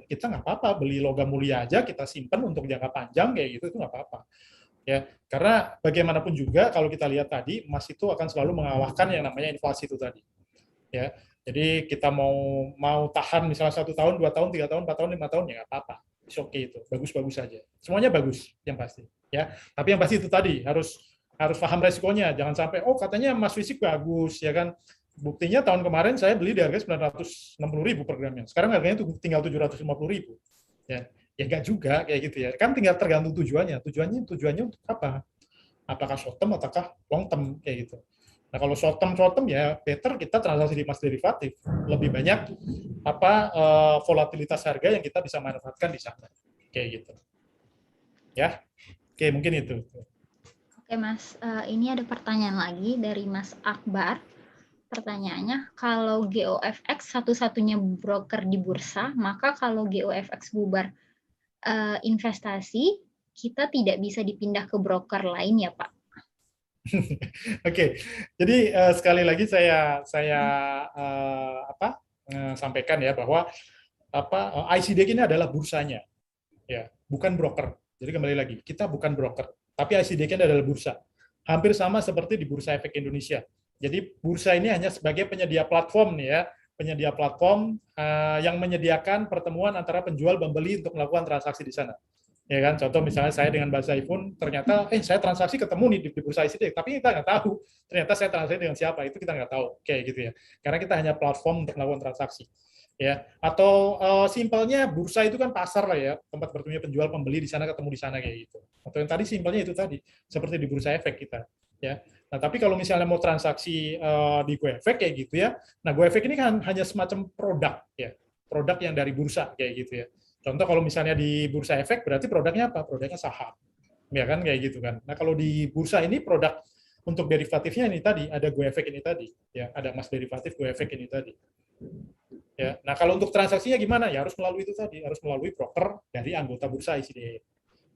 kita nggak apa-apa, beli logam mulia aja, kita simpan untuk jangka panjang kayak gitu, itu nggak apa-apa. Ya, karena bagaimanapun juga kalau kita lihat tadi, emas itu akan selalu mengalahkan yang namanya inflasi itu tadi. Ya, jadi kita mau tahan misalnya 1 tahun, 2 tahun, 3 tahun, 4 tahun, 5 tahun ya nggak apa-apa. Oke itu, bagus-bagus saja. Semuanya bagus, yang pasti. Ya, tapi yang pasti itu tadi harus paham resikonya. Jangan sampai katanya emas fisik bagus, ya kan? Buktinya tahun kemarin saya beli di harga 960.000 per gramnya. Sekarang harganya tinggal 750.000. Ya enggak juga kayak gitu ya. Kan tinggal tergantung tujuannya. Tujuannya untuk apa? Apakah short term ataukah long term kayak gitu. Nah, kalau short term ya better kita transaksi di emas derivatif. Lebih banyak volatilitas harga yang kita bisa manfaatkan di sana. Kayak gitu. Ya. Oke, mungkin itu. Oke, Mas. Ini ada pertanyaan lagi dari Mas Akbar. Pertanyaannya, kalau GOFX satu-satunya broker di bursa, maka kalau GOFX bubar investasi, kita tidak bisa dipindah ke broker lain ya, Pak? Oke, jadi sekali lagi saya sampaikan ya bahwa ICDX ini adalah bursanya, ya, bukan broker. Jadi kembali lagi, kita bukan broker, tapi ICDX ini adalah bursa. Hampir sama seperti di Bursa Efek Indonesia. Jadi bursa ini hanya sebagai penyedia platform nih ya, penyedia platform yang menyediakan pertemuan antara penjual dan pembeli untuk melakukan transaksi di sana. Ya kan, contoh misalnya saya dengan Mbak Zaifun, ternyata saya transaksi ketemu nih di bursa ICD, tapi kita nggak tahu ternyata saya transaksi dengan siapa, itu kita nggak tahu kayak gitu ya, karena kita hanya platform untuk melakukan transaksi ya. Atau simpelnya bursa itu kan pasar lah ya, tempat bertemunya penjual pembeli, di sana ketemu di sana kayak gitu. Atau yang tadi simpelnya itu tadi seperti di Bursa Efek kita ya. Nah tapi kalau misalnya mau transaksi di GoEfek kayak gitu ya, nah GoEfek ini kan hanya semacam produk ya, produk yang dari bursa kayak gitu ya. Contoh kalau misalnya di Bursa Efek berarti produknya apa? Produknya saham. Ya kan kayak gitu kan. Nah, kalau di bursa ini produk untuk derivatifnya ini tadi, ada GoEfek ini tadi, ya, ada emas derivatif GoEfek ini tadi. Ya. Nah, kalau untuk transaksinya gimana? Ya harus melalui itu tadi, harus melalui broker dari anggota bursa ICD.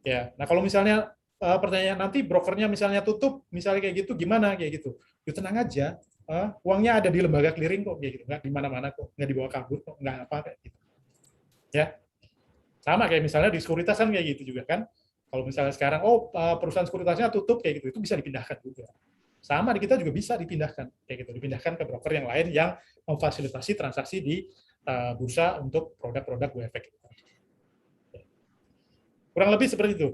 Ya. Nah, kalau misalnya pertanyaan nanti brokernya misalnya tutup, misalnya kayak gitu, gimana kayak gitu? Ya tenang aja, uangnya ada di lembaga clearing kok, kayak gitu, nggak di mana-mana kok, nggak dibawa kabur kok, nggak apa kayak gitu. Ya, sama kayak misalnya di sekuritas kan kayak gitu juga kan. Kalau misalnya sekarang, perusahaan sekuritasnya tutup kayak gitu, itu bisa dipindahkan juga. Sama di kita juga bisa dipindahkan kayak gitu, dipindahkan ke broker yang lain yang memfasilitasi transaksi di bursa untuk produk-produk GoEfek. Kurang lebih seperti itu.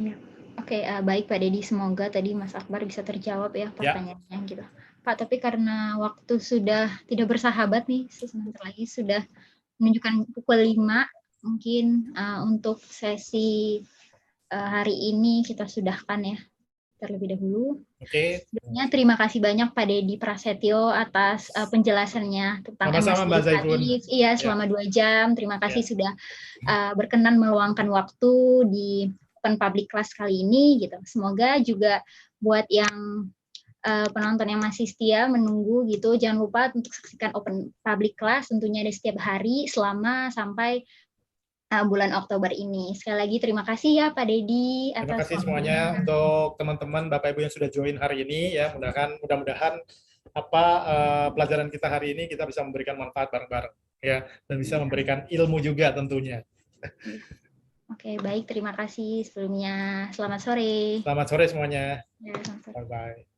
Ya. Oke, baik Pak Dedi, semoga tadi Mas Akbar bisa terjawab ya pertanyaannya gitu. Pak, tapi karena waktu sudah tidak bersahabat nih, sebentar lagi sudah menunjukkan pukul 5, mungkin untuk sesi hari ini kita sudahkan ya terlebih dahulu. Oke. Sebelumnya terima kasih banyak Pak Dedi Prasetyo atas penjelasannya tentang sama-sama Mbak Zaifun. Iya, selama 2 jam. Terima kasih sudah berkenan meluangkan waktu di Open Public Class kali ini gitu. Semoga juga buat yang penonton yang masih setia menunggu gitu, jangan lupa untuk saksikan Open Public Class, tentunya ada setiap hari selama sampai bulan Oktober ini. Sekali lagi terima kasih ya Pak Dedi Terima atas kasih waktunya. semuanya untuk teman-teman Bapak Ibu yang sudah join hari ini ya. Mudah-mudahan pelajaran kita hari ini kita bisa memberikan manfaat bareng-bareng ya, dan bisa memberikan ilmu juga tentunya. Oke, baik, terima kasih sebelumnya. Selamat sore. Selamat sore semuanya. Ya, selamat sore. Bye bye.